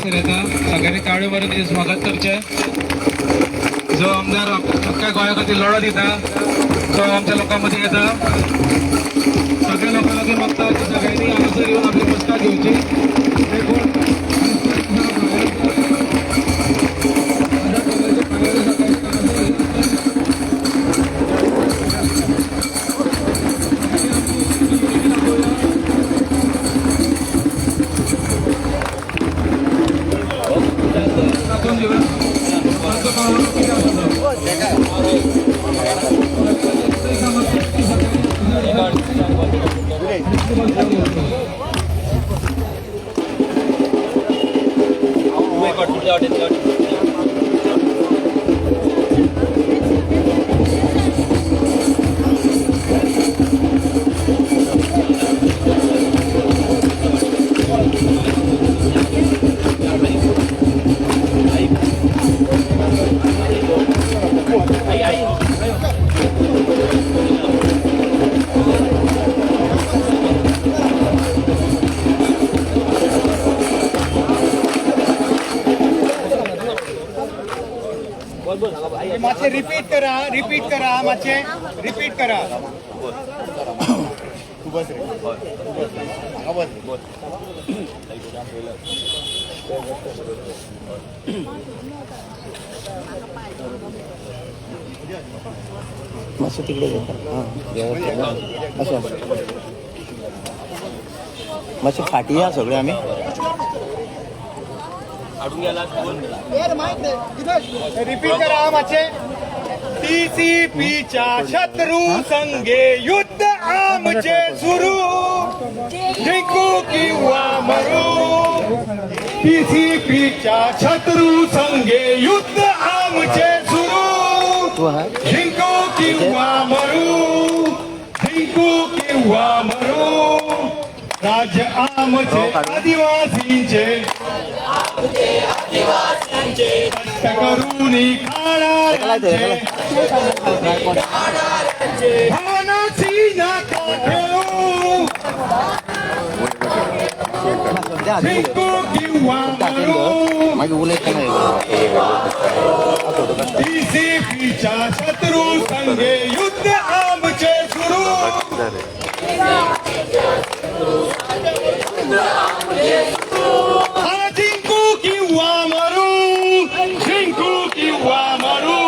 हांगासर येता सगळ्यांनी ताळयो मारून तेजे स्वागत करचें जो आमदार अख्ख्या गोंया खातीर लढो दिता तो आमच्या लोकां मदीं येता सगळ्या लोकां लागीं मागता की सगळ्यांनी हांगासर येवन आपली बसका घेवची माचे रिपीट करा माचे रिपीट करा तू बस रे बस मासे तिकडे असं मासे फाटी या सगळे आम्ही रिपीट करा माचे TCPच्या शत्रू संगे युद्ध आमचे सुरू जिंकू किंवा मरू TCPच्या शत्रू संगे युद्ध आमचे सुरू जिंकू किंवा मरू जिंकू किंवा मरू राज्य आमचे आदिवासींचे कष्ट करूनी खाणाऱ्यांचे भावनाची नाका ठेवू जिंकू किंवा मरू TCPच्या शत्रू संगे युद्ध आमचे सुरू जिंकू किंवा मरू जिंकू किंवा मरू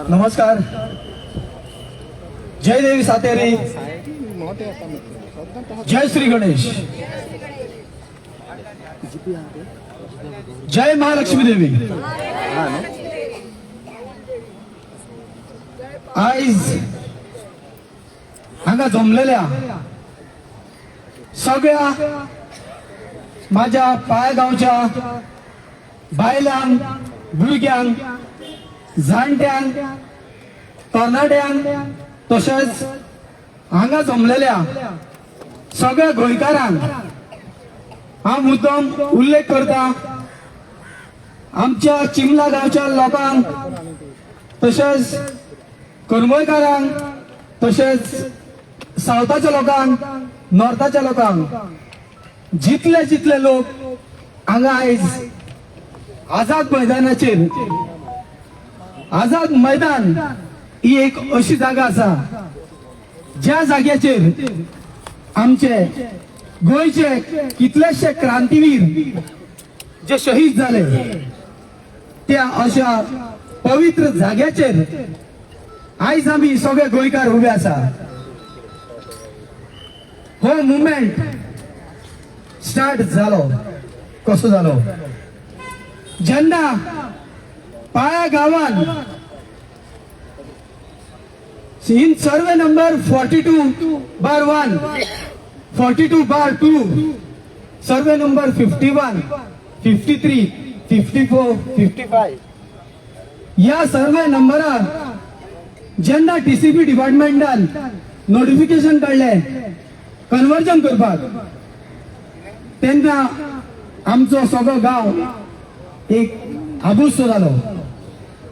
नमस्कार जय देवी सातेरी जय श्री गणेश जय महालक्ष्मी देवी आयज हांगा जमलेल्या सगळ्या माझ्या पायगांवच्या बायलांक भुरग्यांक जाणट्यांक तरणाट्यांक तशेंच हांगा जमलेल्या सगळ्या गोंयकारांक हांव मुद्दम उल्लेख करता आमच्या चिमला गांवच्या लोकांक तशेंच करमळकारांक तशेंच सावथाच्या लोकांक नॉर्थाच्या लोकांक जितले जितले लोक हांगा आयज आझाद मैदानाचेर आझाद मैदान ही एक अशी जागा आसा ज्या जाग्याचेर आमचे गोंयचे कितलेशे क्रांतीवीर जे शहीद झाले त्या अशा पवित्र जाग्याचेर आयज आम्ही सगळे गोंयकार उबे आसा हो मुवमेंट स्टार्ट जालो कसो जालो जेन्ना पाळ्या गांवान in survey number 42/1 42/2 survey number 51, 53, 54, 55 या सर्वे नंबरार जेन्ना TCP डिपार्टमेंटान नोटिफिकेशन काढले कन्वर्जन करपाक तेन्ना आमचो सगळो गांव एक आबूस जालो.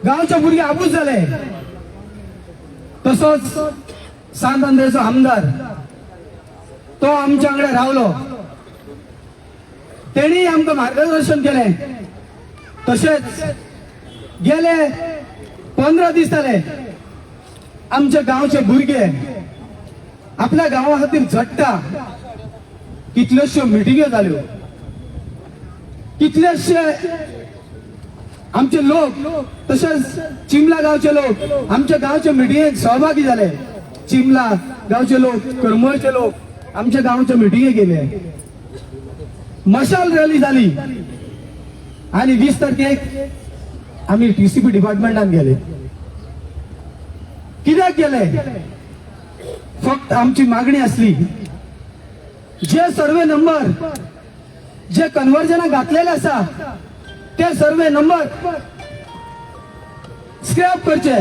गांवचे भुरगे आबूस जाले. तसोच सांत अंद्रेचो आमदार तो आमच्या वांगडा रावलो. तेणी आमकां मार्गदर्शन केलें. तशेंच गेले 15 दीस जाले आमचे गांवचे भुरगे आपल्या गांवा खातीर झडटा. कितल्योश्यो मिटिंग्यो जाल्यो. कितलेशे आमचे लोक तशेंच चिमला गांवचे लोक आमच्या गांवच्या मिटिंगेक सहभागी झाले. चिमला गांवचे लोक, करमळचे लोक आमच्या गांवच्या मिटिंगेक गेले. मशाल रॅली जाली आणि 20 तारखेक आम्ही TCP डिपार्टमेंटान गेले. कित्याक गेले? फक्त आमची मागणी असली जे सर्वे नंबर जे कन्वर्जना घातलेले आसा ते सर्वे नंबर स्क्रॅप करचे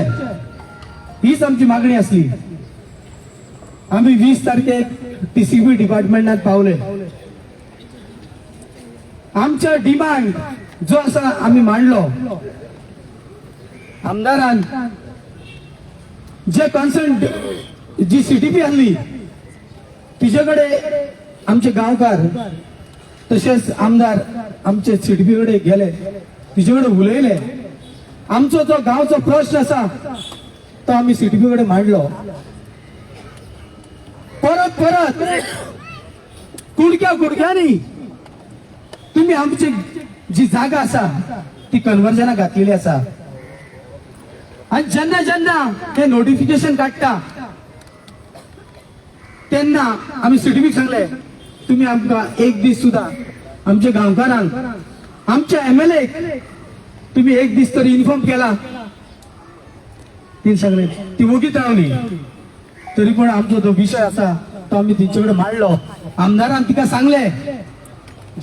हीच आमची मागणी असली. आम्ही 20 तारखेक TCP डिपार्टमेंटात पावले. आमचा डिमांड जो असा आम्ही मांडलो आमदारान जे कन्सर्न जी CTP आसली तिच्याकडे आमचे गांवकार तसेच आमदार आमचे CTP कडे गेले. तिच्याकडे उलयले. आमचो जो गांवचो प्रश्न असा तो आम्ही CTP कडे मांडलो. परत परत कुडक्यांनी तुम्ही आमची जी जागा असा ती कन्वर्जना घातलेली असा. आणि जेन्ना जेन्ना हे नोटिफिकेशन काढता तेन्ना आम्ही CTP सांगले तुम्ही आमकां एक दीस सुद्धा आमच्या गांवकारांक आमच्या MLA तुम्ही एक दीस तरी इन्फॉर्म केला. ती सांगले ती वगीत रावली. तरी पण आमचो जो विषय असा तो आम्ही तिच्याकडे मांडलो. आमदारान तिका सांगले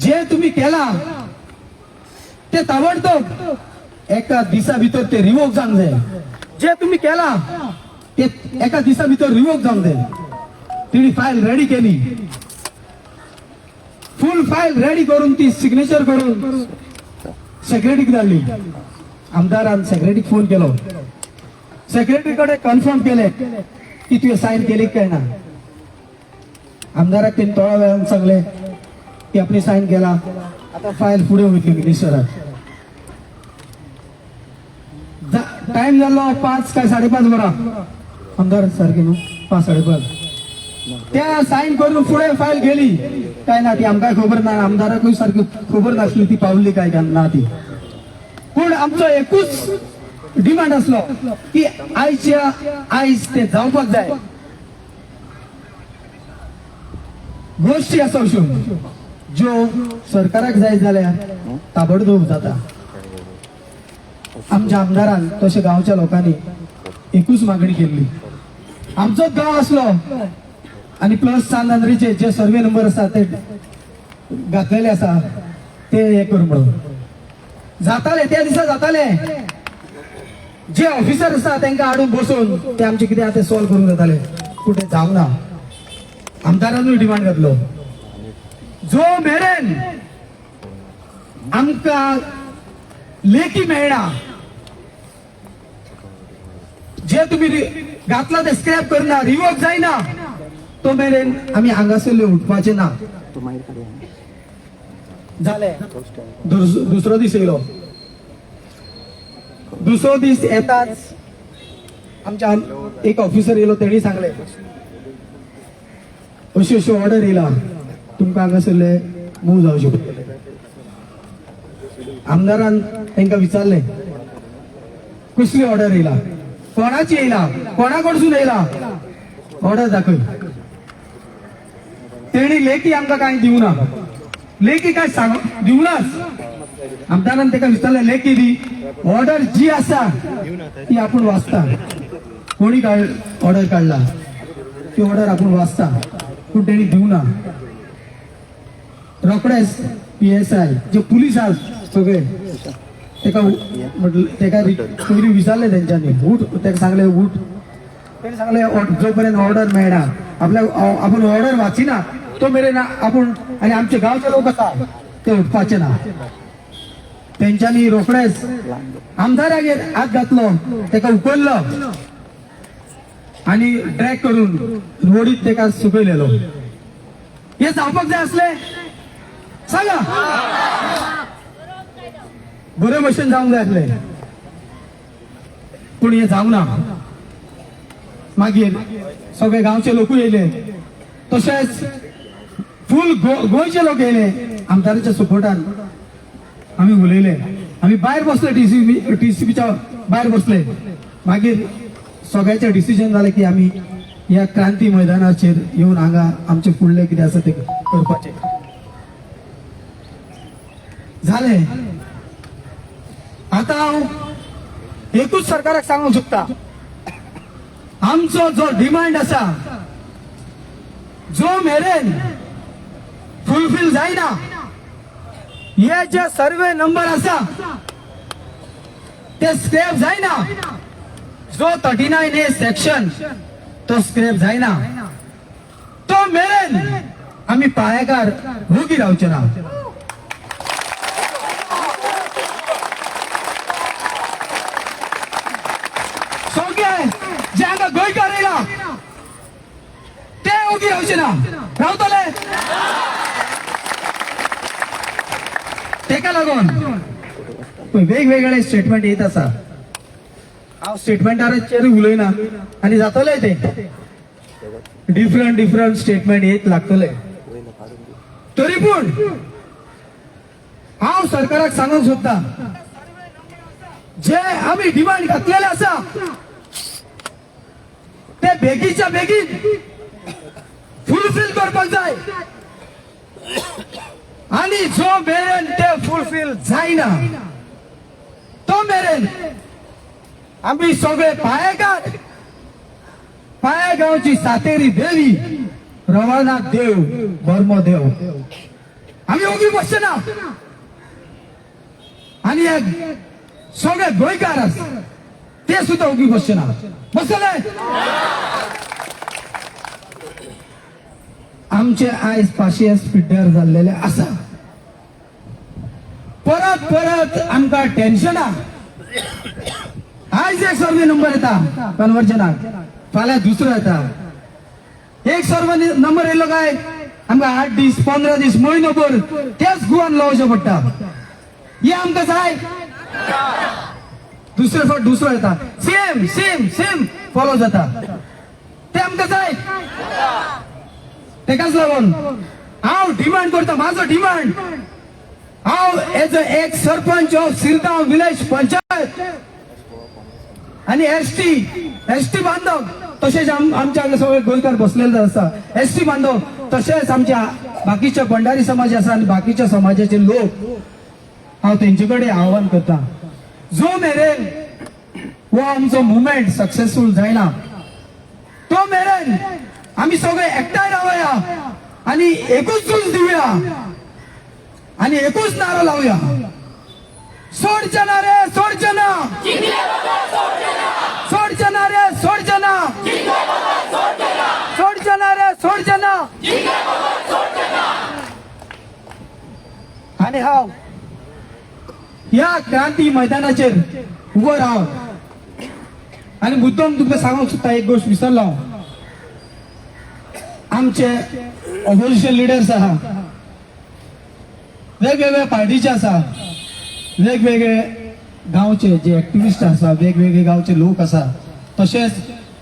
जे तुम्ही केला ते ताबडतोब एका दिसा भितर ते रिवोक जावंक जाय. जे तुम्ही केला ते एका दिसा भितर रिवोक जावंक जाय. तिने फाईल रेडी केली. फुल फाईल रेडी करून ती सिग्नेचर करून सेक्रेटरीक धाडली. आमदारान सेक्रेटरीक फोन केलो. सेक्रेटरी कडे कन्फर्म केले की तुवें सायन केली काय ना. आमदाराक तेणे थोड्या वेळान सांगले की आपण सायन केला. आता फायल फुडें वयतली मिनिस्टराक. टाइम जाल्लो 5 काय 5:30 वरां. आमदार सारखे न्हू 5, 5:30 त्या सायन करून फुडें फायल गेली काय ना ती आमकां खबर ना. आमदाराकूय सारकी खबर नासली ती पावली काय ना ती. पूण आमचो एकूच डिमांड असलो की आयच्या आयज ते जावपाक जाय. गोष्टी आसा अश्यो ज्यो सरकाराक जाय जाल्यार ताबडतोब जाता. आमच्या आमदारान तशें गांवच्या लोकांनी एकूच मागणी केल्ली. आमचोच गांव असलो आणि प्लस सांत अंद्रेचे जे सर्वे नंबर आसा ते घातलेले आसा ते हे करूं म्हणून जाताले. त्या दिसा जाताले जे ऑफिसर आसा तांकां हाडून बसून ते आमचे कितें आहा ते सॉल्व करूंक जाताले. पूण ते जावंक ना. आमदारानूय डिमांड घातलो जो मेरेन आमकां लेखी मेळना जे तुम्ही घातला ते स्क्रॅप करना रिवोक जायना तो मेरेन आम्ही हांगासरले उठपाचे ना. जाले दुसरो दीस येयलो. दुसरो दीस येताच आमच्या एक ऑफिसर येयलो. तेणी सांगले अशी अशी ऑर्डर येयला तुमकां हांगासरले मूव जावचे पडटले. आमदारान तांकां विचारले कसली ऑर्डर येयला, कोणाची येयला, कोणा कडसून येयला, ऑर्डर दाखय. तेणी लेखी आमकां कांय दिवना. लेखी काय सांग दिवनाच. आमदारान ताका विचारले लेखी दी. ऑर्डर जी आसा ती आपण वाचता. कोणी ऑर्डर काढला ती ऑर्डर आपण वाचता. पूण तेणी दिवना. रोखडेच PSI जे पुलीस आहात सगळे तेका म्हटलं तेका पयलीं विचारले तेंच्यांनी उठ, तेका सांगले उठ. तेणी सांगले जो पर्यंत ऑर्डर मेळना आपण ऑर्डर वाचिना तो मेरेन आपण आणि आमचे गांवचे लोक आसा ते उठपाचे ना. तेंच्यांनी रोखडेच आमदारागेर हात घातलो, तेका उखल्लो आणि ड्रॅग करून रोडीत तेका सुकयलेलो. हे जावपाक जाय आसले सांगा, बरे भशेन जावंक जाय आसले पूण हे जावना. मागीर सगळे गांवचे लोकूय येयले, तशेंच फूल गोंयचे लोक येयले. आमदाराच्या सपोर्टान आमी उलयले, आमी भायर बसले, TCBच्या भायर बसले. मागीर सगळ्याचे डिसिजन जालें की आमी ह्या क्रांती मैदानाचेर येवन हांगा आमचे फुडले कितें आसा तें करपाचें. झाले. आता हांव एकूच सरकाराक सांगूंक सोदता, आमचो जो डिमांड आसा जो मेरेन फुलफील जायना, हे जे सर्वे नंबर आसा ते स्क्रॅप जायना, जो 39A सेक्शन तो स्क्रॅप जायना, तो मेरेन आमी पाळेकार उगी रावचे ना. सगळे जे हांगा गोंयकार येयला ते उगी रावचे ना, रावतले. तेका लागून वेगवेगळे स्टेटमेंट येत आसा. हांव स्टेटमेंटाचेर उलयना आनी जातले ते डिफरंट स्टेटमेंट येत लागतले. तरी पूण हांव सरकाराक सांगूंक सोदता, जे आमी डिमांड घातलेले आसा ते बेगीच्या बेगीन फुलफील करपाक जाय. आणि जो मेरेन ते फुलफील जायना तो मेरेन आम्ही सगळे पाळेकार, पाळेगावची सातेरी देवी, रवळनाथ देव, बर्म देव आम्ही ओगी बसचे ना. आणि सगळे गोंयकार ते सुद्धा ओगी बसचे ना. बसले आमचे आयज 500 पिड्ड्यार जाल्लेले आसा. परत परत आमकां टेन्शना. आयज एक सर्वे नंबर येता कन्वर्जनाक, फाल्यां दुसरो येता. एक सर्वे नंबर येयलो काय आमकां 8 दीस 15 दीस म्हयनोभर तेच गुवान लावचें पडटा. हे आमकां जाय. दुसरे फावट दुसरो येता, सेम सेम सेम फॉलो जाता. ते आमकां जाय. तेकाच लागून हांव डिमांड करता, म्हाजो डिमांड, हांव एज एक सरपंच ऑफ सिरगांव विलेज पंचायत आणि एसटी बांधव, तसेच आमच्या सगळे गोंयकार बसलेले आसा. एसटी बांधव तसेच आमच्या बाकीचे भंडारी समाज आसा आणि बाकीच्या समाजाचे लोक, हांव तेंचे कडेन आव्हान करता, जो मेरेन हो आमचो मुवमेंट सक्सेसफूल जायना तो मेरेन आम्ही सगळे एकठांय रावया आणि एकूच झूज दिवया आणि एकूच नारो लावया. सोडचे ना रे, सोडचे ना, सोडचे ना रे, सोडचे ना, सोडचे ना रे, सोडचे ना. आणि हांव ह्या क्रांती मैदानाचेर उबो राव आणि मुद्दम तुमकां सांगूंक सोदता, एक गोष्ट विसरलो हांव. आमचे ऑपोजिशन लिडर्स आहा, वेगवेगळ्या पार्टीचे आसा, वेगवेगळे गांवचे जे एक्टिविस्ट आसा, वेगवेगळे गांवचे लोक आसा. तशेंच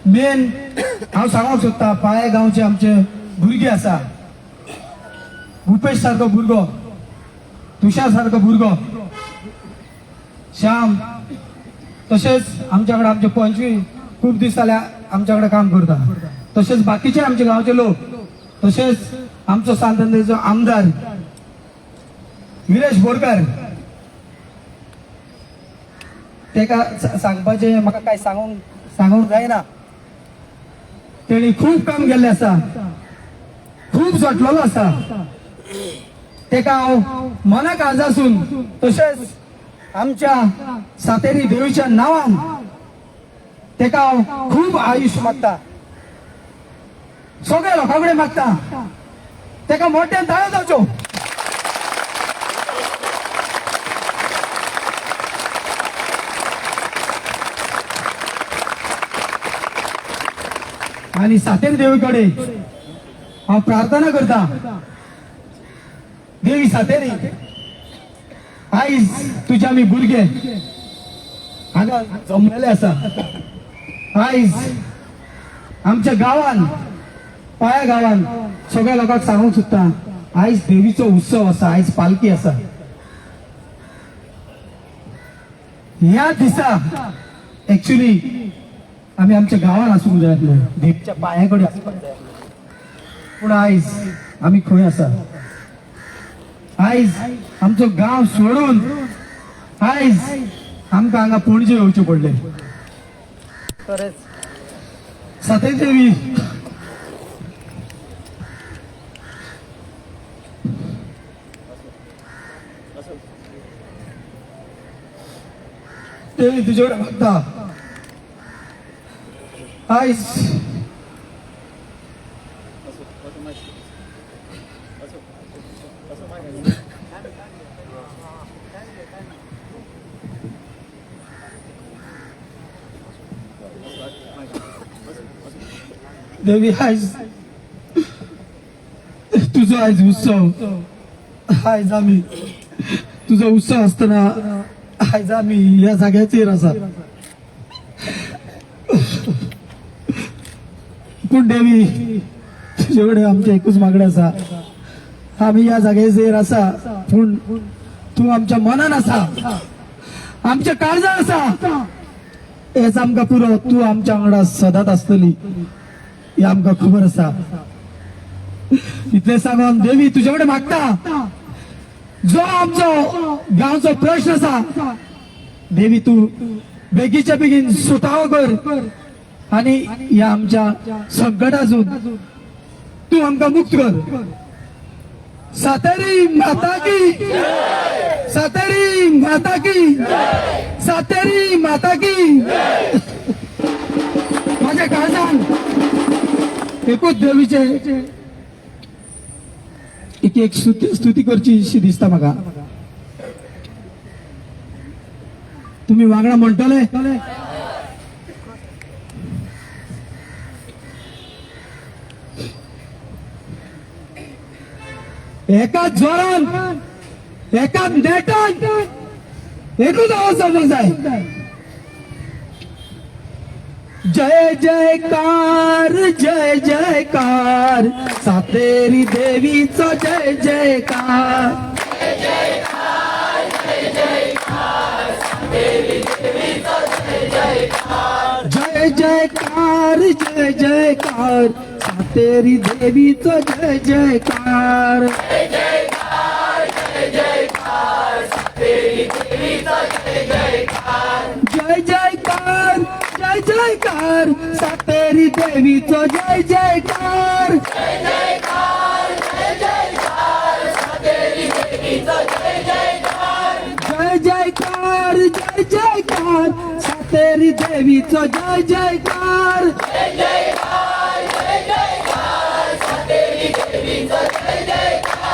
मेन हांव सांगूंक सोदता, पाळे गांवचे आमचे भुरगे आसा. भुपेश सारको भुरगो, तुषार सारको भुरगो, श्याम, तशेंच आमच्या कडेन आमचे पंचवी खूब दीस जाल्या आमच्या कडेन काम करता. तसेच बाकीचे आमचे गावचे लोक, तसेच आमचो सांतंदेचो आमदार विरेश बोरकार, तेका सांगपाचे म्हाका काय सांगूंक जायना. तेणी खूब काम केल्लें आसा. खूप झटलेलो आसा तेका हांव मनाक आजासून तशेंच आमच्या सातेरी देवीच्या नांवान तेका हांव खूब आयुश्य मागता सगळ्या लोकां कडेन मागता तेका मोठ्यान ताळ्यो जावच्यो आणि सातेरी देवी कडे हांव प्रार्थना करता देवी सातेरी आयज तुझे आमी भुरगे हांगा जमलेले आसा आयज आमच्या गांवान पाया गांवान सगळ्या लोकांक सांगूंक सोदता आयज देवीचो उत्सव आसा आयज पालखी आसा ह्या दिसा एक्चुअली आमी आमच्या गांवान आसूंक जाय आसलो देवीच्या पांया कडेन आसपाक जाय पूण आयज आमी खंय आसा आयज आमचो गांव सोडून आयज आमकां हांगा पणजे येवचें पडलें सातेरी देवी देवी तुजे कडेन मागता आयज देवी आयज तुझो आयज उत्सव आयज आमी तुजो उत्सव आसतना आयज आमी ह्या जाग्याचेर आसा पूण देवी तुजे कडेन आमचें एकूच मागणें आसा आमी ह्या जाग्याचेर आसा पूण तूं आमच्या मनान आसा आमच्या काळजान आसा हेच आमकां पुरो तूं आमच्या वांगडा सदांच आसतली हे आमकां खबर आसा इतलें सांगून देवी तुजे कडेन मागता जो आमचो गांवचो प्रश्न आसा देवी तूं बेगीच्या बेगीन सुटावो कर आनी ह्या आमच्या संकटासून तूं आमकां मुक्त कर सातेरी माता की सातेरी माता की सातेरी माता की माझ्या काळजान एकूच देवीचे एक स्तुती करची अशी दिसता म्हाका तुम्ही वांगडा म्हणटले एका जोरान एका नेटान एकूच आवाज जावपाक जाय जय जयकार जय जयकार सातेरी देवीचो जय जयकार जय जयकार जय जयकार सातेरी देवीचो जय जयकार जय जयकार जय जयकार सातेरी देवीचो जय जयकार जय जयकार जय जयकार सातेरी देवीचो जय जयकार जय जयकार जय जयकार सातेरी देवीचो जय जयकार जय जयकार जय जयकार सातेरी देवीचो जय जयकार जय जयकार जय जयकार सातेरी देवीचो जय जयकार जय जयकार जय जयकार सातेरी देवीचो जय जयकार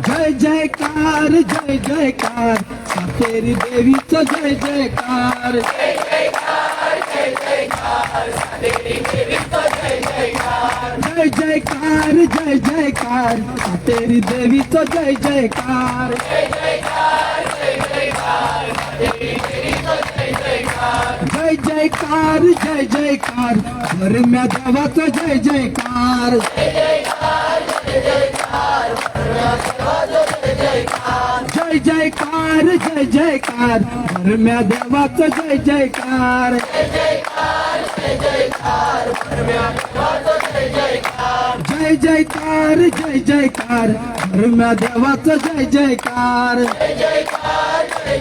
जय जयकार जय जयकार सातेरी देवीचो जय जयकार जय जयकार जय जयकार सातेरी देवीचो जय जयकार जय जयकार जय जयकार सातेरी देवीचो जय जयकार जय जयकार जय जयकार सातेरी देवीचो जय जयकार जय जयकार जय जयकार धर्म्या देवाचो जय जयकार जय जयकार जय जयकार धर्म्या देवाचो जय जयकार जय जयकार जय जयकार धर्म्या देवाचो जय जयकार जय जयकार जय जयकार धर्म्या देवाचो जय जयकार जय जयकार जय जयकार धर्म्या देवाचो जय जयकार जय जयकार जय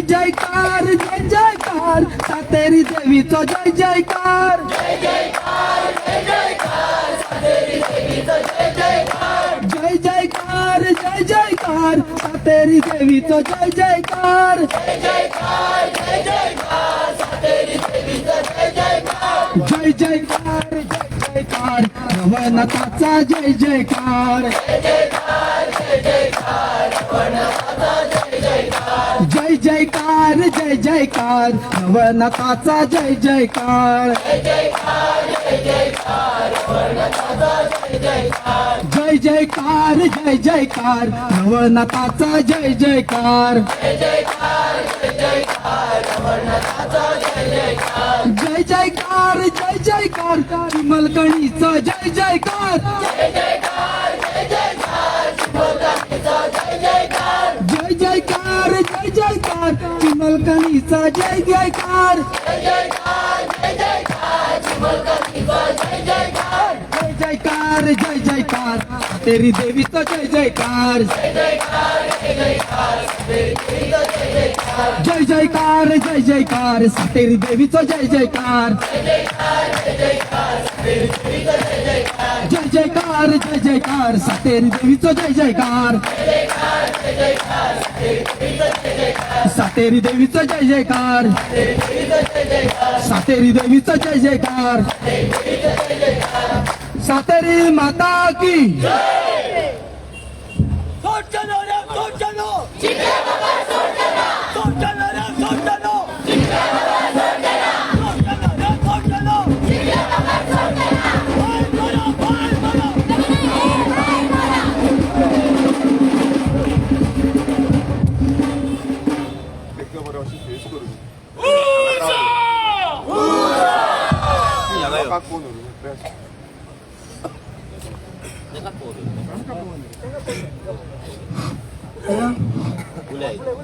जयकार जय जयकार सातेरी देवीचो जय जयकार जय जयकार जय जयकार सातेरी देवीचो जय जयकार जय जयकार नवनाथाचा जय जयकार जय जयकार जय जयकार नवनाथाचा जय जयकार जय जयकार जय जयकार नवनाथाचा जय जयकार जय जयकार जय जयकार विमलकणीचा जय जयकार जय जयकार जय जयकार विमलकणीचा जय जयकार जय जयकार जय जयकार तेरी देवीचा जय जयकार जय जयकार जय जयकार तेरी देवीचा जय जयकार जय जयकार जय जयकार तेरी देवीचा जय जयकार सातेरी देवीचा जय जयकार सातेरी देवीचा जय जयकार सातेरी माता की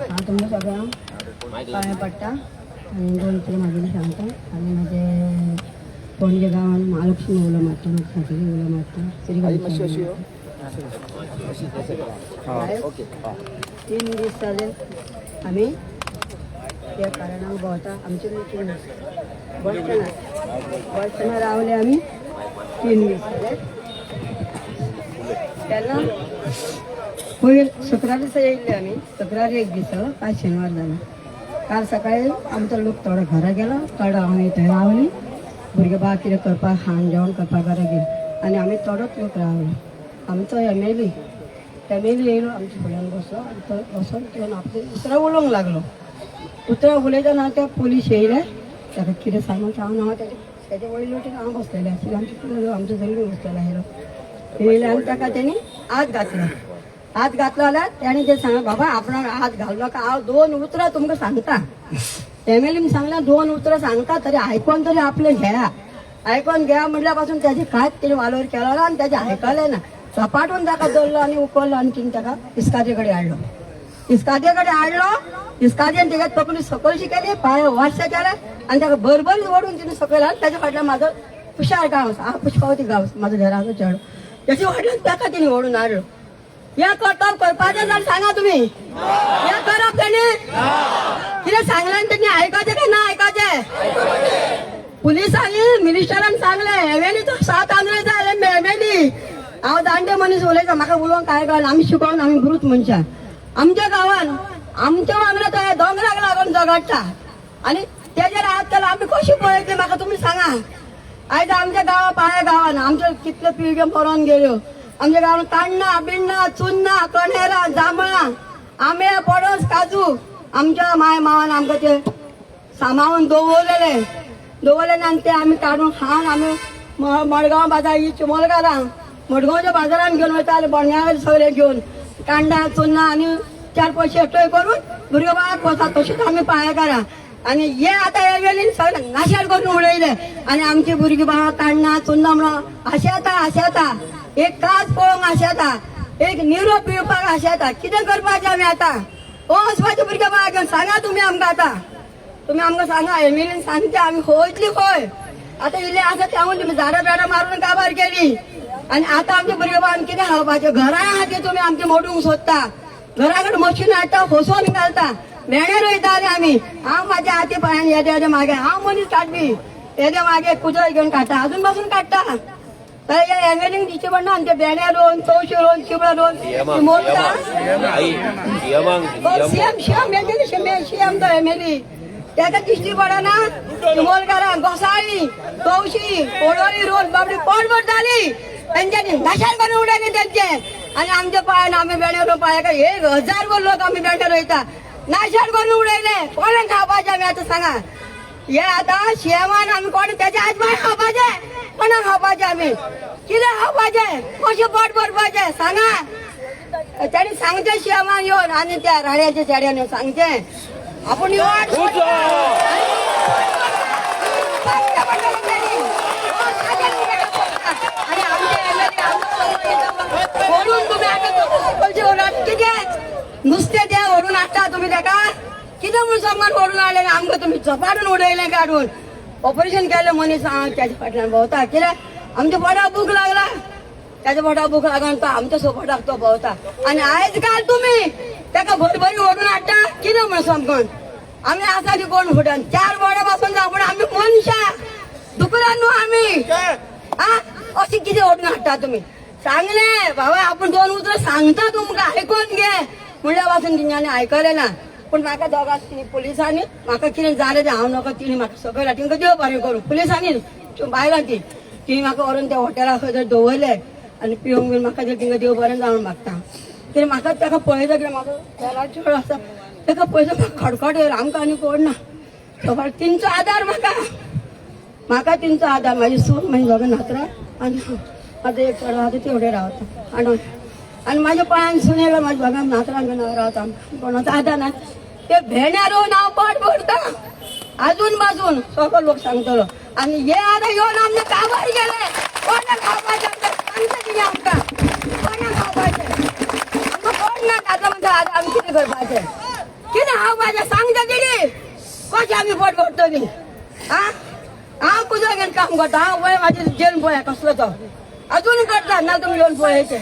हा तुमच्या सगळ्यांना पाया पडटा आणि 2-3 मागेली सांगता आणि माझे पणजे गावान महालक्ष्मी उलो मारता सातेरी उलो मारता श्रीगणेश 3 दीस जाले आम्ही त्या कारणान भोंवता आमची मिटींग बस स्टँडार रावले आम्ही 3 दीस जाले तेन्ना पयर शुक्रार दिसा येयल्ले आमी शुक्रार एक दीस काल शेनवार जालो काल सकाळी आमचो लोक थोडो घरा गेलो थोडो हांव थंय रावली भुरगे बाग कितें करपाक खाण जेवण करपाक घरा गेली आनी आमी थोडोच लोक रावलो आमचो एमएलए येयलो आमच्या फुड्यान बसलो बसोन घेवन आपले उतरां उलोवंक लागलो उतरां उलयतना ते पुलीस येयले ताका कितें सांगून हांव तेजे वयले वटेन हांव बसलेलें आशिल्लें आमचो जल्मी बसलेलो आशिल्लो येयले आनी ताका तेणी हात घातलो जाल्यार त्याने ते सांगला बाबा आपण हात घाललो का हांव 2 उतरां तुमकां सांगता एमएलएन सांगल्या 2 उतरां सांगता तरी आयकोन तरी आपले घ्या आयकोन घ्या म्हटल्या पासून त्याचे कांयच तेणी वालोर केलो ना आनी त्याचे आयकलें ना सपाटून ताका धरलो आनी उखललो आनी तिणें ताका इस्काजे कडेन हाडलो इस्काजेन तेगे तकली सकयलशी केली पांय वाटशे केले आनी ताका भरभर ओडून तिणें सकयल आनी ताच्या फाटल्यान म्हाजो पुशार गांवस हांव पुष्पावती गांवस म्हाजो घराचो चेडो त्याच्या फाटल्यान ताका तिणें ओडून हाडलो या करतब करपाचें जाल्यार सांगा तुम्ही या करप तेणी कितें सांगलें तेणी आयकचें काय ना आयकचें पुलिसांनी मिनिस्टरान सांगलें एमएलएचो 7 आंध्र जाले एमएलए हांव जाणटे मनीस उलयता म्हाका उलोवंक काय कळना आमी शिकोवन आमी ब्रूत मनशां आमच्या गांवान आमच्या वांगडा तो दोंगराक लागून झगडटा आनी तेजेर हात केला आमी कशी पळयतली म्हाका तुमी सांगा आयज आमच्या गांवा पाळ्या गांवान आमच्यो कितल्यो पिळग्यो मरोन गेल्यो आमच्या गांवान काण्णां बिण्णां चुन्नां कणेरां जांभळां आंबे पणस काजू आमच्या माय मावान आमकां ते सांबाळून दवरलेले आनी ते आमी काडून खावन आमी मडगांव बाजार ही चिमोलकारां मडगांवच्या बाजारान घेवन वयताले बोंडग्या सगळे घेवन कांडा चुन्नां आनी 4 पयशे एकठांय करून भुरगे बाळाक वतात तशीच आमी पाळयेकारां आनी हे आतां एमएलएन सगळे नाशेल करून उडयले आनी आमची भुरगीं बाळां काण्णां चुन्नां म्हणून आशेता एक काज पळोवंक आशेता एक निरो पिवपाक आशेता कितें करपाचें आमी आतां वचपाचें भुरगे बाळाक घेवन सांगा तुमी आमकां आतां तुमी आमकां सांगा एमएलएन सांगता आमी खंयतली खंय आतां इल्लें आसा तेवूय तुमी झाडां बेडां मारून काबार केली आणि आता आमच्या भुरगें कितें खावपाचें घरां आहा ते तुमी आमचे मोडूंक सोदता घराकडे मशीन हाडटा फसोवन घालता भेणे रोयताले आमी हांव म्हाज्या हाती पांयान येदे मागे हांव मनीस काडपी येदे मागे कुजळ घेवन काडटा अजून पासून काडटा तर हे एंगलिंग दिवचे पडना आनी ते भेणे रोवन तवशे रोवन चिबळा रोवन मोडटा सीएम तो एमएलए त्याका दिश्टी पडना मोलकारां घोसाळी तवशी पोळोळी रोवन बाबडी पोट भरताली त्यांच्यानी भाषण करून उडयले त्यांचे आणि आमच्या पायान आम्ही बेण्यावर पाया 1000 वर लोक आम्ही बेण्यावर रोयता नाशाड करून उडयले कोणाक खावपाचे आम्ही आता सांगा हे आता शेमान आम्ही कोण त्याच्या आज बाय खावपाचे कोणाक खावपाचे आम्ही कितें खावपाचे कशें पोट भरपाचे सांगा त्यांनी सांगचे शेमान येवन आणि त्या राड्याच्या चेड्यान येवन सांगचे आपण ओढून तुम्ही नुसते ते ओढून हाडटा तुम्ही त्याका कितें म्हणून समान ओढून हाडले आमकां तुम्ही झपाटून उडयले काडून ऑपरेशन केले मनीस त्याच्या फाटल्यान भोंवता कित्याक आमच्या पोटाक भूक लागला त्याच्या पोटाक भूक लागून तो आमच्या सोपोटाक तो भोंवता आणि आयज काल तुम्ही त्याका भरभरी ओढून हाडटा कितें म्हणून समजून आम्ही आसा ती कोण फुटन 4 बोड्या पासून जाऊ पण आम्ही मनशां दुकरां न्हू आम्ही हा अशी कितें ओढून हाडटा तुम्ही सांगले बाबा आपण 2 उतरां सांगता तुमकां आयकून घे म्हणल्या पासून तिच्यानी आयकलें ना पण म्हाका दोगां पुलिसांनी म्हाका कितें जालें तें हांव नाका तिणी म्हाका सगळें तिंका देव बरें करूं पुलिसांनी बायलां ती म्हाका व्हरून त्या हॉटेलाक खंय तरी दवरले आनी पिवंक बीन म्हाका जर तिंका देव बरें जावन मागता कित्याक म्हाका ताका पळयता कित्याक म्हाका तेला चड आसा ताका पळयता म्हाका खडखड येयला आमकां आनी कोण ना सगळो तिंचो आदार म्हाका तिंचो आदार म्हाजी सून म्हाजी दोगां नातरां आनी आता एक चेडो आहा तेवढे रावता आणि माझ्या पायान सुनेला माझ्या दोगां नातरांक रावता कोणाचो आदार ना ते भेण्यार रोवन हांव पोट भरता अजून बाजून सगळो लोक सांगतलो आणि हे आता येवन आमचे काबार गेले कोणाक खावपाचें सांगता कितें आमकां कोणाक खावपाचें आमकां कोण ना आता म्हणटा आतां आमी कितें करपाचें कितें खावपाचें सांगता कितें कशें आमी पोट भरतलीं हांव कुजो घेवन काम करता हांव पळय म्हाजे जेल पळय कसलो तो अजून करता ना तुम्ही येवन पळयचे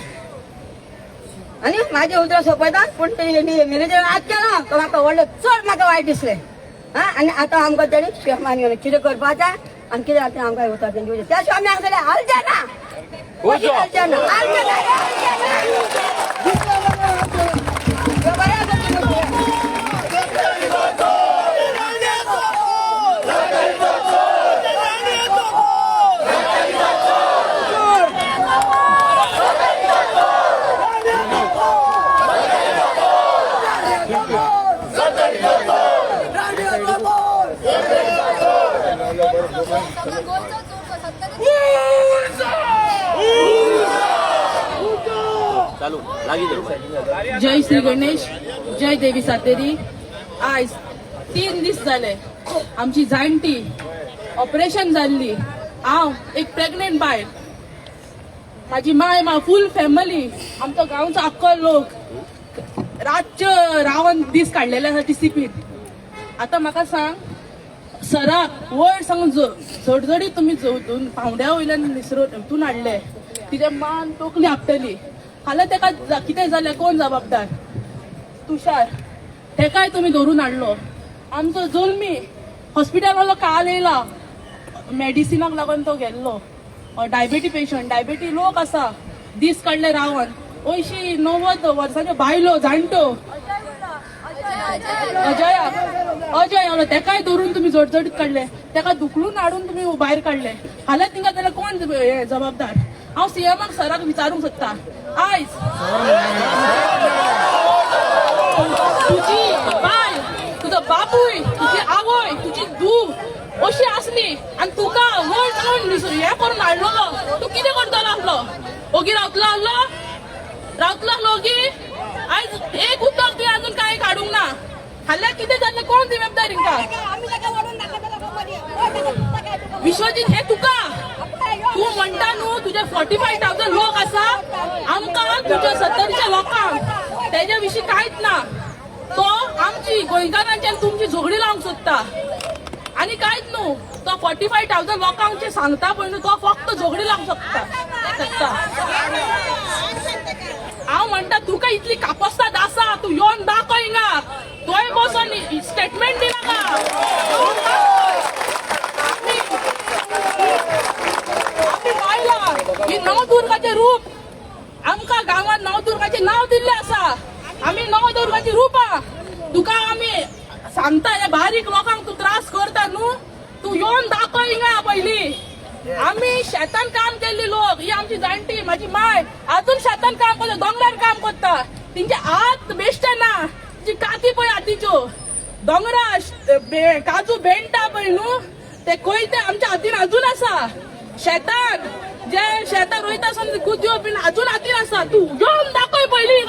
आणि माझे उतरां सोंपयतात पूण मॅनेजर आज केलो तो म्हाका व्हडलें चड म्हाका वायट दिसलें हा आणि आता आमकां तेणी शेमान घेवन कितें करपाचें आनी कितें आतां आमकां उतर तेंचे वयल्यान त्या शिवाय आमी हांगसरले हालचे ना कशें हालचे ना जय श्री गणेश जय देवी सातेरी आज 3 दीस जाले आमची जाणटी ऑपरेशन जाल्ली हांव एक प्रेग्नेंट बायल माझी माय फूल फॅमिली आमचो गांवचो आख्खो लोक रातच्यो रावन दीस काडलेले आसा टीसीपीन आता म्हाका सांग सराक वयर सांगून झडझडी तुमी पावंड्या वयल्यान हितून हाडले तिचे मान तोकली आपटली हाल्या तेका कितें जालें कोण जबाबदार तुषार तेकाय तुमी धरून हाडलो आमचो जुल्मी हॉस्पिटल वालो काल येयला मेडिसिनाक लागून तो गेल्लो डायबिटी पेशंट डायबिटी लोक आसा दीस काडले रावन 80-90 वर्सांच्यो बायलो जाणट्यो अजय आलो तेकाय धरून तुम्ही जोडजोडीत काढले तेका दुखलून हाडून तुम्ही भायर काढले हाल्यात तिंका जाल्यार कोण जबाबदार हांव सीएमाक सराक विचारूंक सोदता आयज तुजी बाय तुजो बापूय तुजी आवय तुजी धूव अशी आसली आनी तुका वयर हे करून हाडलो तूं कितें करतलो आसलो ओगी रावतलो ओगी आयज एक उदक बी अजून काय काढूंक ना हाल्यार कितें जाल्लें कोण जिम्मेदार हिंका विश्वजीत हे तुका तू म्हणटा न्हू तुजे 45,000 लोक आसा आमकां तुज्या 70च्या लोकांक तेज्या विशीं कांयच ना तो आमची गोंयकारांची आनी तुमची झगडी लावंक सोदता आणि काहीच न्हू तो 45,000 लोकांचे सांगता पण तो फक्त झगडी लागू शकता हांव म्हणटा तुका इतली कापस्ताद आसा तू येवन दाखव हिंगा तोय बसून स्टेटमेंट दिला का आम्ही पाहिला की नवदुर्गाचे रूप आमका गावात नवदुर्गाचे नाव दिल्ले आसा आम्ही नवदुर्गाची रूपा तुका आम्ही सांगता या बारीक लोकांक तू त्रास करता न्हू तू येवन दाखव हिंगा पहिली आम्ही शेतान काम केल्ली लोक ही आमची जाणटी माझी माय अजून शेतान काम करता दोंगरार काम करता तिंचे हात बेश्टे ना जी काती पळय हातीच्यो दोंगरा काजू बेंटा पळय न्हू ते कोयते आमच्या हातीन अजून आसा शेतान जे शेतान रोयता आसा कुद्यो बीन अजून हातीन आसा तू येवन दाखय पयली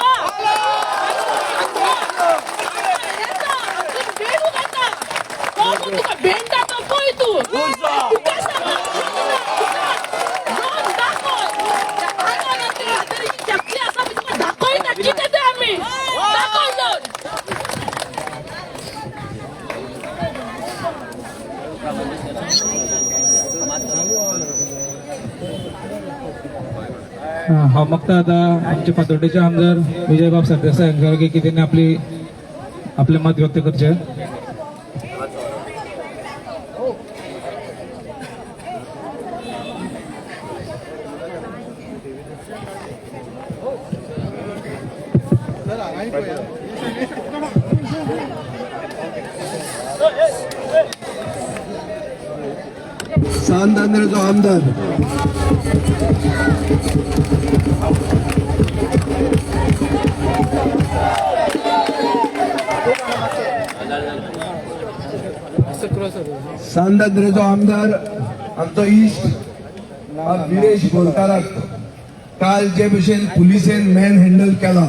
तुका बेंटा तो पळय तू चकली आसा तुका दाखयता कितें तें आमी दाखय हांव मागता आतां आमचे फातोर्डेचे आमदार विजयबाब सरदेसाय हांचे की त्यांनी आपले मत व्यक्त करचे सांदांद्रेचो आमदार सांदांद्रेचो आमदार आमचो इश्ट विरेश बोरकाराक काल जे भशेन पुलिसेन मॅन हँडल केला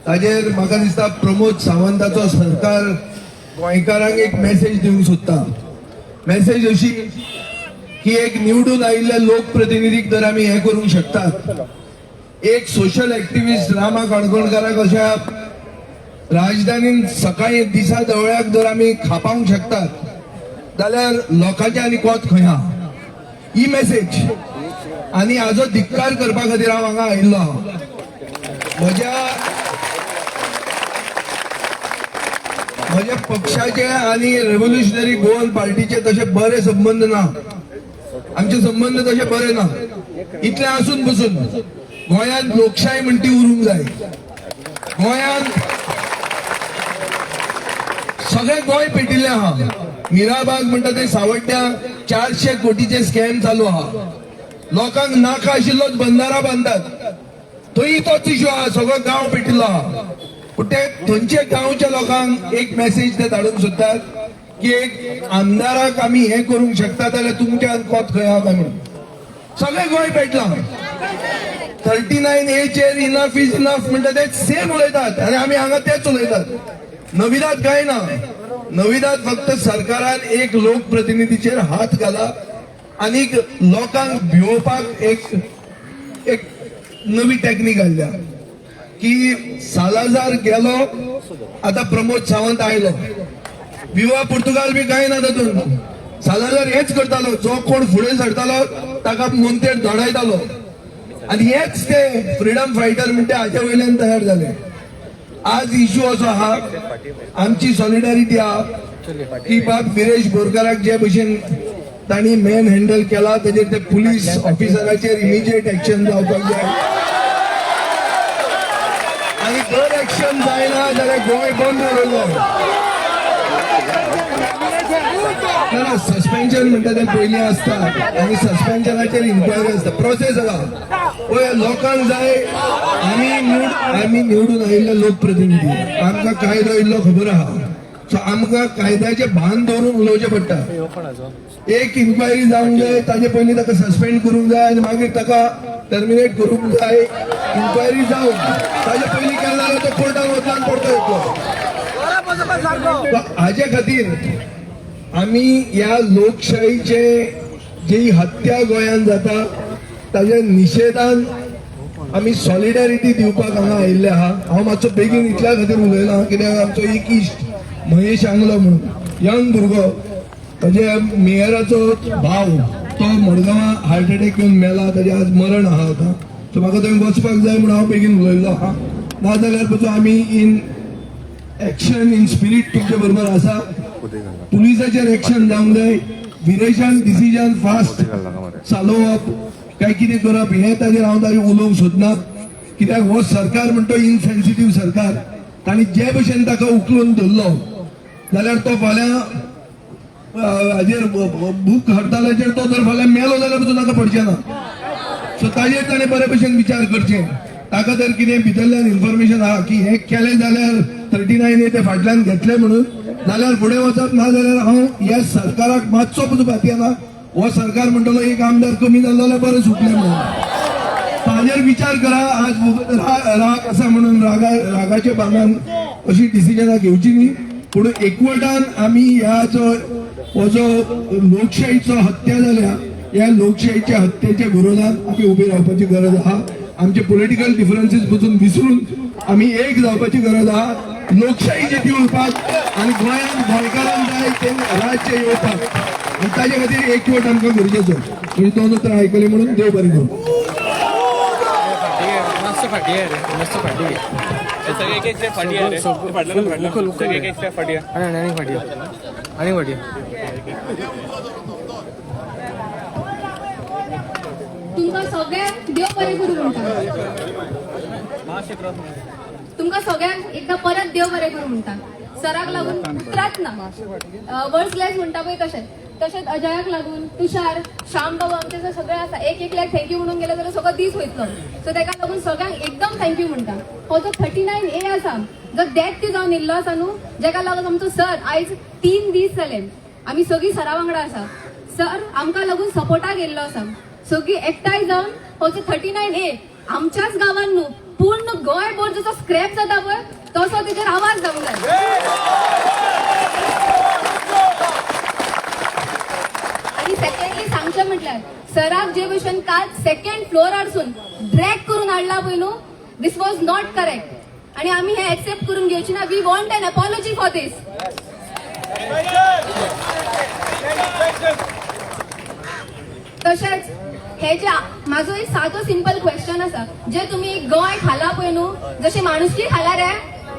ताजेर म्हाका दिसता प्रमोद सावंताचो सरकार गोंयकारांक एक मेसेज दिवंक सोदता मेसेज अशी की एक निवडून आयिल्ल्या लोकप्रतिनिधीक जर आमी हे करूंक शकतात एक सोशल एक्टिविस्ट रामा काणकोणकाराक अशा राजधानीन सकाळी दिसा जवळ्याक जर आमी खापावंक शकतात जाल्यार लोकांचे आनी कोत खंय हा ही मेसेज आनी हाजो धिक्कार करपा खातीर हांव हांगा आयिल्लो म्हज्या पक्षाचे आणि रेव्होल्युशनरी गोवन पार्टीचे तसे बरे संबंध ना आमचे संबंध तसे बरे ना इतले आसून बसून गोंयांत लोकशाही म्हणटी उरूंक जाय गोंयांत सगळे गोंय पेटिल्ले आहा मिराबाग म्हणटा ते सावड्ड्या 400 कोटीचे स्कॅम चालू आहा लोकांक नाका आशिल्लोच बंधारा बांदतात थंय तोच इश्यू आहा सगळो गांव पेटिल्लो आहा पूण ते थंयच्या गांवच्या लोकांक एक मेसेज ते धाडूंक सोदतात की एक आमदाराक आमी हे करूंक शकता जाल्यार तुमच्यान कोत खंय आहा काय म्हणून सगळे गोंय पेटला 39A chair enough is enough म्हणटा ते सेम उलयतात आनी आमी हांगा तेच उलयतात नविदाद काय ना नविदाद फक्त सरकारान एक लोकप्रतिनिधीचेर हात घाला आनी लोकांक भिवपाक एक नवी टॅक्नीक हाडल्या की सालाजार गेलो आता प्रमोद सावंत आयलो विवा पुर्तुगाल बी काय ना तातून सालाजार हेच करतालो जो कोण फुडें सरतालो ताका मोंतेर धडयतालो आनी हेच ते फ्रीडम फायटर म्हणटा हाच्या वयल्यान तयार जाले आज इश्यू असो आहा आमची सॉलिडारिटी आहा की बाब विरेश बोरकाराक जे भशेन तांणी मॅन हँडल केला ताजेर ते पुलीस ऑफिसराचेर इमिजिएट एक्शन जावपाक जाय आणि जर एक्शन जायना जाल्यार गोंय बंद उरलो ना सस्पेन्शन म्हणटा ते पयलीं आसता आनी सस्पेन्शनाचेर इन्क्वायरी आसता प्रोसेस आसा पळय लोकांक जाय आमी निवडून आयिल्ले लोकप्रतिनिधी आमकां कायदो इल्लो खबर आहा सो आमकां कायद्याचे भान दवरून उलोवचें पडटा एक इन्क्वायरी जावंक जाय ताजे पयलीं ताका सस्पेंड करूंक जाय आनी मागीर ताका टर्मिनेट करूंक जाय इन्क्वायरी जावन ताजे पयलीं केलें जाल्यार तो कोर्टान वचून पडटलो हाजे खातीर आमी ह्या लोकशाहीचे जी हत्या गोंयांत जाता ताज्या निशेधान आमी सॉलिडारिटी दिवपाक हांगा आयिल्ले आहा हांव मातसो बेगीन इतल्या खातीर उलयलां कित्याक आमचो एक इश्ट महेश आंगलो म्हणून यंग भुरगो ताजे मेयराचो भाव तो मडगांवा हार्ट अटॅक येवन मेला, ताजे आज मरण आहा आता. सो म्हाका थंय वचपाक जाय म्हणून हांव बेगीन उलयल्लो आहा. नाजाल्यार पळय आमी इन एक्शन इन स्पिरीट तुमचे बरोबर आसा. पुलिसाचेर एक्शन जावंक जाय. विरेशान डिसिजन फास्ट चालोवप काय कितें करप हें ताजेर हांव ताजेर उलोवंक सोदना. कित्याक हो सरकार म्हणटा इनसेन्सिटीव सरकार. तांणी जे भशेन ताका उखलून धरलो जाल्यार तो फाल्यां हाजेर भूक हडतालाचेर तो जर फाल्यां मेलो जाल्यार पसून ताका पडचें ना. सो ताजेर ताणें बरे भशेन विचार करचें. ताका जर कितें भितरल्यान इन्फॉर्मेशन आहा की हें केलें जाल्यार 39A ते फाटल्यान घेतले म्हणून जाल्यार फुडें वचप, ना जाल्यार हांव ह्या सरकाराक मातसो पसून फाटी ना. हो सरकार म्हणटलो एक आमदार कमी जालो जाल्यार बरें सुटलें म्हणून. ताजेर विचार करा. आज राग आसा म्हणून रागाच्या भांगान अशी डिसिजनां घेवची न्ही. पूण एकवटान आमी ह्या जो हो जो लोकशाहीचो हत्या जाल्या ह्या लोकशाहीच्या हत्येच्या विरोधात आमी उबे रावपाची गरज आहा. आमचे पॉलिटिकल डिफरन्सीस पसून विसरून आमी एक जावपाची गरज आहा. लोकशाही जिती उरपाक आनी गोंयांत गोंयकारांक जाय ते राज्य येवपाक आनी ताजे खातीर एकवट आमकां गरजेचो. म्हणजे दोन उतरां आयकली म्हणून देव बरें करूं. तुमकां सगळ्यांक देव बरें करूं म्हणटा. तुमकां सगळ्यांक एकदा परत देव बरें करूं म्हणटा. सराक लागून उतरात ना. वर्ड्स लेस म्हणटा पळय तशेंच अजयाक लागून तुषार श्याम बाबू आमचे जे सगळे आसा एक एकल्याक थँक्यू म्हणून गेले जाल्यार सगळो दीस वयतलो. सो ताका लागून सगळ्यांक एकदम थँक्यू म्हणटा. हो जो 39A आसा जो डेथ जावन येयल्लो आसा न्हू, जेका लागून आमचो सर आयज 3 दीस जाले आमी सगळीं सरा वांगडा आसा. सर आमकां लागून सपोर्टाक येयल्लो आसा. सगळीं एकठांय जावन हो जो 39A आमच्याच गांवांत न्हू पूर्ण गोंयभर जसो स्क्रॅप जाता पळय तसो तेजेर आवाज जावंक जाय. आणि सेकंडली सांगचें म्हटल्यार सराक जे भशेन काल 2nd फ्लोरारसून ड्रॅग करून हाडला पळय न्हू, दिस वॉज नॉट करेक्ट आणि आमी हे एक्सेप्ट करून घेवची ना. We want an apology for this. तशेंच हे जे माझो एक सादो सिंपल क्वेश्चन आसा. जे तुमी गोंय खाला पळय न्हू, जशी माणुसकी खाला रे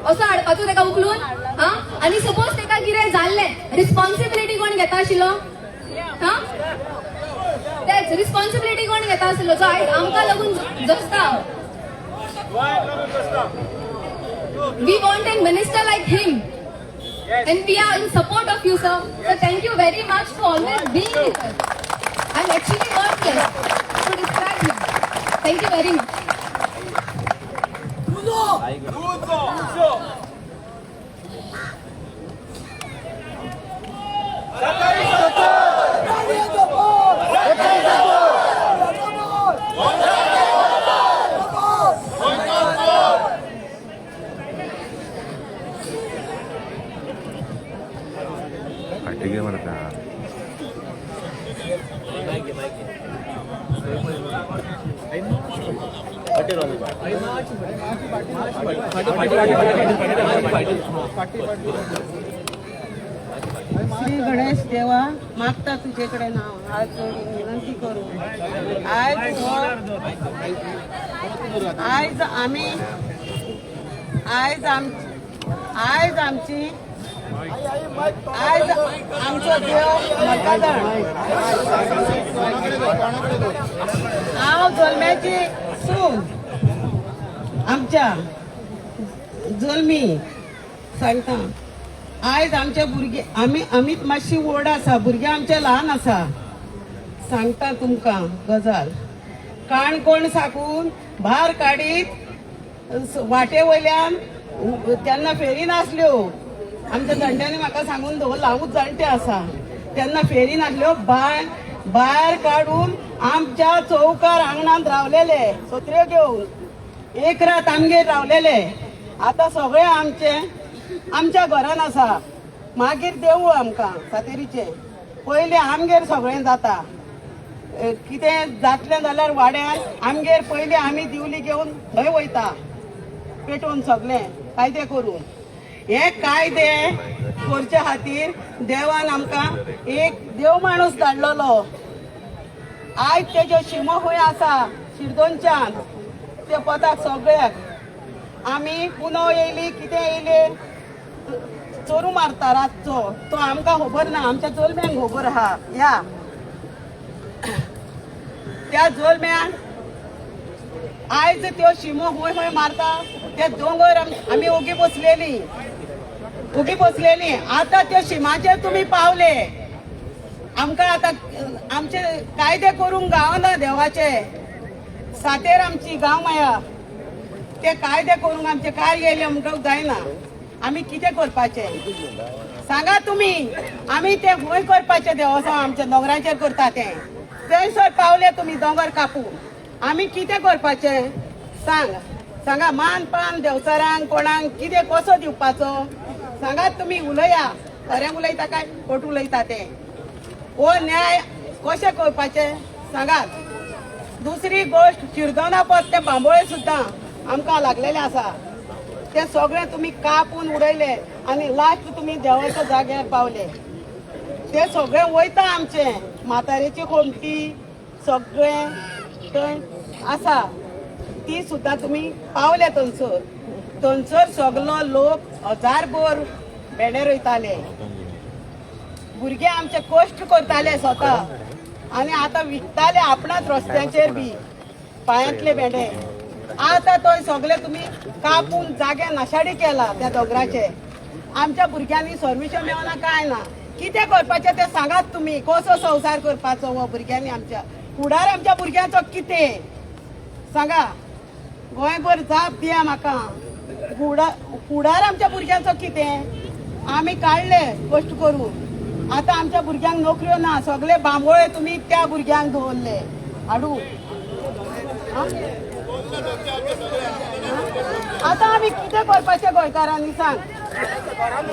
असो हाडपाचो ताका उखलून हा. आणि सपोज ताका कितें जाल्लें रिस्पॉन्सिबिलिटी कोण घेता आशिल्लो हा. तेच रिस्पॉन्सिबिलिटी कोण घेता आशिल्लो जो आमकां लागून जगता. We want a minister like him and we are in support of you, sir. So thank you very much for always being with us. I'm actually worthless to describe you. Thank you very much. Shri Ganesh देवा मागता तुझे कडेन हांव हात जोडून विनंती करूं. आयज आमचो देव मतदार हांव जल्म्याची सून आमच्या जल्मी सांगता. आयज आमचे भुरगे आमीच मातशी व्हड आसा, भुरगे आमचे ल्हान आसा. सांगता तुमकां गजाल. काणकोण साकून भार काडीत वाटे वयल्यान तेन्ना फेरी नासल्यो. आमच्या जाणट्यांनी म्हाका सांगून दवरला, हांवूच जाणटे आसा. तेन्ना फेरी नासल्यो. भायर काडून आमच्या चौकार आंगणांत रावलेले सत्र्यो घेवन एक रात आमगेर रावलेले. आतां सगळे आमच्या घरान आसा. मागीर देवूळ आमकां सातेरीचे. पयलीं आमगेर सगळें जाता. कितें जातलें जाल्यार वाड्यार आमगेर पयलीं आमी दिवली घेवन थंय वयता पेटोवन सगळें कायदे करून. हे कायदे करचे खातीर देवान आमकां एक देव माणूस धाडलेलो. आयज तेजो शिमो खंय आसा शिरदोनच्यान ते पताक सगळ्याक आमी पुनो येयली कितें येयले चोरू मारता रातचो तो आमकां खबर ना, आमच्या चलम्यांक खबर आहा. या त्या चलम्यान आयज त्यो शिमो खंय खंय मारता ते दोंगर आमी ओगी बसलेली. आतां त्यो शिमाचेर तुमी पावले. आमकां आतां आमचे कायदे करूंक गावना देवाचे. सातेर आमची गांव माया ते कायदे करूंक आमचे काय येयले आमकां जायना. आमी कितें करपाचे सांगा तुमी. आमी ते खंय करपाचे देवस्थान आमच्या दोंगराचेर करता ते थंयसर पावले तुमी दोंगर कापून आमी कितें करपाचे सांगा. मान पान देवचारांक कोणाक कितें कसो दिवपाचो सांगात तुमी. उलया खरें उलयता काय खोट उलयता ते. हो न्याय कशें करपाचे सांगात. दुसरी गोष्ट शिरदोना पद ते बांबोळे सुद्दां आमकां लागलेले आसा ते सगळे तुमी कापून उडयले आनी लास्ट तुमी देवाच्या जाग्यार पावले. ते सगळे वयता आमचे म्हातारेची खोमटी सगळे थंय आसा ती सुद्दां तुमी पावले थंयसर सगलो लोक हजारभर भेंडे रोयताले. भुरगे आमचे कश्ट करताले स्वता आनी आतां विकताले आपणाच रस्त्याचेर बी पांयांतले भेंडे. आतां थंय सगळे तुमी कापून जागे नाशाडी केला त्या दोंगराचे. आमच्या भुरग्यांनी सर्विशन मेळना काय ना. कितें करपाचें तें सांगात तुमी. कसो संवसार करपाचो हो भुरग्यांनी आमच्या फुडार आमच्या भुरग्यांचो कितें सांगा. गोंयभर जाप दिया म्हाका. फुडार आमच्या भुरग्यांचो कितें. आमी काडले कश्ट करून. आतां आमच्या भुरग्यांक नोकऱ्यो ना. सगळे बांबोळे तुमी त्या भुरग्यांक दवरले हाडून. आतां आमी कितें करपाचें गोंयकारांनी सांग.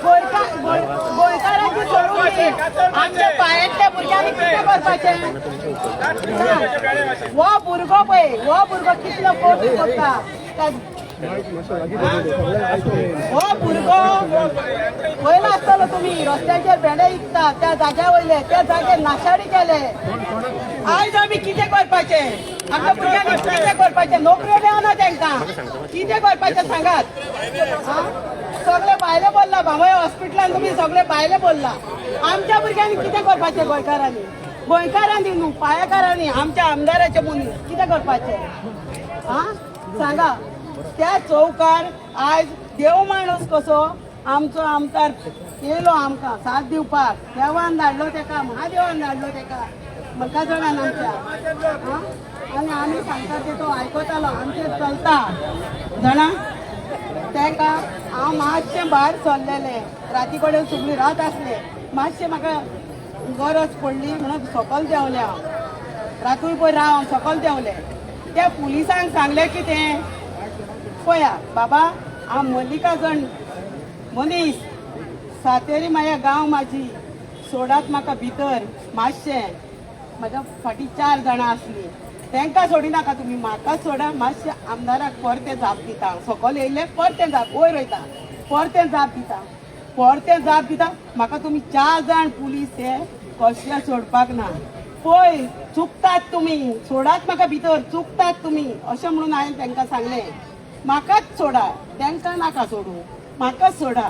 गोंयकारांची सोडून दी. आमच्या पांयांतल्या भुरग्यांनी कितें करपाचें. हो भुरगो पळय हो भुरगो कितलो कोट करता. हो भुरगो पयलो आसतलो तुमी रस्त्याचेर भेंडे विकता त्या जाग्या वयले त्या जाग्यार नाशाडी केले. आयज आमी कितें करपाचें. आमच्या भुरग्यांनी कितें करपाचें. नोकऱ्यो मेळना तांकां. कितें करपाचें सांगात. सगळे भायले बोलला बांबोळे हॉस्पिटलान तुमी सगळे भायले बोलला. आमच्या भुरग्यांनी कितें करपाचें. गोंयकारांनी न्हू पायाकारांनी आमच्या आमदाराचे मनीस कितें करपाचें सांगा. त्या चौकार आयज देव माणूस कसो आमचो आमदार येयलो आमकां साथ दिवपाक. देवान धाडलो तेका महादेवान धाडलो तेका म्हाका जाणान आमच्या आनी आमी सांगता ते तो आयकतालो आमचेर चलता जाणा. तेका हांव मातशें भायर सरलेलें राती कडेन सगळीं रात आसले. मातशें म्हाका गरज पडली म्हणून सकयल देंवलें हांव. रातूय पळय राव सकयल देंवलें. त्या पुलिसांक सांगलें कितें पळया बाबा हांव मल्लिकार्जून मनीस सातेरी माया गांव म्हाजी सोडात म्हाका भितर मातशें. म्हाज्या फाटीं 4 जाणां आसलीं तांकां सोडिनाका तुमी म्हाका सोडा. मातशें आमदाराक परतें जाप दिता. सकयल येयले परतें जाप वयर वयता परतें जाप दिता. म्हाका तुमी 4 जाण पुलीस हे कशें सोडपाक ना. पळय चुकतात तुमी सोडात म्हाका भितर चुकतात तुमी अशें म्हणून हांवें तांकां सांगलें. म्हाकाच सोडा तांकां नाका सोडूं म्हाकाच सोडा.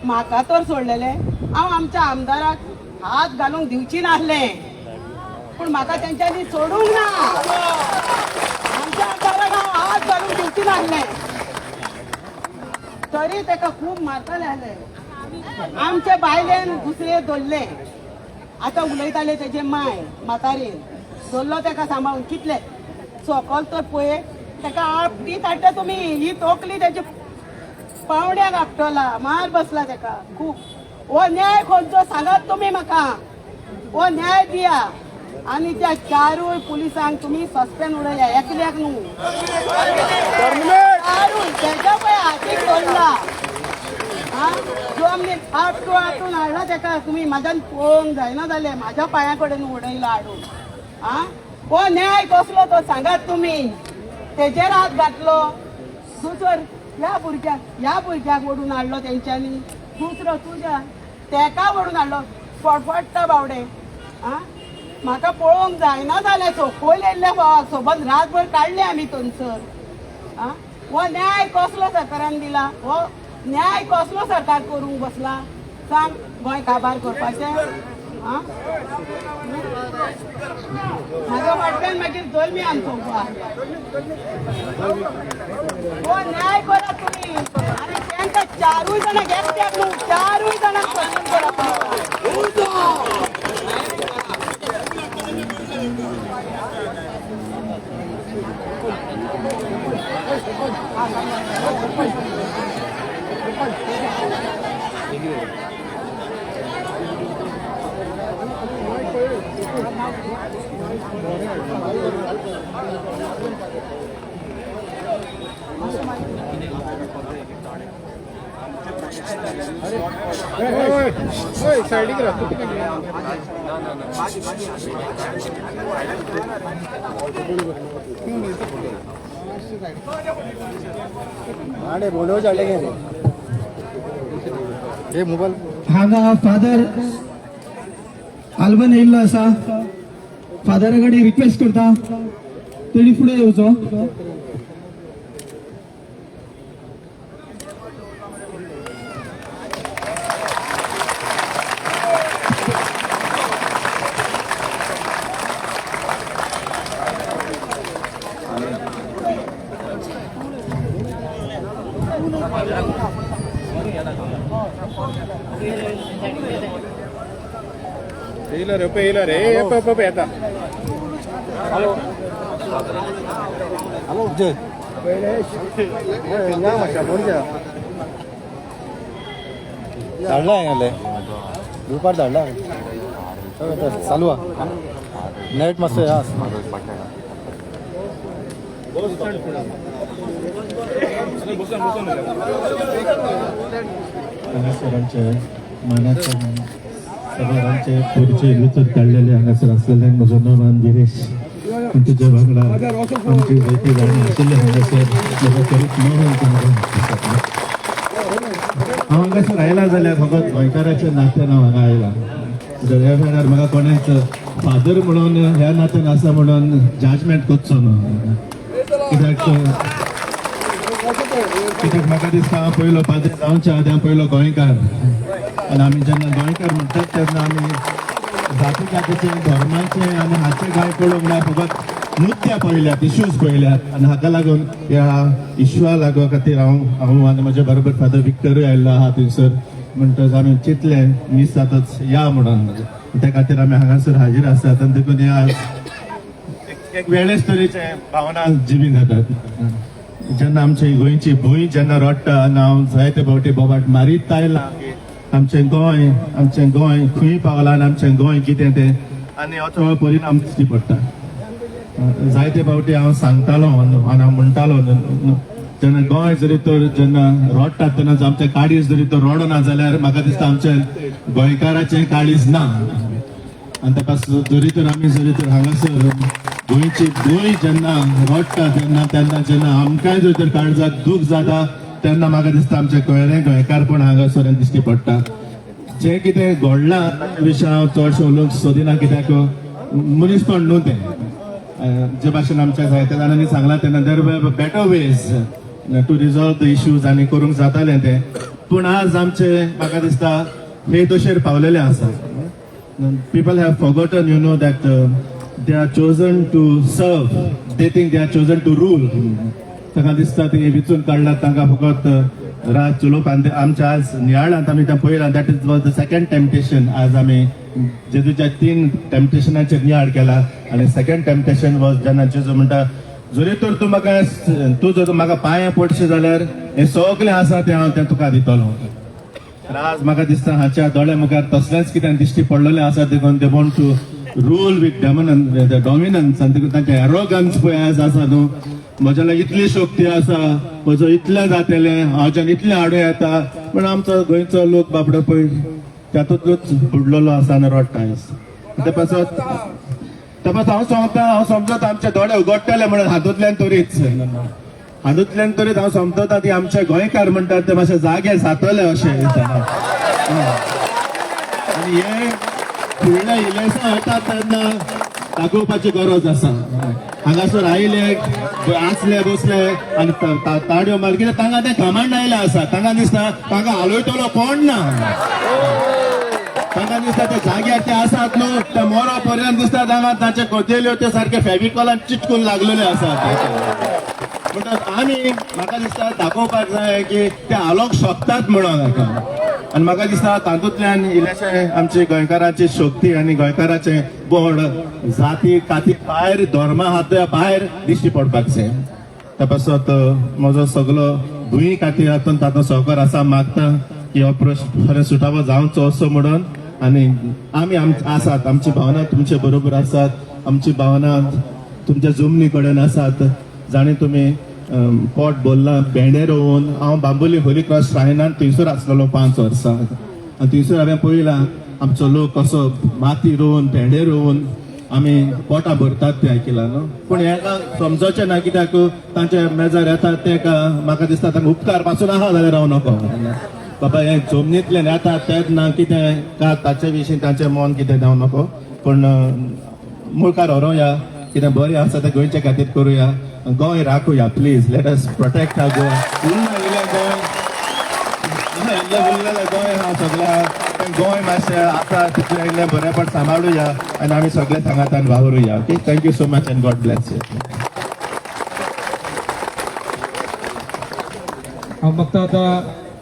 म्हाका तर सोडलेलें हांव आमच्या आमदाराक हात घालूंक दिवची नासलें पूण म्हाका तेंच्यांनी सोडूंक ना. आमच्या आमदाराक हांव हात घालूंक दिवची नासलें तरी ताका खूब मारताले आसले. आमचे बायलेन दुसरे धरले. आतां उलयताले तेजे माय म्हातारेन धरलो ताका सांबाळून. कितले सकल तर पळय ताका आपटीत हाडटा तुमी. ही तोकली तेजे पावड्याक आपटला मार बसला ताका खूब. हो न्याय खंयचो सांगात तुमी म्हाका. हो न्याय दिया. आनी त्या 4 पुलिसांक तुमी सस्पेंड उडयल्या एकल्याक न्हू. 4 तेच्या पळय हातीक धरला. जो आमी आटून हाडला ताका तुमी म्हाज्यान पळोवंक जायना जालें. म्हाज्या पांया कडेन उडयला हाडून. हो न्याय कसलो तो सांगात तुमी. तेजेर हात घातलो दुसर ह्या भुरग्याक ओडून हाडलो तेंच्यांनी, दुसरो तुज्या तेका ओडून हाडलो, फडफडटा बावडे आ म्हाका पळोवंक जायना जालें सकयल येयल्ल्या सोबत रातभर काडले आमी थंयसर आ हो न्याय कसलो सरकारान दिला, हो न्याय कसलो सरकार करूंक बसला, सांग गोंय काबार करपाचें आ म्हाज्या फाटल्यान मागीर जल्मी आमचो हो न्याय करा तुमी आनी तांकां चारूय जाणां एकट्याक न्हू, चारूय जाणांक पसंद करप हांगा फादर आल्बन येयल्लो आसा, फादरा कडेन रिक्वेस्ट करता तेणी फुडें येवचो. धाडला हांगाले ग्रुपार धाडला चालू नेट मातसो हे आसा. हांगासरांचे मानाचे सगळ्यांचे परिचय भितर काडलेले हांगासर आसलेले म्हजो नांव गिरीश. तुझ्या वांगडा आमची जायती जाणी आशिल्ली हांगासर म्हजो करीत हांव हांगासर आयला जाल्यार फकत गोंयकाराच्या नात्यान हांव हांगा आयला. ह्या वेळार म्हाका कोणेच फादर म्हणून ह्या नात्यान आसा म्हणून जजमेंट करचो न्हू. कित्याक म्हाका दिसता हांव पयलो पाद्री जावच्या आदी हांव पयलो गोंयकार. आनी आमी जेन्ना गोंयकार म्हणटात तेन्ना आमी जाती जातीचे धर्माचे आनी हाचे कांय पळोवंक ना, फकत नृत्य पळयल्यात, इश्यूज पळयल्यात. आनी हाका लागून ह्या इश्यूआ लागो खातीर हांव आनी म्हजे बरोबर फादर विक्टरूय आयिल्लो आहा थंयसर. म्हणटच आमी चिंतले मीस जाताच या म्हणून, त्या खातीर आमी हांगासर हाजीर आसात. आनी देखून हे आज एक वेगळेच तरेचे भावना जिवीत जातात. जेन्ना आमची गोंयची भूंय जेन्ना रडटा आनी हांव जायते फावटी बोबाट मारीत आयलां आमचें गोंय खंय पावलां आनी आमचें गोंय कितें तें, आनी हो परिणाम दिश्टी पडटा. जायते फावटी हांव सांगतालो आनी हांव म्हणटालो जेन्ना गोंय जरी तर जेन्ना रडटा तेन्ना आमचें काळीज जरी तर रडना जाल्यार म्हाका दिसता आमचें गोंयकाराचें काळीज ना. आनी ताका जरी तर हांगासर गोंयची भूंय जेन्ना रडटा तेन्ना जेन्ना आमकांय जर तर काळजाक दूख जाता तेन्ना म्हाका दिसता आमचें गोंयकारपण हांगासर दिश्टी पडटा. जें कितें घडलां ताचे विशीं हांव चडशें उलोवंक सोदिना, कित्याक मनीसपण न्हू तें. जे भाशेन आमच्या जायत्या जाणांनी सांगलां तेन्ना there were better ways to resolve the issues आनी करूंक जातालें तें. पूण आज आमचे म्हाका दिसता हे तशेर पावलेले आसा. People have forgotten you know that they are chosen to serve, they think they are chosen to rule. ताका दिसता ते विचून काडलात, तांकां फकत राज चलोवप. आनी आमच्या आज नियाळांत आमी तें पळयलां. That is was the second temptation. आज आमी जेजूच्या 3 टेम्पटेशनाचेर नियाळ केला. आनी सेकंड टेम्पटेशन वॉज जेन्ना जेजू म्हणटा जरी तर तूं जर म्हाका पांयां पडशें जाल्यार हें सगळें आसा तें हांव तें तुका दितलो. आज म्हाका दिसता हाच्या दोळ्या मुखार तसलेंच कितें दिश्टी पडलेलें आसा. देखून they want to rule with dominance. आनी देखून तांचे एरोगन्स पळय आज आसा न्हू. म्हज्याला इतली शक्ती आसा, म्हजो इतलें जातलें, हांवच्यान इतलें आडू येता. पण आमचो गोंयचो लोक बाबडो पळय तातूंतूच बुडलेलो आसा आनी रडटा. ते पासत हांव समजता आमचे दोळे उगडटले म्हणून हातूंतल्यान तरीच हातूंतल्यान तरी हांव समजता ती आमचे गोंयकार म्हणटात ते मातशे जागे जातले अशे आनी हे फुडले इलेक्शन येतात तेन्ना दाखोवपाची गरज आसा हांगासर आयले आसले बसले आनी ताड्यो मार कित्याक तांकां ते घमंड आयले आसा तांकां दिसता तांकां हालयतलो कोण ना तांकां दिसता ते जाग्यार ते आसात न्हू ते मोरो पर्यंत दिसता तांकां तांचे कोथेल्यो ते सारखे फेविकॉलान चिटकून लागलेले आसात म्हणटात आमी म्हाका दिसता दाखोवपाक जाय की ते हालोवंक शकतात म्हणून आनी म्हाका दिसता तातूंतल्यान इल्लेशे आमची गोंयकारांची शक्ती आनी गोंयकाराचे बोड जाती काती भायर धर्मा हात भायर दिश्टी पडपाक जाय त्या पासत म्हजो सगलो भुंय खातीर हातूंत ताचो सहकार आसा मागता की ऑपरेशन खरें सुटावो जावचो असो म्हणून आनी आमी आसात आमची भावना तुमचे बरोबर आसात आमची भावना तुमच्या जमनी कडेन आसात जाणी तुमी पोट बोल्ला भेंडे रोवन हांव बांबोली होली क्रॉस श्रायनान थंयसर आसलेलो 5 वर्सां आनी थंयसर हांवें पळयलां आमचो लोक कसो माती रोवन भेंडे रोवन आमी पोटां भरतात ते आयकलां न्हू पूण हेका समजोचें ना कित्याक तांचे मेजार येतात तेका म्हाका दिसता तांकां उपकार पासून आहा जाल्यार राव नाका बाबा हे जमनींतल्यान येतात तेच ना कितें का ताचे विशीं तांचें मन कितें जावं नको पूण मुखार व्हरोया कितें बरें आसा तें गोंयचे खातीर करुया Goa राखुया please let us protect आवर गोंय उरलेलें गोंय हांव सगळ्या गोंय मातशें आसा तितलें इल्लें बरेपण सांबाळुया आनी आमी सगळे सांगातान वावरुया okay thank you so much and God bless you हांव बघता आता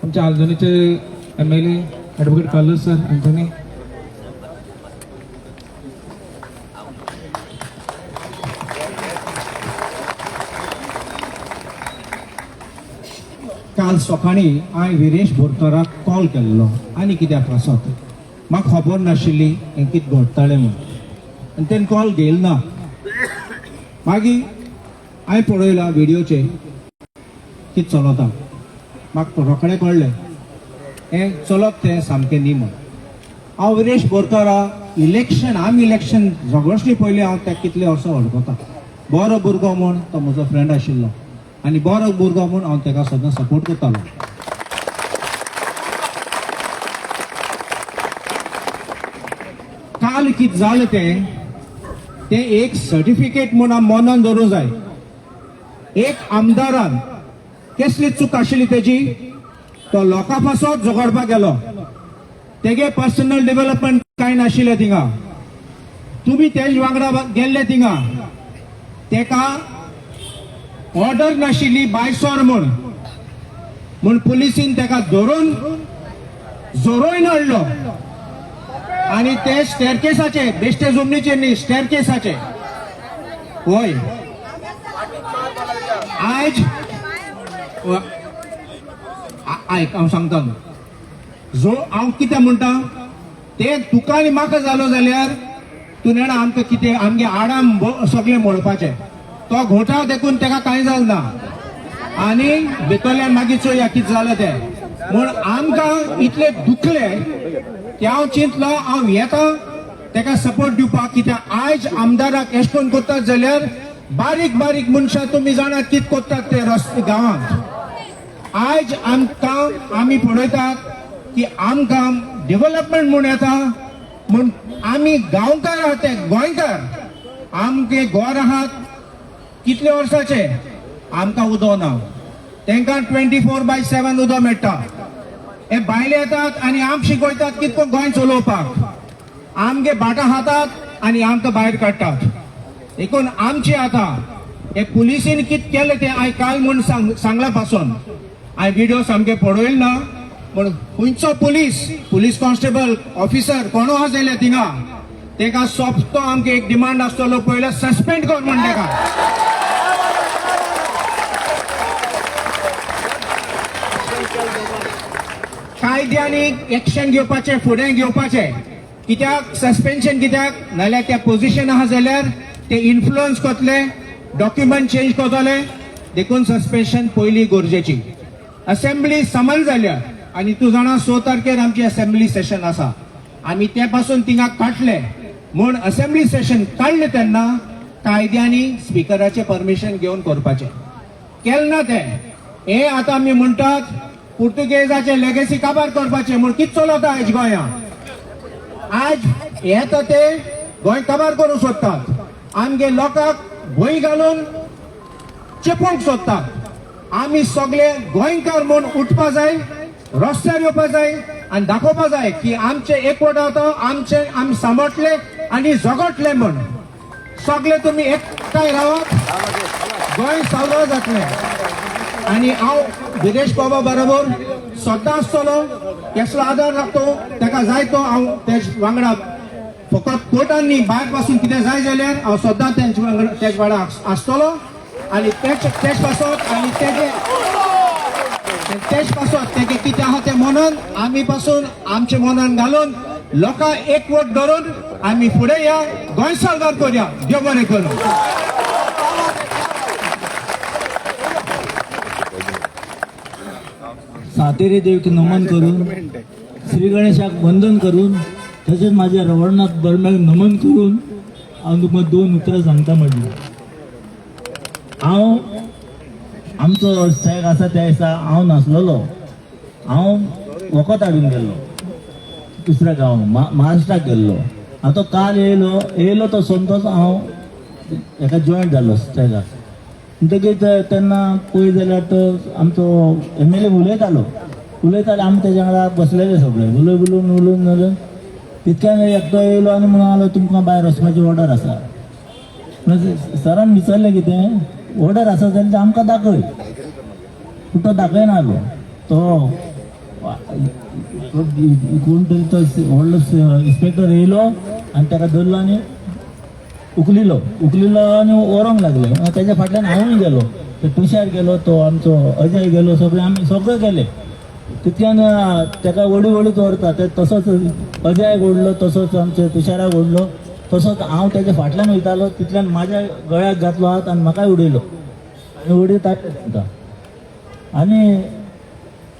आमच्या आल्दोनीचे MLA advocate Carlos sir Anthony काल सकाळी हांवें विरेश बोरकाराक कॉल केल्लो आनी कित्याक आसत म्हाका खबर नाशिल्ली हें कितें घडटलें म्हूण आनी तेणें कॉल घेयल ना मागीर हांवें पळयलां व्हिडियोचे कितें चलता म्हाका रोखडें कळ्ळें हें चलत तें सामकें न्ही म्हूण हांव विरेश बोरकारा आमी इलेक्शन झगडचनी पयलीं हांव तेका कितले वर्सां वळखता बरो भुरगो म्हूण तो म्हजो फ्रेंड आशिल्लो आनी बरो भुरगो म्हूण हांव तेका सदां सपोर्ट करतालो काल कितें जालें तें एक सर्टिफिकेट म्हूण हांव मनान दवरूंक जाय एक आमदारान कसली चूक आशिल्ली तेजी तो लोकां पासत झगडपाक गेलो तेगे पर्सनल डेव्हलपमेंट कांय नाशिल्लें थिंगा तुमी तेज वांगडा गेल्ले थिंगा तेका ऑर्डर नाशिल्ली बायसोर म्हूण पुलिसीन तेका धरून जोरोवन हाडलो आनी ते स्टेरकेसाचे बेश्टे जमनीचेर न्ही स्टेरकेसाचे वय आयज आयक हांव सांगता जो हांव कितें म्हणटा ते तुका आनी म्हाका जालो जाल्यार तूं नेणा आमकां कितें आमगे आडाम सगळें मोडपाचें तो घोटाळ देखून तेका कांय जालें ना आनी भितरल्यान मागीर चोया कितें जालें तें म्हूण आमकां इतलें दुखलें की हांव चिंतलो हांव येता तेका सपोर्ट दिवपाक कित्याक आयज आमदाराक एश कोन्न करतात जाल्यार बारीक बारीक मनशां तुमी जाणात कितें करतात ते रस्ते गांवांत आयज आमकां आमी पळयतात की आमकां डेव्हलपमेंट म्हूण येता म्हूण आमी गांवकार आहात ते गोंयकार आमगे घर आहात कितले वर्साचे आमकां उदो ना तांकां 24/7 उदो मेळटा हे भायले येतात आनी आमकां शिकयतात कितको गोंय चलोवपाक आमगे भाटां खातात आनी आमकां भायर काडटात देखून आमचे आतां हे पुलिसीन कितें केलें तें हांवें काल म्हूण सांगला पासून हांवें व्हिडिओ सामके पळोयल ना पूण खंयचो पुलीस कॉन्स्टेबल ऑफिसर कोण आहा जाल्यार थिंगा तेका सोंपतो आमकां एक डिमांड आसतलो पयलो सस्पेंड कर म्हण तेका कायद्यांनी एक्शन घेवपाचें फुडें घेवपाचें कित्याक सस्पेन्शन कित्याक नाल्यार त्या पोझिशन आहा जाल्यार ते इन्फ्लुअन्स करतले डॉक्युमेंट चेंज करतले देखून सस्पेन्शन पयली गरजेची असेंब्ली समन जाल्या आनी तूं जाणा 6 तारखेर आमची असेंब्ली सेशन आसा आमी ते पासून थिंगा काडले म्हूण असेंब्ली सेशन काडलें तेन्ना कायद्यांनी स्पिकराचें परमिशन घेवन करपाचें केले ना ते हे आता आमी म्हणटात पुर्तुगेजाचे लेगसी काबार करपाचे म्हूण कितें चलता आयज गोंयांत आज हे तर ते गोंय काबार करूंक सोदतात आमगे लोकांक भंय घालून चेपूंक सोदतात आमी सगळे गोंयकार म्हूण उठपा जाय रस्त्यार येवपा जाय आनी दाखोवपा जाय की आमचे एकवटात आमचे आमी सांबाळटले आनी झगडटले म्हूण सगळे तुमी एकठांय रावात गोंय सावळ जातलें आनी हांव गिरीश बाबा बरोबर सद्दां आसतलो कसलो आदार लागतो ताका जाय तो हांव तेज वांगडा फकत कोर्टान न्ही भायर पासून कितें जाय जाल्यार हांव सद्दां तेज वांगडा आसतलो आनी तेज पासत आनी तेज पासत तेगे कितें आहा तें मनान आमी पासून आमचे मनान घालून लोकांक एकवट धरून आमी फुडें या गोंय सावकार करया देव बरें करूं सातेरी देवकी नमन करून श्री गणेशाक वंदन करून तसेच माझ्या रवळनाथ बर्म्याक नमन करून हांव तुमकां 2 उतरां सांगता म्हटली हांव आमचो स्ट्रायक आसा त्या दिसा हांव नासलोलो हांव वखद हाडून गेल्लो दुसऱ्या गांवांत महाराष्ट्राक गेल्लो हांव तो काल येयलो तो सोमतोच हांव हेका जॉयंट जालो स्ट्रायकाक म्हणटकीच तेन्ना पळय जाल्यार तो आमचो MLA उलयताले आमी तेज्या वांगडा बसलेले सगळे उलयून तितक्यान एकटो येयलो आनी म्हणून लागलो तुमकां भायर वचपाची ऑर्डर आसा सरान विचारलें कितें ऑर्डर आसा जाल्यार ते आमकां दाखय पूण तो दाखयनालो तो कोण तरी तो व्हडलो इन्स्पेक्टर येयलो आनी ताका धरलो आनी उखलिलो आनी व्हरोंक लागले तेज्या फाटल्यान हांवूय गेलो ते तुषार गेलो तो आमचो अजय गेलो सगळे आमी सगळे गेले तितक्यान ताका वडीच व्हरता ते तसोच अजयाक ओडलो तसोच आमचे तुषाराक ओडलो तसोच हांव तेज्या फाटल्यान वयतालो तितल्यान म्हाज्या गळ्याक घातलो हात आनी म्हाकाय उडयलो आनी उडी ताणता आनी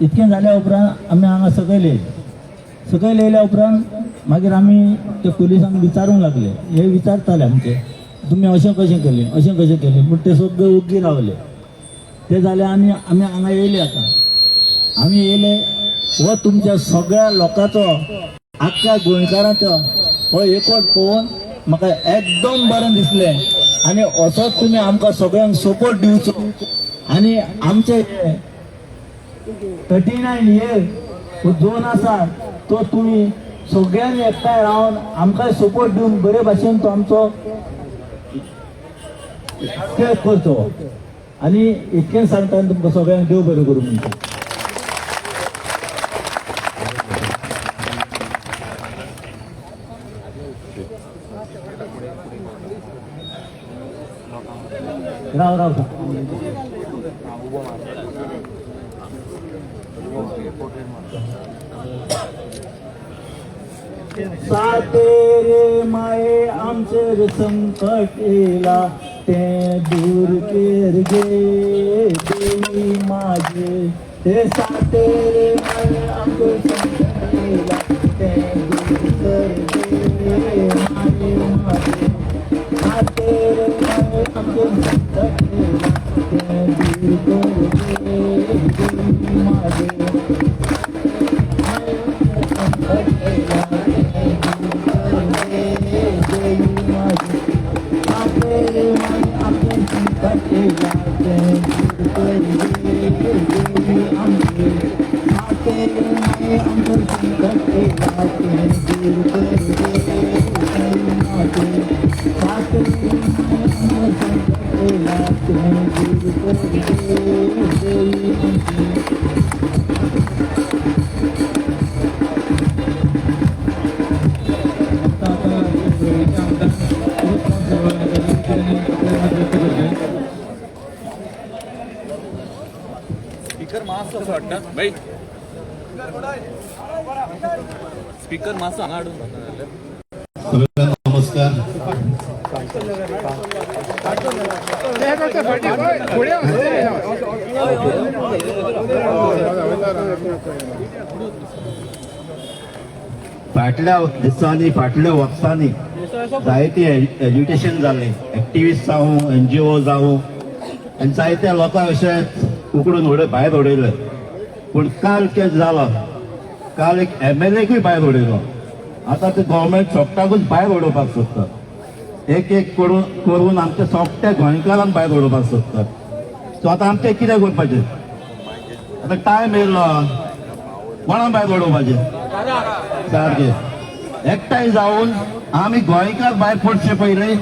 इतकें जाल्या उपरांत आमी हांगा सकयल येयल्या उपरांत मागीर आमी ते पुलिसांक विचारूंक लागले हे विचारताले आमचे तुमी अशें कशें केलें पूण ते सगळे ओग्गी रावले ते जाले आनी आमी हांगा येयले आमी येयले हो तुमच्या सगळ्या लोकांचो आख्या गोंयकारांचो हो एकवट पळोवन म्हाका एकदम बरें दिसलें आनी असोच तुमी आमकां सगळ्यांक सपोर्ट दिवचो आनी आमचे 39 इयर जोन आसा तो तुमी सगळ्यांनी एकठांय रावन आमकां सपोर्ट दिवन बरे भाशेन तो आमचो खेळ करचो आनी इतकें सांगता तुमकां सगळ्यांक देव बरें करूं म्हणटा राव सातेरे माये आमचेर संकट येला ते दूर केर गे देवी माझे ते सातेरे माये आमचेर संकट येला ते दूर कर गे माये माझे सातेरे माये आमचेर संकट येला ते दूर कर गे देवी माझे स्पीकर मास्क हांगा हाडून नमस्कार फाटल्या दिसांनी फाटल्या वक्तांनी जायती एज्युकेशन जालें एक्टिविस्ट जावं NGO जावं आनी जायत्या लोकांक अशें उकडून भायर उडयले. पूण काल कितें जालो, काल एक MLAकूय भायर उडयलो. आतां ते गव्हर्मेंट सोपटाकूच भायर उडोवपाक सोदता. एक करून आमच्या सोपट्या गोंयकारांक भायर उडोवपाक सोदतात. सो आतां आमचें कितें करपाचें? आतां टायम येयलो, कोणाक भायर उडोवपाचें? सारकें एकठांय जावन आमी गोंयकार भायर पडचे पयलीं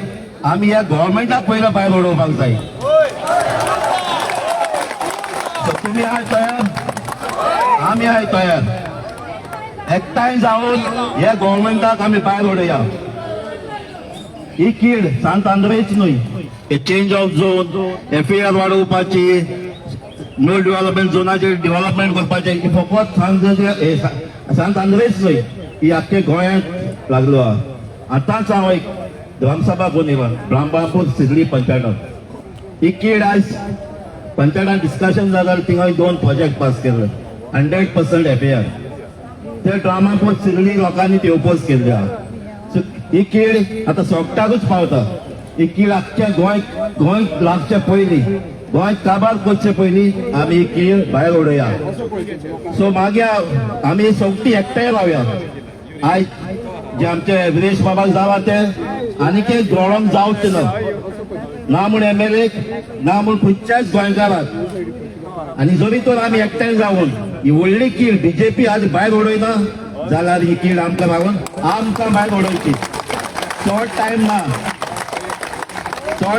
आमी ह्या गव्हर्मेंटाक पयलो भायर उडोवपाक जाय. तुमी आहाय तयार? आमी आहाय तयार. एकठांय जावन ह्या गव्हर्मेंटाक आमी भायर उडया. ही कीड सांत आंद्रेच न्हय, चेंज ऑफ झोन, FAR वाडोवपाची, नो डेव्हलपमेंट झोनाचेर डेव्हलपमेंट करपाचें, ही फकत सांत आंद्रेच न्हय, ही आख्खे गोंयांत लागलो आहा. आतांच हांव एक ग्रामसभा घेवन येयलो ब्राह्मणापूर सिडली पंचायतांत. ही कीड आयज पंचायतांत डिस्कशन जाल्यार थिंगा 2 प्रोजेक्ट पास केले 100% FAR. ते ड्रामापूर सिडली लोकांनी ते ओपोज केल्ले आहा. ही कीड आतां सोपटाकूच पावता. ही कीड आख्ख्या गोंय लागचे पयलीं, गोंय काबार करचे पयलीं आमी ही कीड भायर उडया. सो मागीर आमी सोगती एकठांय रावया. आयज जे आमचे विरेश बाबाक जावा ते आनीक एक ग्रोळोंक जावचे ना म्हूण MLAक, ना म्हूण खंयच्याच गोंयकाराक. आनी जरी तर आमी एकठांय जावन ही व्हडली कीड BJP आज भायर उडयना जाल्यार ही कीड आमकां रावन आमकां भायर उडोवची. शॉर्ट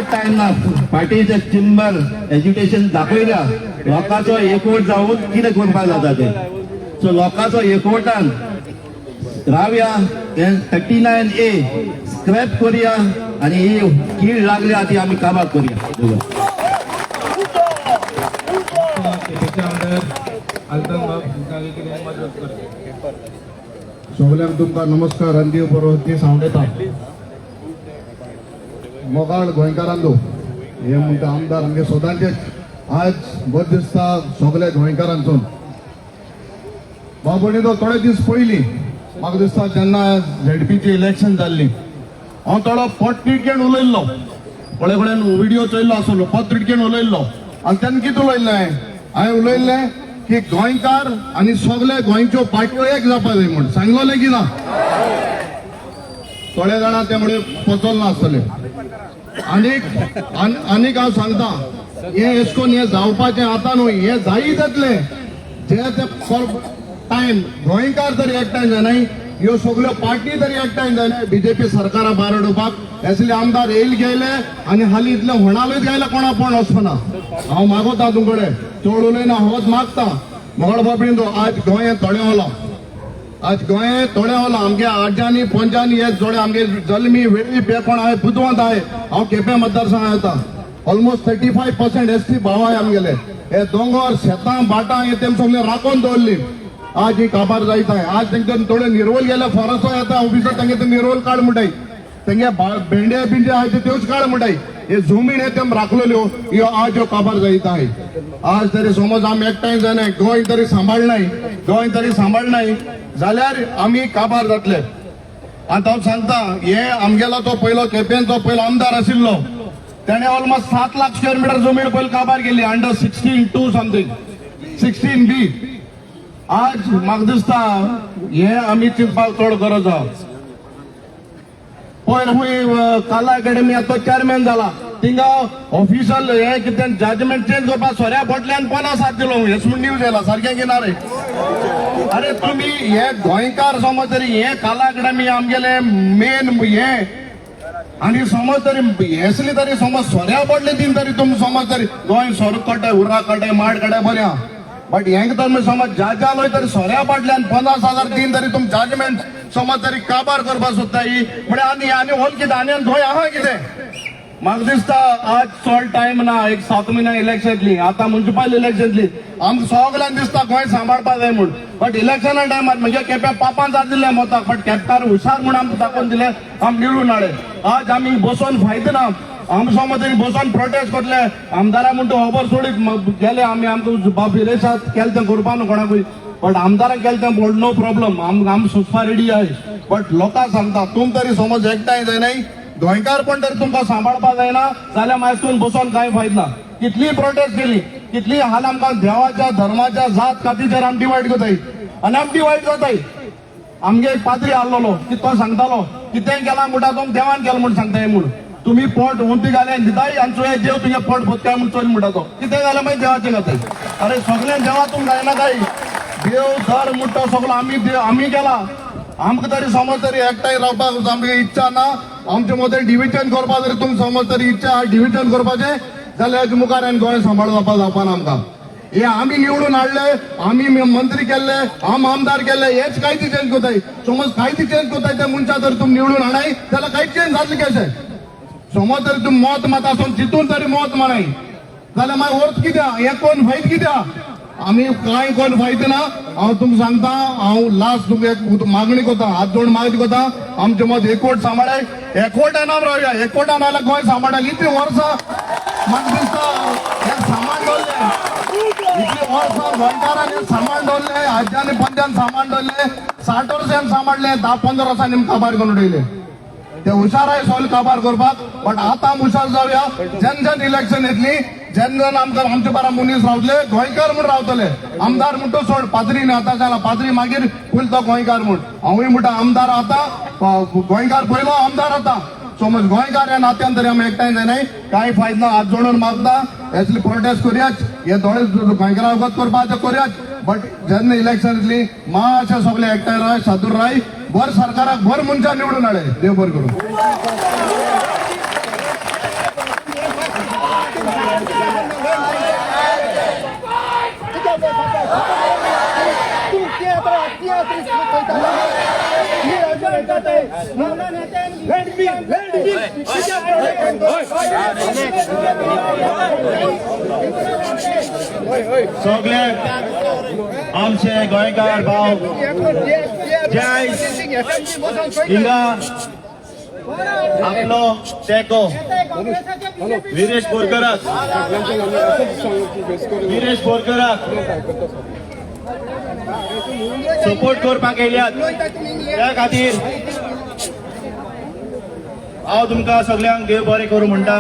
टायम ना पार्टीचे चिंबर एज्युकेशन दाखयल्या लोकांचो एकवट जावन कितें करपाक जाता ते. सो लोकांचो एकवटान रावया. 39A स्क्रॅप करया आनी ही कीड लागल्या ती आमी काबार करया. सगळ्यांक तुमकां नमस्कार आनी देव बरो दीस हांव दिता. मोगाळ गोंयकारांलो हे म्हणटा आमदार आमगे सदांचे आज बरें दिसता सगळ्या गोंयकारांचो. बाबणीचो थोडे दीस पयलीं म्हाका दिसता जेन्ना ZPची इलेक्शन जाल्ली हांव थोडो पत्रिकेन उलयल्लो, कोणे कडेन व्हिडिओ चोयल्लो आसलो, पत्रिकेन उलयल्लो. आनी तेन्ना कितें उलयल्लें हांवें उलयल्लें की गोंयकार आनी सगळे गोंयच्यो पार्ट्यो एक जावपा जाय म्हूण सांगलोलें की ना. थोड्या जाणां ते म्हणून पचोल नासतले. आनीक हांव सांगता हे अशें करून हे जावपाचें आतां न्हय, हे जायत जातलें जे ते टायम गोंयकार तरी एकठांय जायनाय, ह्यो सगळ्यो पार्टी तरी एकठांय जायनाय BJP सरकारा भायर उडोवपाक. असले आमदार येयले गेले आनी हालीं इतले होणालेच गेले कोणा पण वचपना. हांव मागोता तुमकडे चड उलयना, होच मागता. मोगळ बाबडींचो आज गोंय थोडें वलो, आज गोंय थोडें वलो. आमगे आज्यांनी पंजांनी हे जोडे आमगे जल्मी वेळी पेकोण हांवें पुतवंत हांवें हांव केपें मतदारसंघांत येता. ऑलमोस्ट 35% ST भाव आहाय आमगेले. हे दोंगर शेतां बाटां हे तेम सगळे राखून दवरली. आज ही काबार जायत आहे. आज तेंकां थोडे निर्वल गेले फॉरेस्टो येता ऑफिसर तेंगे ते निर्वल काड म्हणटाय, तेंगे भेंडे बिंडे आहाय ते त्योच काड म्हणटाय. हे झुमीन हे तेम राखलेल्यो ह्यो आज ह्यो काबार जायत आहे. आज तरी समज आमी एकठांय जायनाय, गोंय तरी सांबाळनाय जाल्यार आमी काबार जातले. आतां हांव सांगता हे आमगेलो तो पयलो केपेंचो पयलो आमदार आशिल्लो तेणे ऑलमोस्ट 7 लाख स्क्वेअर मिटर जमीन पयलीं काबार केली अंडर 16(2) समथींग 16B. आज म्हाका दिसता हे आमी चिंतपाक चड गरज आहा. पयर खूंय कला अकॅडमी तो चेअरमॅन जाला, थिंगा ऑफिशियल हे कितें जजमेंट चेंज करपाक सोऱ्या बोटल्यान 50,000 दिलो. हेच म्हूण न्यूज येयला सारकें की ना रे? अरे तुमी हे गोंयकार समज तरी हे कला अकॅडमी आमगेले मेन हे आनी समज तरी हेसली तरी समज सोऱ्या बोटले दिन तरी तुमी समज तरी गोंय सोर कटे उर्रा कटे माड कटे बरें आहा. बट हेंक तर समज जालोय तरी सोऱ्या पाटल्यान 50,000 दिन तरी तुम जजमेंट समज तरी काबार करपाक सोदता ही म्हणजे आनी होल कितें आनी गोंय आहा कितें? म्हाका दिसता आज चड टायम ना, एक 7 म्हयन्या इलेक्शन येतली, आतां म्युनिसिपल इलेक्शन येतली. आमकां सगळ्यांक दिसता गोंय सांबाळपा जाय म्हूण. बट इलेक्शना टायमार म्हणजे केप्या पापान जात दिले मताक, बट केप्यार हुशार म्हूण आमकां दाखोवन दिले, आमी निवडून हाडले. आज आमी बसोन फायदो ना. आमी समज तरी बसोन प्रोटेस्ट करतले, आमदारा म्हणटा खबर सोडीत गेले आमी आमकां विरेशात केलें तें करपा न्हू कोणाकूय. बट आमदाराक केलें तें बोल्ड नो प्रॉब्लम, आमी सुचपा रेडी आहाय. बट लोकांक सांगता तुम तरी समज एकठांय जायनाय, गोंयकार पण तरी तुमकां सांबाळपा जायना जाल्यार मागीर बसोन कांय फायदो ना. कितली प्रोटेस्ट केली, कितली हाल आमकां देवाच्या धर्माच्या जात खातीर आमची वायट कोताय आनी आमची वायट जाताय. आमगे एक पाद्री आसलोलो की तो सांगतालो कितें केलां म्हणटा तो देवान केलां म्हूण सांगताय म्हूण. तुम्ही पोट उंटी घालें दिताय आनी चोय देव तुगे पोट भोगताय म्हूण चोय म्हणटा तो कितें जाल्यार मागीर देवाचें जाताय. अरे सगळें देवातून जायना काय. देव धर म्हणटा सगळो आमी केला. आमकां तरी समज तरी एकठांय रावपाक आमची इच्छा ना. आमचे मदें डिव्हिजन करपा जरी तुमकां समज तरी इच्छा आहा डिव्हिजन करपाचें जाल्यार मुखार आनी गोंय सांबाळपाक जावपाना आमकां. हे आमी निवडून हाडले, आमी मंत्री केल्ले, आमदार केल्ले, हेच कांयच चेंज कोताय. समज कांयच चेंज कोताय त्या मनशा जर तुमी निवडून हाडाय जाल्यार कांयच चेंज जातलें कशें. समज तरी तुमी मत मातासून चिंतून तरी मत मानाय जाल्यार मागीर अर्थ कित्याक, हे कोण फायद कित्याक. आमी कांय कोण फायद ना. हांव तुमकां सांगता, हांव लास्ट तुमकां एक मागणी कोता, हात जोडून मागणी कोता, आमचे मत एकवट सांबाळाय. एकवटान आमी रावया. एकवटान आयल्यार गोंय सांबाळाक इतली वर्सां म्हाका दिसता हे सामान दवरले. इतली वर्सां गोंयकारांनी सामान दवरले, आज्यांनी पंजान सामान दवरले, 60 वर्सांनी सांबाळले, 10-15 वर्सांनी काबार करून उडयले. ते हुशार आहे सगळे काबार करपाक. बट आता आमी हुशार जावया. जेन इलेक्शन येतली, जेन आमकां आमचे बारा मनीस रावतले गोंयकार म्हूण रावतले. आमदार म्हणटा सोड, पाद्री न्ही आतां जाला, पाद्री मागीर पयलीं तो गोंयकार म्हूण. हांवूय म्हणटा आमदार आतां, गोंयकार पयलो आमदार आतां. समज गोंयकार ह्या नात्यान तरी आमी एकठांय जायनाय. कांय फायद ना. हात जोडून मागता असली प्रोटेस्ट करयाच. हे थोडे गोंयकारां वगत करपाचें करयाच. बट जेन्ना इलेक्शन येतली मातशें सगळे एकठांय राय, सादूर राय. बर सरकाराक बर मनशां निवडून हाडे. देव बरें करूं. सगळे आमचे गोंयकार भाव जय हिंगा आपलो तेको विरेश बोरकराक सपोर्ट करपाक येयल्यात. त्या खातीर हांव तुमकां सगळ्यांक देव बरें करूं म्हणटा.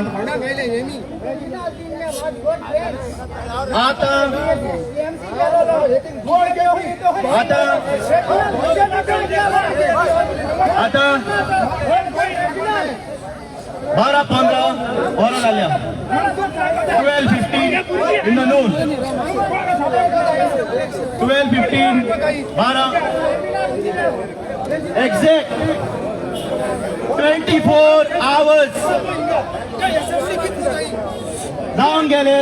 आता 12-15 वरां जाल्या. 12:15 in the noon. 12:15 12 exact 24 hours जावन गेले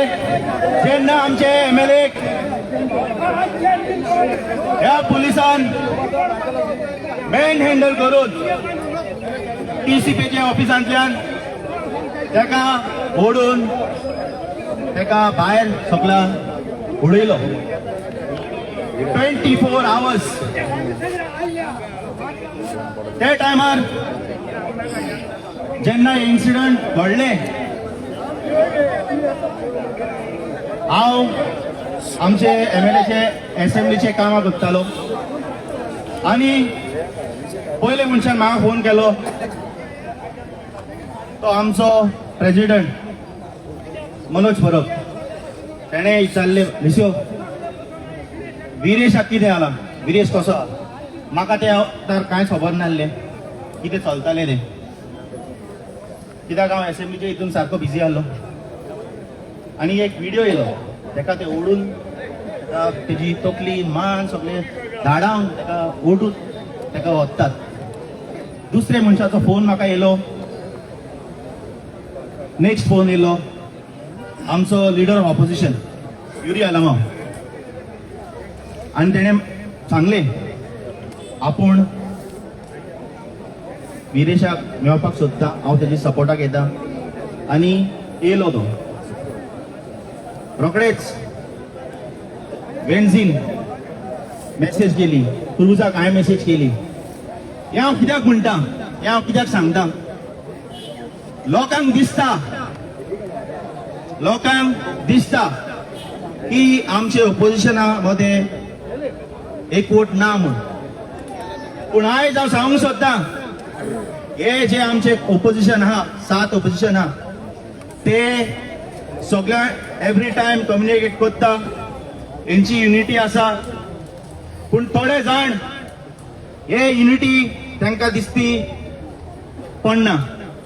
जेन्ना आमचे MLA ह्या पुलिसान मॅन हँडल करून TCPच्या ऑफिसांतल्यान तेका ओडून तेका भायर सकला उडयलो. 24 hours. त्या टायमार जेन्ना इन्सिडंट घडले हांव आमचे MLAचे असेंब्लीचे कामां करतालो आनी पयले मनशान म्हाका फोन केलो. तो आमचो प्रेसिडेंट मनोज परब. तेणें विचारलें लिसो विरेशाक कितें जाला, विरेश कसो आहा. म्हाका तर कांयच खबर नासलें कितें चलतालें तें, कित्याक हांव असेंब्लीच्या हितून सारको बिजी आसलो. आनी एक व्हिडिओ येयलो तेका ते ओडून तेजी तकली मान सगळे धाडावन तेका ओडून तेका व्हरतात. दुसरे मनशाचो फोन म्हाका येयलो. नेक्स्ट फोन येयलो आमचो लिडर ऑफ ऑपोजिशन युरी आलामा. आनी तेणें सांगलें आपूण विरेशाक मेळपाक सोदता, हांव तेजी सपोर्टाक येता. आनी येयलो तो. रोखडेच वेन्झीन मेसेज केली, क्रुजाक हांवें मेसेज केली. हें हांव कित्याक म्हणटा, हें हांव कित्याक सांगता. लोकांक दिसता की आमचे ऑपोजिशना मध्ये एकवट ना म्हणून. पूण आयज हांव सांगूंक सोदता हे जे आमचे ऑपोजिशन आहा, 7 ऑपोजिशन आहा, ते सगळ्या एवरी टाइम कम्युनिकेट करता, यांची युनिटी आसा, पूण थोडे जाण हे युनिटी तांकां दिसती पडना,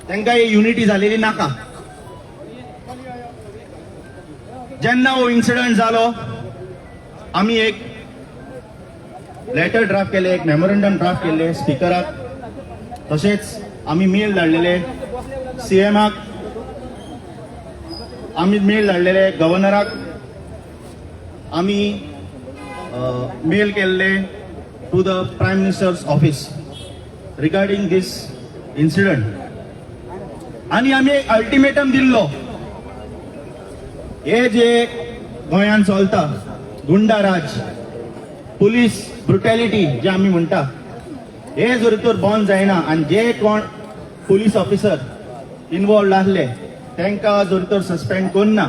तांकां ही युनिटी जालेली नाका. जेन्ना हो इन्सिडंट जालो आमी एक लेटर ड्राफ्ट केले, एक मेमोरंडम ड्राफ्ट केले स्पिकराक, तशेंच आमी मेल धाडलेले सीएमाक, आमी मेल धाडलेले गव्हर्नराक, आमी मेल केल्ले to the prime minister's office regarding this incident. आनी आमी एक अल्टिमेटम दिल्लो, हे जे गोंयांत चलता गुंडा राज, पुलीस ब्रुटॅलिटी जे आमी म्हणटा, हे जर तर बंद जायना आनी जे कोण पुलीस ऑफिसर इन्वॉल्व आसले तांकां जर तर सस्पेंड करना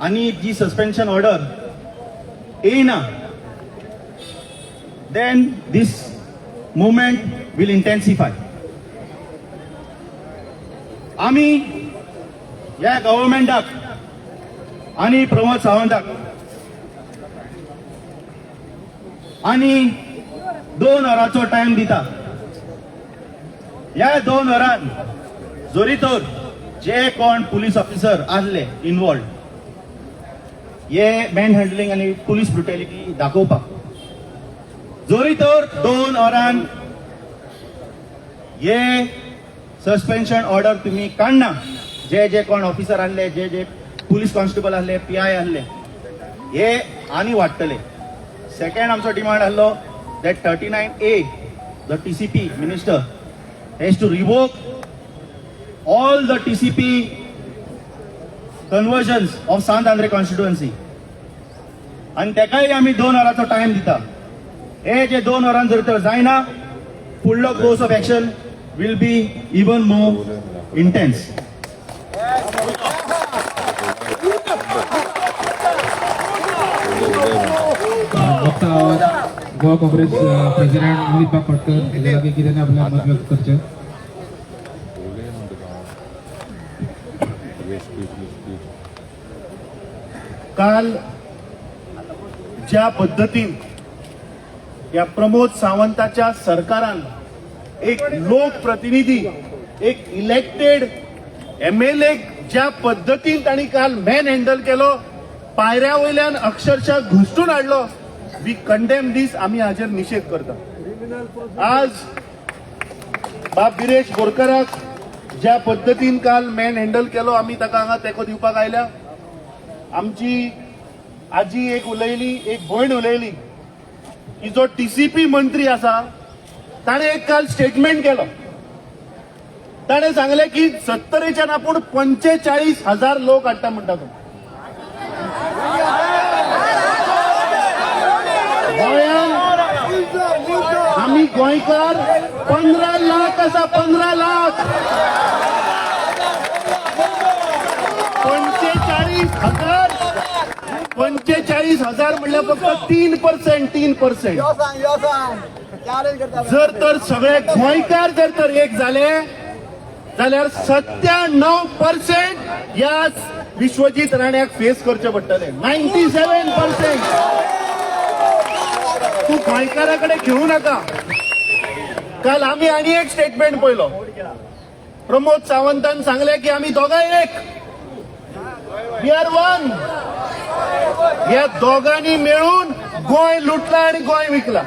आनी जी सस्पेन्शन ऑर्डर येयना, then this movement will intensify. आमी ह्या गव्हर्मेंटाक आणि प्रमोद सावंताक आणि 2 वरांचो टाइम दिता. ह्या 2 वरान जरी तर जे कोण पुलीस ऑफिसर आसले इन्वॉल्व हे मॅन हँडलिंग आणि पुलीस ब्रुटॅलिटी दाखोवपाक, जरी तर 2 वरान हे सस्पेन्शन ऑर्डर तुम्ही काढना, जे जे कोण ऑफिसर आसले, जे जे पुलीस कॉन्स्टेबल आसले, PI आसले, हे आनी वाडटले. सेकंड आमचो डिमांड आसलो that 39A the TCP minister has to revoke all the TCP conversions of Sant Andre constituency, आणि तेकाय आमी 2 वरांचो टाइम दिता. हे जे 2 वरान जर तर जायना, फुडलो course of action will be even more intense. Goa Congress president Mohit Bapatkar हाजे लागीं कितें आपलें मत व्यक्त करचें. काल ज्या पद्धतीन या प्रमोद सावंताच्या सरकारान एक लोकप्रतिनिधी, एक इलेक्टेड MLA ज्या पद्धतीन तांणी काल मॅन हँडल केलो, पायऱ्या वयल्यान अक्षरशः घुसटून हाडलो, वी कंडेम दीस. आमी हाजेर निषेध करता. आज बाब बिरेश बोरकाराक ज्या पद्धतीन काल मॅन हँडल केलो, आमी ताका हांगा तेंको दिवपाक आयल्या. आमची आजी एक उलयली, एक भयण उलयली की जो TCP मंत्री आसा ताणें एक काल स्टेटमेंट केलो. ताणें सांगलें की 70च्यान आपूण 45,000 लोक हाडटा म्हणटा तो. गोंयांत आमी गोंयकार 15 लाख आसा, 15 लाख. 45,000 म्हणल्यार फक्त 3%. जर तर सगळे गोंयकार जर तर एक झाले जाल्यार 97% या विश्वजीत राण्याक फेस करचे पडटले. 97%. तू गोंयकाराकडे घेऊ नका. काल आम्ही आणि एक स्टेटमेंट पळयलो, प्रमोद सावंतान सांगले की आम्ही दोगांय एक, वी आर वन. या दोघांनी मिळून गोंय लुटला आणि गोंय विकला.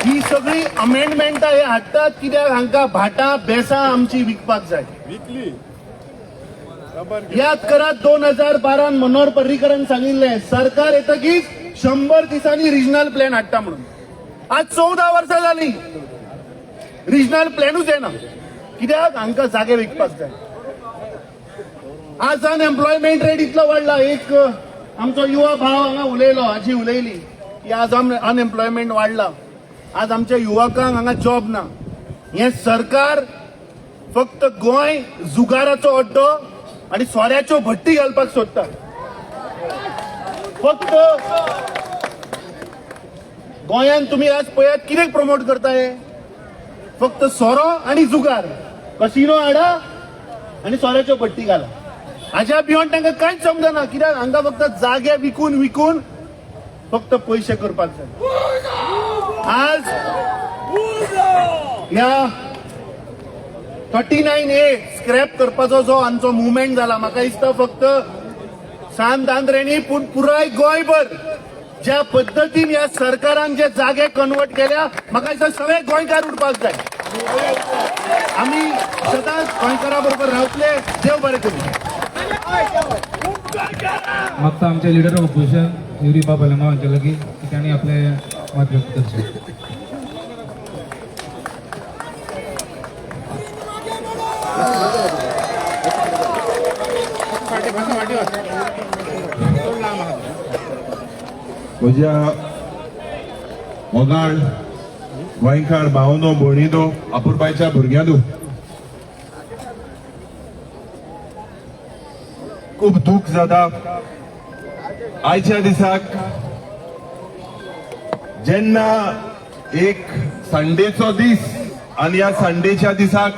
ही सगळी अमेंडमेंटां हे हाडटात कित्याक हांकां भाटां बेसां आमची विकपाक जाय. याद करात 2012 मनोहर पर्रीकरान सांगिल्लें सरकार येतकीच 100 दिसांनी रिजनल प्लॅन हाडटा म्हणून. आज 14 वर्सां जालीं रिजनल प्लॅनूच येना, कित्याक हांकां जागे विकपाक जाय. आज अनएम्प्लॉयमेंट रेट इतलो वाडला. एक आमचो युवा भाव हांगा उलयलो, आजी उलयली की आज अनएम्प्लॉयमेंट वाडला, आज आमच्या युवकांक हांगा जॉब ना. हे सरकार फक्त गोंय जुगाराचो अड्डो आणि सोऱ्याच्यो भट्टी घालपाक सोदता. फक्त गोंयांत तुम्ही आज पळयात कितें प्रमोट करता, हे फक्त सोरो आणि जुगार. कसिनो हाडा आनी सोऱ्याच्यो पट्टी घाला. हाच्या बियॉन्ड तांकां कांयच समजना, कित्याक हांगा फक्त जागे विकून विकून फक्त पयशे करपाक जाय. आज ह्या 39A स्क्रॅप करपाचो जो आमचो मुवमेंट जाला, म्हाका दिसता फक्त सांत आंध्रेनी पूण पुराय गोंयभर ज्या पद्दतीन ह्या सरकारान जे जागे कन्वर्ट केल्या, म्हाका दिसता सगळे गोंयकार उरपाक जाय. आमी सदांच गोंयकारा बरोबर रावतले. देव बरें करूं. मागता आमचे लिडर ऑफ ऑपोजिशन युरी बाबा लंगा हांचे लागीं त्यांनी आपले मत व्यक्त करचे. म्हज्या मोगाळ गोंयकार भावनो भयणीनो आपुरबायच्या भुरग्यांनो खूब दूख जाता आयच्या दिसाक जेन्ना एक संडेचो दीस आनी ह्या संडेच्या दिसाक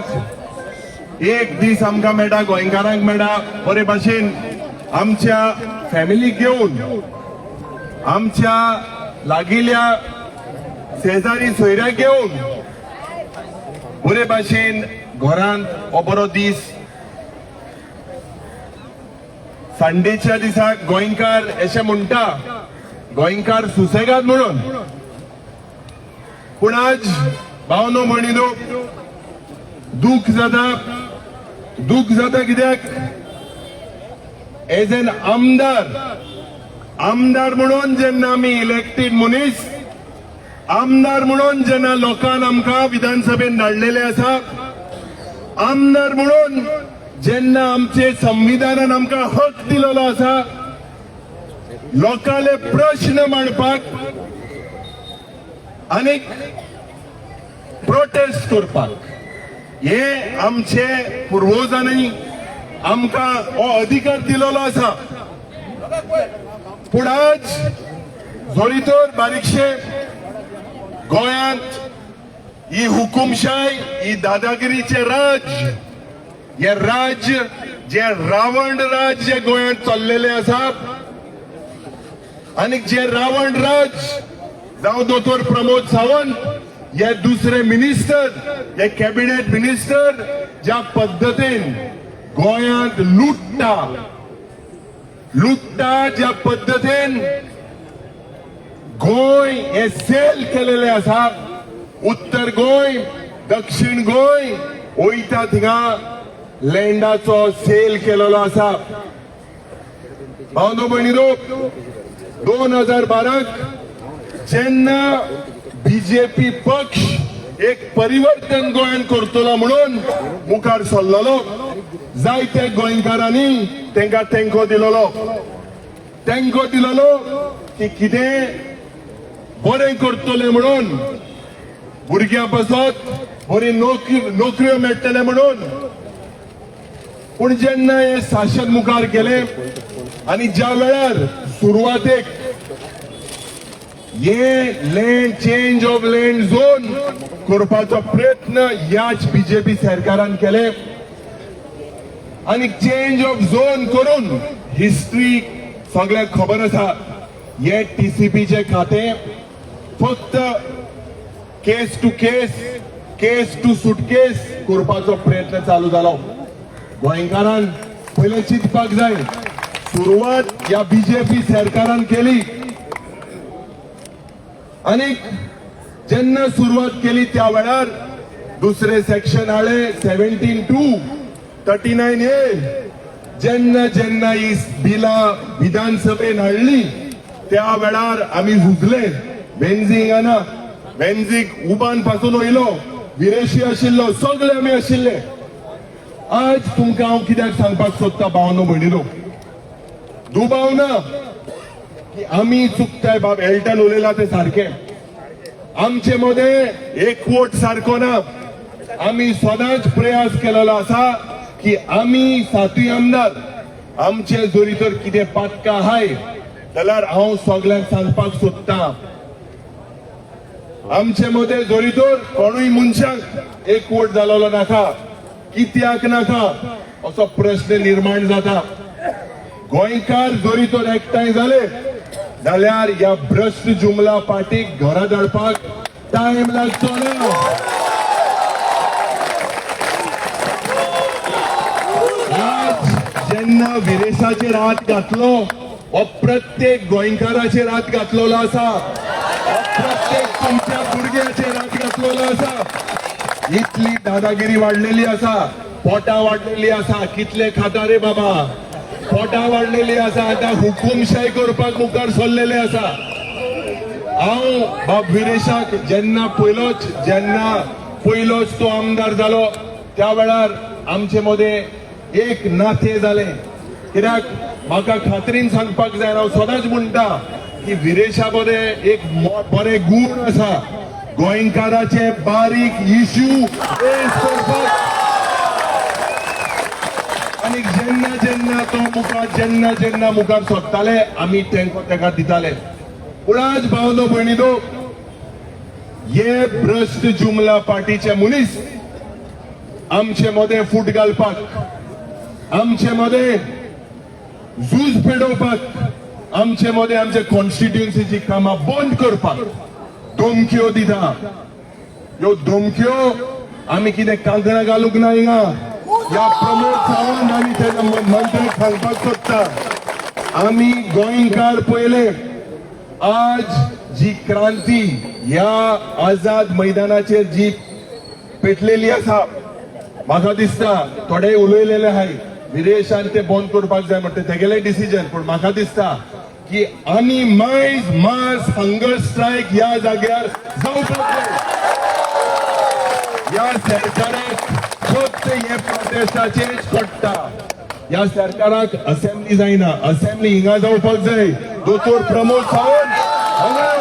एक दीस आमकां मेळटा, गोंयकारांक मेळटा बरे भाशेन आमच्या फॅमिलीक घेवन आमच्या लागिल्ल्या शेजारी सोयऱ्याक घेवन बरे भाशेन घरांत हो बरो दीस संडेच्या दिसाक गोंयकार अशें म्हणटा गोंयकार सुसेगाद म्हणून. पूण आज भावनो भयणीनो दूख जाता कित्याक एज एन आमदार म्हणून जेन्ना आमी इलेक्टेड मनीस, आमदार म्हणून जेन्ना लोकांन आमकां विधानसभेन धाडलेले आसा, आमदार म्हणून जेन्ना आमचे संविधानान आमकां हक दिलेलो आसा लोकांले प्रश्न मांडपाक आनीक प्रोटेस्ट करपाक, हे आमचे पुर्वजांनी आमकां हो अधिकार दिलेलो आसा. पूण आज जोरीतोर बारीकशे गोंयांत ही हुकुमशाही, ही दादागिरीचे राज, हे राज जे रावण राज जे गोंयांत चल्लेले आसा आनी जे रावण राज जावं दोतोर प्रमोद सावंत हे दुसरे मिनिस्टर, हे कॅबिनेट मिनिस्टर ज्या पद्दतीन गोंयांत लुट्टा ज्या पद्दतीन गोंय हे सेल केलेले आसा, उत्तर गोंय दक्षिण गोंय वयता थिंगा लँडाचो सेल केलेलो आसा. भावनो भयणीनो 2012 जेन्ना बीजेपी पक्ष एक परिवर्तन गोंयांत करतलो म्हणून मुखार सरलेलो, जायते गोंयकारांनी तांकां तेंको दिलेलो की कितें बरें करतले म्हणून, भुरग्यां पासत बरी नोकऱ्यो मेळटले म्हणून. पूण जेन्ना हे शासन मुखार गेले आनी ज्या वेळार सुरवातेक हे land change of land zone करपाचो प्रयत्न ह्याच बीजेपी सरकारान केले आनी चेंज ऑफ झोन करून हिस्ट्री सगळ्यांक खबर आसा, हे टीसीपीचे खाते फक्त केस टू सुटकेस करपाचो प्रयत्न चालू जालो. गोंयकारान पयलें चिंतपाक जाय, सुरवात ह्या बीजेपी सरकारान केली आनी जेन्ना सुरवात केली त्या वेळार दुसरे सेक्शन हाडले 17(2), 39A. जेन्ना ही बिलां विधानसभेन हाडली त्या वेळार आमी झुजले. बेंझीक उबान पासून वयलो, विरेशी आशिल्लो, सगळे आमी आशिल्ले. आज तुमकां हांव कित्याक सांगपाक सोदता भावनो भयणीनो, दुबाव ना की आमी चुकताय बाब, एल्टन उलयला ते सारखे, आमचे मदें एकवट सारको ना. आमी सदांच प्रयास केलेलो आसा की आमी 7 आमदार आमचे जोरी तर कितें पातकां आहाय जाल्यार हांव सगळ्यांक सांगपाक सोदतां, आमचे मदें जोरी तर कोणूय मनशाक एकवट जालोलो नाका. कित्याक नाका? असो प्रश्न निर्माण जाता. गोंयकार जरी तर एकठांय जाले जाल्यार ह्या भ्रष्ट जुमला पार्टीक घरा धाडपाक टायम लागचो ना. आज जेन्ना विरेसाचेर हात घातलो हो प्रत्येक गोंयकाराचेर हात घातलेलो आसा. हो प्रत्येक तुमच्या भुरग्याचेर हात घातलेलो आसा. इतली दादागिरी वाडलेली आसा, पोटां वाडलेली आसा. कितले खाता रे बाबा, पोटां वाडलेली आसा. आतां हुकुमशाही करपाक मुखार सरलेले आसा. हांव बाब विरेशाक जेन्ना पयलोच तो आमदार जालो त्या वेळार आमचे मदें एक नाते जाले. कित्याक म्हाका खात्रीन सांगपाक जाय, हांव सदांच म्हणटा की विरेशा मदें एक बरे गूण आसा. गोंयकाराचे बारीक इश्यू फेस करपाक. आनी जेन्ना मुखार सरताले आमी तेका दिताले. पूण आज भावनो भयणीनो, हे भ्रष्ट जुमला पार्टीचे मनीस आमचे मदें फूट घालपाक, आमचे मदें झूज पेडोवपाक, आमचे मदें आमचे कॉन्स्टिट्युएन्सीची कामां बंद करपाक धमक्यो दिता. ह्यो धमक्यो आमी कितें कांकणां घालूंक ना हिंगा. ह्या प्रमोद सावंत आनी तेच्या मंत्र्याक सांगपाक सोदता, आमी गोंयकार पयले आज जी क्रांती ह्या आझाद मैदानाचेर जी पेटलेली आसा, म्हाका दिसता थोडे उलयलेले आहाय विदेशांत ते बंद करपाक जाय म्हणटा, तेगेलें डिसिजन. पूण म्हाका दिसता की आनी मायज मास हंगर स्ट्रायक ह्या जाग्यार जावपाक जाय. ह्या सरकाराक फक्त हे प्रोटेस्टाचेच पडटा. ह्या सरकाराक असेंब्ली जायना. असेंब्ली हिंगा जावपाक जाय. दोतोर प्रमोद सावंत हांगा,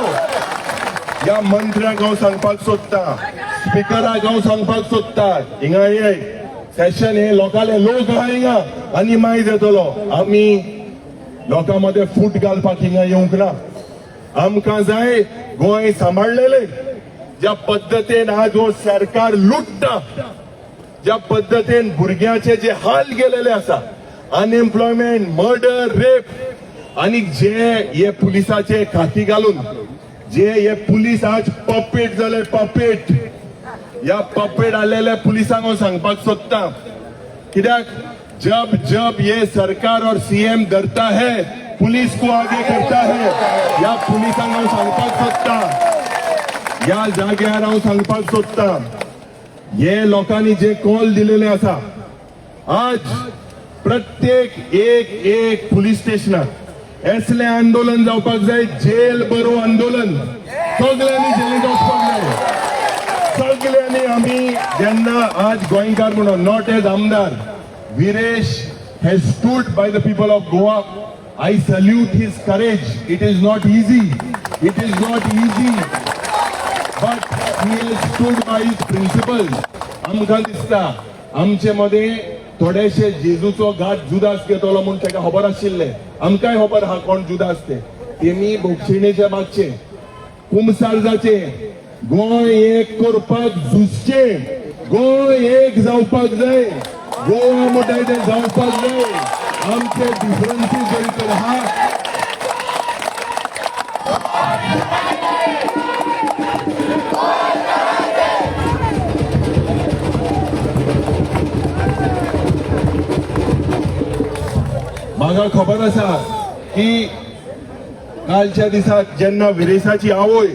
ह्या मंत्र्याक हांव सांगपाक सोदता, स्पिकराक हांव सांगपाक सोदता, हिंगा ये सेशन हे लोकांले लोक आहा हिंगा आनी मायज येतलो. आमी लोकां मदें फूट घालपाक हिंगा येवंक ना. आमकां जाय गोंय सांबाळलेले. ज्या पद्दतीन आज हो सरकार लुटता, ज्या पद्दतीन भुरग्याचे जे हाल गेलेले आसा, अनएम्प्लॉयमेंट, मर्डर, रेप, आनी जे हे पुलिसाचे खाती घालून जे हे पुलीस आज पपेट जाले, पपेट. ह्या पपेट आलेल्या पुलिसांक हांव सांगपाक सोदता, कित्याक जब ये सरकार और सीएम डरता है पुलिस को आगे करता है. ह्या पुलिसांक हांव सांगपाक सोदता, ह्या जाग्यार हांव सांगपाक सोदता, हे लोकांनी जे कॉल दिलेले आसा, आज प्रत्येक एक पुलीस स्टेशनात असले आंदोलन जावपाक जाय, जेल बरो आंदोलन. सगळ्यांनी जेलींत वचपाक जाय. सगळ्यांनी आमी जेन्ना आज गोंयकार म्हणून, नॉट एज आमदार, Viresh has stood by the people of Goa. I salute his courage. It is not easy. It is not easy. But he has stood by his principles. आमकां दिसता आमचे मदें थोडेशे जेजूचो घाट जुदास घेतलो म्हूण ताका खबर आशिल्लें. आमकांय खबर आहा कोण जुदास ते. तेमी बोक्षिणेचे मागचे, कुमसारजाचे, गोंय एक करपाक झुजचे. गोंय एक जावपाक जाय. गोवा मोठाय ते जावपाक जाय. आमचे डिफरन्सीस जरी तर आहा, म्हाका खबर आसा की कालच्या दिसाक जेन्ना विरेसाची आवय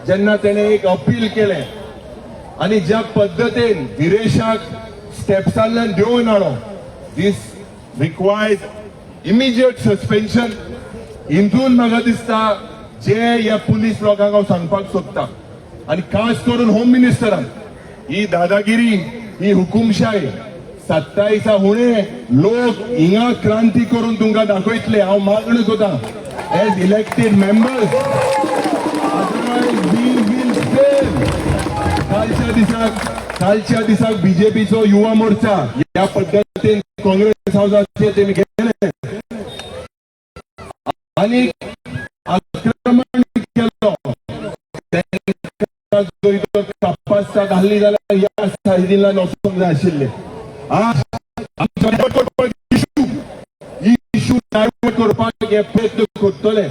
जेन्ना तेणे एक अपील केलें आनी ज्या पद्दतीन विरेशाक स्टेप्सांतल्यान देंवन हाडलो, दीस रिक्वायर्स इमिजिएट सस्पेन्शन. हितून म्हाका दिसता जे ह्या पुलीस लोकांक हांव सांगपाक सोदता, आनी खास करून होम मिनिस्टराक, ही दादागिरी, ही हुकुमशाही 27 हुणे लोक हिंगा क्रांती करून तुमकां दाखयतले. हांव मागणी करता as elected members, otherwise we will fail. कालच्या दिसाक बीजेपीचो युवा मोर्चा ह्या पद्दतीन काँग्रेस हाऊसाचेर तेमी गेले आनी आक्रमण केलो. तपासता घाल्ली जाल्यार ह्या सायडीला वचूंक जाय आशिल्ले. आज इशू डायवर्ट करपाक हे प्रयत्न करतले.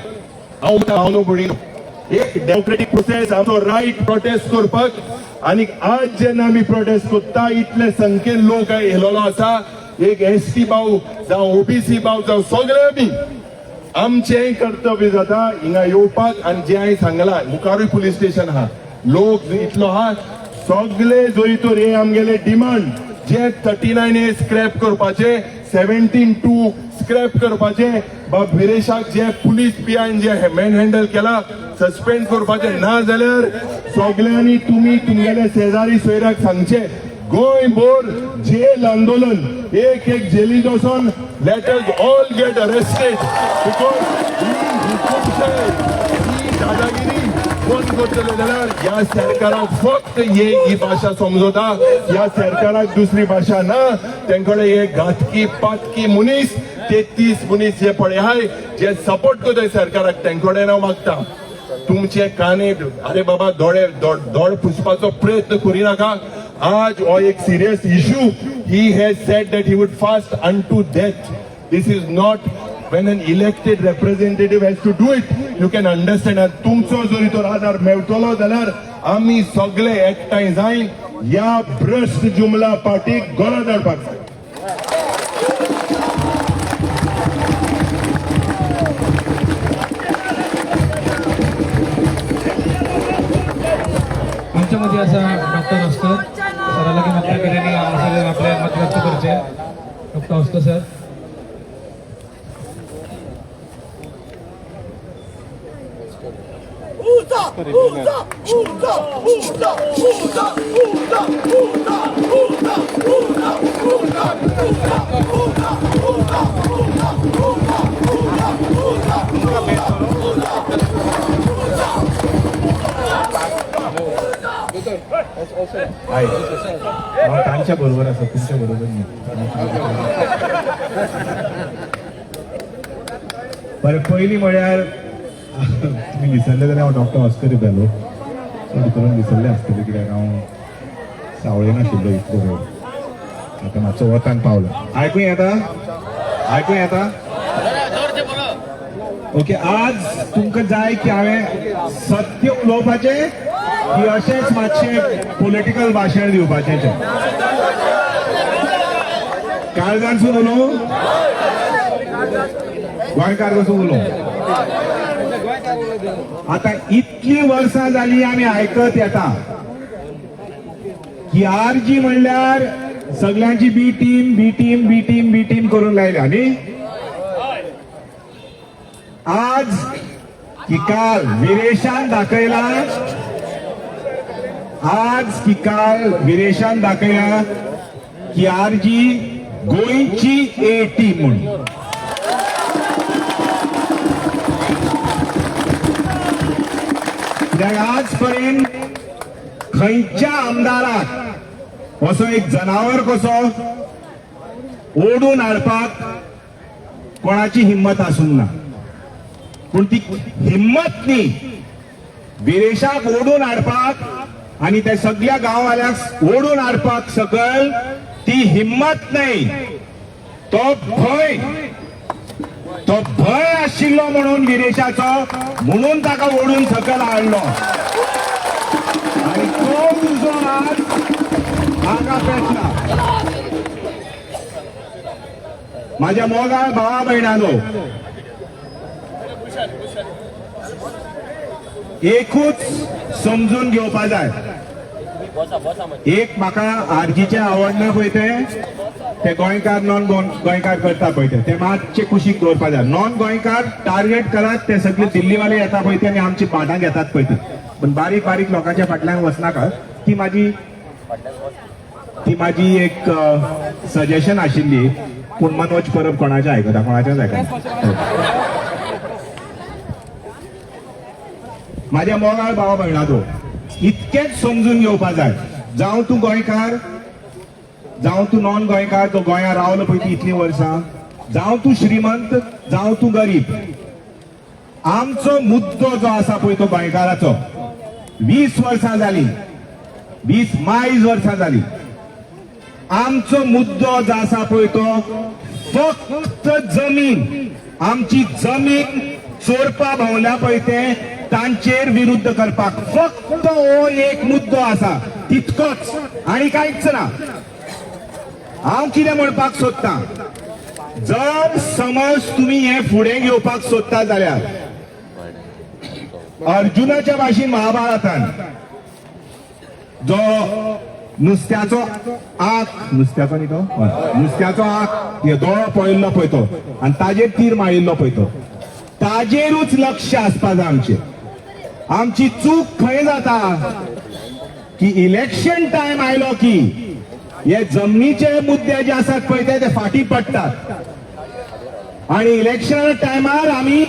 हांव न्हू म्हणिना. एक डेमोक्रेटीक प्रोसेस, आमचो रायट प्रोटेस्ट करपाक. आनी आज जेन्ना आमी प्रोटेस्ट करता इतले संख्येन लोक येयलेलो आसा. एक एसटी भाव जावं ओबीसी भाव जावं सगळे आमी आमचें कर्तव्य जाता हिंगा येवपाक. आनी जें हांवें सांगलां मुखारूय पुलीस स्टेशन आहा, लोक इतलो आहा, सगळे जरी तर हे आमगेले डिमांड जे 39A स्क्रॅप करपाचे, 17(2) स्क्रॅप करपाचे, बाब विरेशाक जे पुलीस पियान जे मॅन हँडल केला सस्पेंड करपाचे, ना जाल्यार सगळ्यांनी तुमी तुमगेले शेजारी सोयऱ्याक सांगचे गोंयभर जेल आंदोलन एक जेलीत वचोन let us all get arrested. Because he दादागिरी कोण करतले जाल्यार ह्या सरकाराक फक्त ही भाषा समजता. ह्या सरकाराक दुसरी भाषा ना. तेंकडे हे घातकी पातकी मनीस 33 मनीस जे पडे आहाय जे सपोर्ट करताय सरकाराक तेंकडे हांव मागता तुमचे काने अरे बाबा दोळ पुसपाचो प्रयत्न करिनाका. आज हो एक serious issue. He has sed that he would fast unto death. This is not when an elected representative has to do it. You can understand. And तुमचो जरी तो आधार मेळटलो जाल्यार आमी सगळे एकठांय जायन ह्या भ्रष्ट जुमला पार्टीक गोळा धाडपाक जाय. आमच्यामध्ये असा डॉक्टर असतात सराला की आपल्या कडेने आपले मत व्यक्त करचे. डॉक्टर असतो सर. तांच्या बरोबर असं तुमच्या बरोबर नाही. बरं पहिली म्हळ्यार तुम्ही विसरले जाल्यार हांव डॉक्टर ऑस्कर जालो. चड करून विसरले आसतले कित्याक हांव सावळे नाशिल्लो इतलो वेळ. आतां मातसो वतान पावलो. आयकूं येता? आयकूं येता? ओके. आज तुमकां जाय की हांवें सत्य उलोवपाचें की अशेंच मातशें पॉलिटिकल भाशण दिवपाचें? काळजानसून उलोव? गोंयकार कसो उलोव? आता इतली वर्सां जाली आमी आयकत येता की आरजी म्हणल्यार सगळ्यांची बी टीम करून लायल्या न्ही. आज की काल विरेशान दाखयला, आज की काल विरेशान दाखयला की आरजी गोंयची ए टीम म्हणून. आजपर्यंत खंयच्या आमदाराक असो एक जनावर कसो ओढून हाडपाक कोणाची हिम्मत आसूंक ना. पूण ती हिम्मत न्ही विरेशाक ओढून हाडपाक आनी त्या सगळ्या गांववाल्यांक ओढून हाडपाक सकल ती हिम्मत नाही. तो भय आशिल्लो म्हणून विरेशाचो म्हणून ताका ओढून सकल हाडलो. आणि तो तुजो आज हांगा पेटला. माझ्या मोगाळ भावा भयणानो, एकूच समजून घेवपा जाय. एक म्हाका आरजीचे आवडना पळय ते गोंयकार नॉन गोंयकार करता पळय ते मातशे कुशीक दवरपा जाय. नॉन गोंयकार टार्गेट करात ते सगळे दिल्लीवाले येता पळय ते आनी आमची पाटां घेतात पळय ते. पण बारीक बारीक लोकांच्या फाटल्यान वचनाका. ती माझी एक सजेशन आशिल्ली. पूण मनोज परब कोणाचें आयकता? कोणाचेंच आयकना. माझ्या मोगाळ भावा भयणाचो इतकेच समजून घेवपा जाय. जावं तूं गोंयकार, जावं तूं नॉन गोंयकार, तो गोंयां रावलो पळय ती इतलीं वर्सां, जावं तूं श्रीमंत, जावं तूं गरीब, आमचो मुद्दो जो आसा पळय तो गोंयकाराचो 20 वर्सां जाली, 20 वर्सां जाली. आमचो मुद्दो जो आसा पळय तो फक्त जमीन, आमची जमीन चोरपा भोवल्या पळय ते तांचेर विरुद्ध करपाक फक्त हो एक मुद्दो आसा, तितकोच आनी कांयच ना. हांव कितें म्हणपाक सोदतां, जर समज तुम्ही हे फुडें घेवपाक सोदता जाल्यार अर्जुनाच्या भाशेन महाभारतान जो नुस्त्याचो आंख, नुस्त्याचो न्ही तो, नुस्त्याचो आंख दोळो पळयल्लो पळय तो आनी ताजेर तीर मारिल्लो पळय तो, ताजेरूच लक्ष आसपा जाय आमचें. आमची चूक खंय जाता की इलेक्शन टायम आयलो की हे जमनीचे मुद्दे जे आसात पळय ते फाटी पडटात आणि इलेक्शन टायमार आमी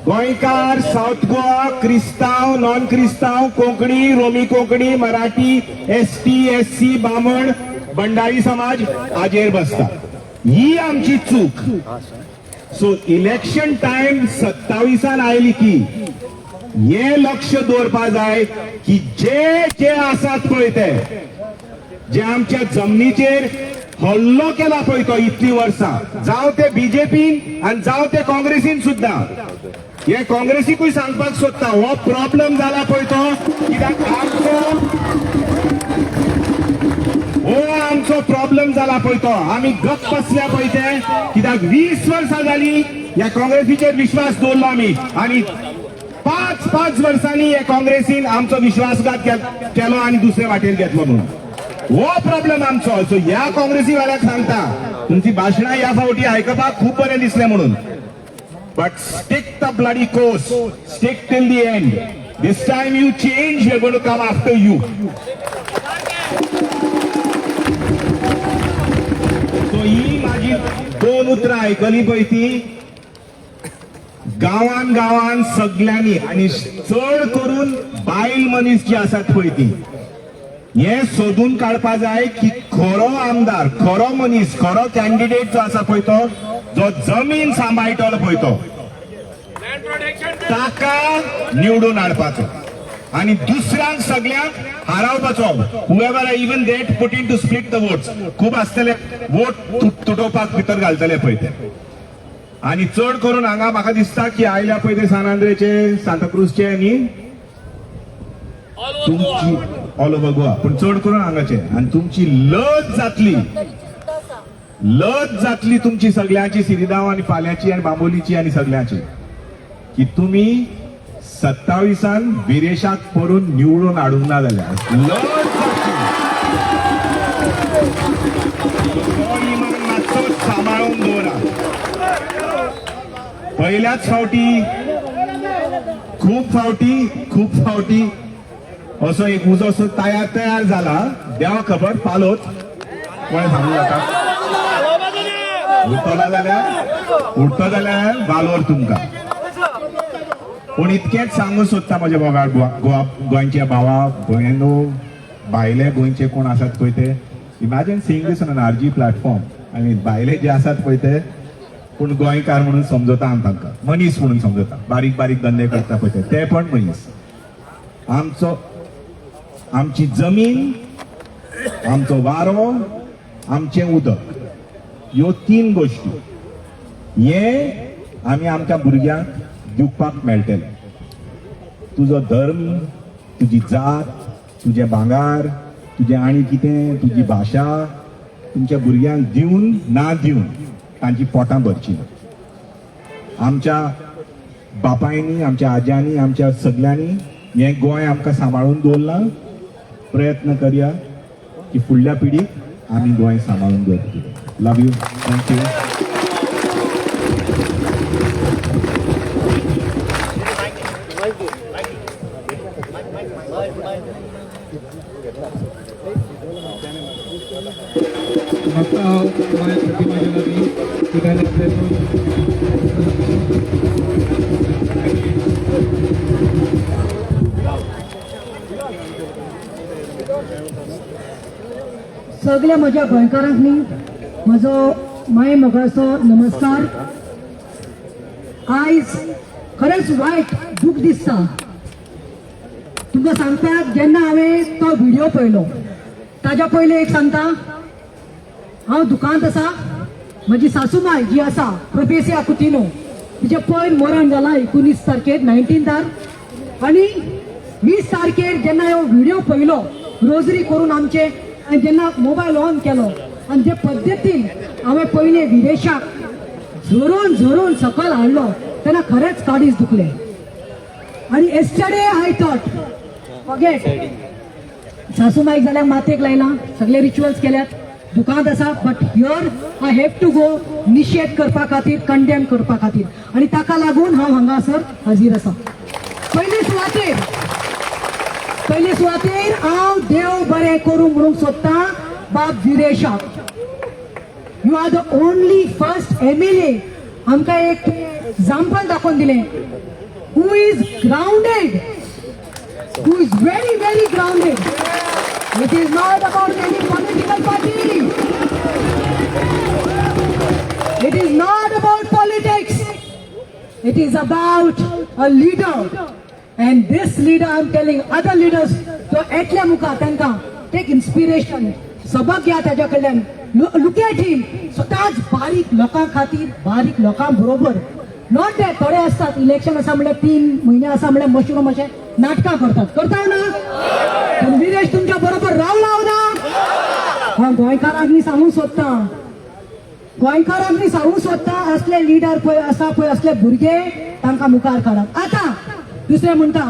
गोंयकार, साऊथ गोवा, क्रिस्तांव, नॉन क्रिस्तांव, कोंकणी, रोमी कोंकणी, मराठी, ST, SC, बामण, भंडारी समाज हाजेर बसता. ही आमची चूक. सो इलेक्शन टाइम 27 आयली की हे लक्ष दवरपा जाय की जे आसात पळय ते, जे आमच्या जमनीचेर हल्लो केला पळय तो इतली वर्सां, जावं ते बीजेपीन आणि जावं ते काँग्रेसीन सुद्दां, हे काँग्रेसीकूय सांगपाक सोदता हो प्रॉब्लेम जाला पळय तो कित्याक आमचो प्रॉब्लेम जाला पळय तो, आमी गप्प बसल्या पळय ते कित्याक 20 वर्सां जाली ह्या काँग्रेसीचेर विश्वास दवरलो आमी आणि 5 वर्सांनी हे काँग्रेसीन आमचो विश्वासघात केलो आणि दुसरे वाटेर घेतलो म्हणून हो प्रॉब्लेम आमचो. सो ह्या काँग्रेसी वाल्याक सांगता, तुमची भाशणां ह्या फावटी आयकपाक खूब बरें दिसलें म्हणून, but stick the bloody course, stick till the end. This time you change, we're going to come after you. So ही माझी 2 उतरां आयकली पळय ती गांवान गांवान सगळ्यांनी आणि चड करून बायल मनीस जी आसात पळय ती हे सोदून काडपा जाय की खरो आमदार, खरो मनीस, खरो कॅन्डिडेट जो आसा पळय तो, जो जमीन सांबाळटलो पळय तो, ताका निवडून हाडपाचो आणि दुसऱ्यांक सगळ्यांक हारावपाचो. However even that put in to split the votes, खूब आसतले वोट तुटोवपाक भितर घालतले पळय ते. आणि चड करून हांगा म्हाका दिसता की आयल्या पळय ते सान आंद्रेचे, सांताक्रूजचे आणि तुमची ऑल ओव्हर गोवा, पण चड करून हांगाचे, आणि तुमची लज जातली तुमची सगळ्यांची, सिरिदांव आणि फाल्यांची आणि बांबोलीची आणि सगळ्यांची, की तुम्ही 27 बिरेशाक पडून निवडून हाडूंक ना जाल्यार लज मातसो सांबाळून दवरा. पहिल्याच फावटी खूप फावटी असो एक उजो असो तयार झाला, देवा खबर पालोत कोण सांगू जाता, उठतो जाल्यार वालोर तुमकां. पूण इतकेंच सांगूंक सोदता म्हज्या बोगाळ गोंयच्या भावा भयणो, भायले गोंयचे कोण आसात पळय ते, imagine seeing this on an RG platform, आनी भायले जे आसात पळय ते पूण गोंयकार म्हणून समजता आमी तांकां, मनीस म्हणून समजता, बारीक धंदे करता पळय ते पण मनीस. आमची जमीन, आमचो वारो, आमचें उदक, ह्यो 3 गोश्टी हे आमी आमच्या भुरग्यांक दिवपाक मेळटले. तुजो धर्म, तुजी जात, तुजे भांगार, तुजें आनी कितें, तुजी भाशा तुमच्या भुरग्यांक दिवन ना दिवन तांची पोटां भरची ना. आमच्या बापायनी, आमच्या आज्यांनी, आमच्या सगळ्यांनी हें गोंय आमकां सांबाळून दवरलां. प्रयत्न करया की फुडल्या पिढीक आमी गोंय सांबाळून दवरतली. लव यू, थँक्यू. सगळ्या म्हज्या गोंयकारांनी म्हजो माये मोगाचो नमस्कार. आयज खरेंच वायट दूख दिसता तुमकां सांगपाक. जेन्ना हांवें तो व्हिडिओ पळयलो ताज्या पयलीं एक सांगता, हांव दुकानांत आसा म्हजी सासूमाय जी आसा प्रोफेसिया कुतिनो तिचे पयर मरण जाला 19 तारखेर 19 आनी 20 तारखेर जेन्ना ह्यो व्हिडिओ पयलो रोजरी करून आमचे आनी जेन्ना मोबायल ऑन केलो आनी जे पद्दतीन हांवें पयले विदेशाक झरोन सकयल हाडलो तेन्ना खरेंच काडीच दुखले आनी एस्टरडे आय थॉट फॉरगेट सासूमाईक जाल्यार मातयेक लायला सगळे रिच्युअल्स केल्यात दुकानात आसा but here I have to go निशेध करपा खातीर कंडेम करपा खातीर आनी ताका लागून हांव हांगासर हाजीर आसा पयले सुवातेर हांव देव बरें करूं म्हणून सोदतां बाब विरेशाक you are the only first MLA आमकां एक एग्जाम्पल दाखोवन दिलें who is grounded who is very, very grounded. It is not about any political party. It is not about politics. It is about a leader. And this leader, I am telling other leaders, so etल्या मुखार तांकां take inspiration. सबक घ्या ताच्या कडल्यान. Look at him. स्वताच बारीक लोकां खातीर, बारीक लोकां बरोबर. नॉट दॅट थोडे असतात इलेक्शन आसा म्हणल्यार 3 म्हयने आसा म्हणल्यार मशरूम अशें नाटकां करता ना पूण विरेश तुमच्या बरोबर रावला ना हांव गोंयकारांनी सांगूंक सोदतां असले लिडर पळय आसा पळय असले भुरगे तांकां मुखार काडात आतां दुसरें म्हणटा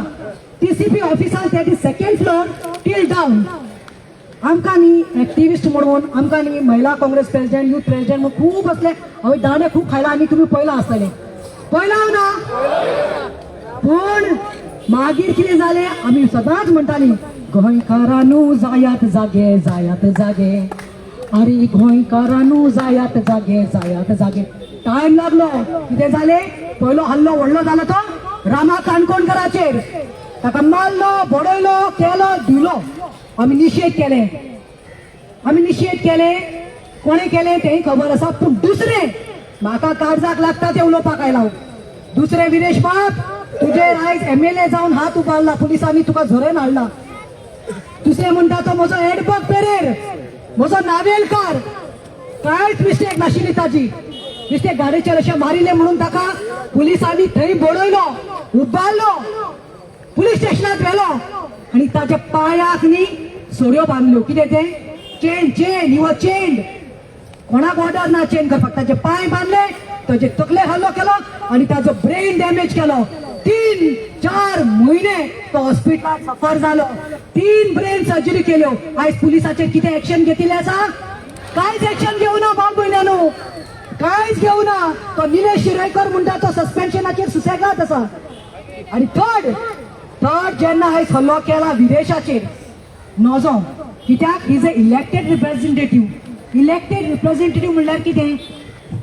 TCP ऑफिसांत ते 2nd फ्लोर टील डावन आमकां न्ही एक्टिविस्ट म्हणून आमकां न्ही महिला काँग्रेस प्रेसिडेंट यूथ प्रेसिडेंट म्हणून खूब असले हांवें दाणे खूब खायला आनी तुमी पळयलां आसतलें पळयलां ना पूण मागीर कितें जालें आमी सदांच म्हणटालीं गोंयकारांनू जायात जागे अरे गोंयकारांनू जायात जागे टायम लागलो कितें जालें पयलो हल्लो व्हडलो जालो तो रामा काणकोणकराचेर ताका मारलो बडयलो केलो दिलो आमी निशेध केले कोणें केलें तेंय खबर आसा पूण दुसरें म्हाका काळजाक लागता तें उलोवपाक आयला दुसरें विरेश बाब तुजेर आयज MLA जावन हात उबारला पुलिसांनी तुका झरोन हाडला दुसरें म्हणटा तो म्हजो एडबक पेरेर म्हजो नावेलकार कांयच मिस्टेक नाशिल्ली ताजी मिस्टेक गाडयेचेर अशें मारिल्लें म्हणून ताका पुलिसांनी थंय बडयलो उबारलो पुलीस स्टेशनांत व्हेलो आनी ताच्या पांयाक न्ही सोऱ्यो बांदल्यो कितें तें चेन ही वॉज चेंड कोणाक ऑर्डर ना चेंज करपाक ताचे पांय बांदले ताचे तकले हल्लो केलो आनी ताजो ब्रेन डॅमेज केलो 3-4 म्हयने तो हॉस्पिटलांत सफर जालो 3 ब्रेन सर्जरी केल्यो आयज पुलिसाचेर कितें एक्शन घेतिल्लें आसा कांयच एक्शन घेवना बाब भयण्यांनो कांयच घेवना तो निलेश शिरयकर म्हणटा तो सस्पेन्शनाचेर सुसेगाद आसा आनी थर्ड जेन्ना आयज हल्लो केला विदेशाचेर नजो कित्याक इज अ इलेक्टेड रिप्रेझेंटेटिव्ह म्हणल्यार कितें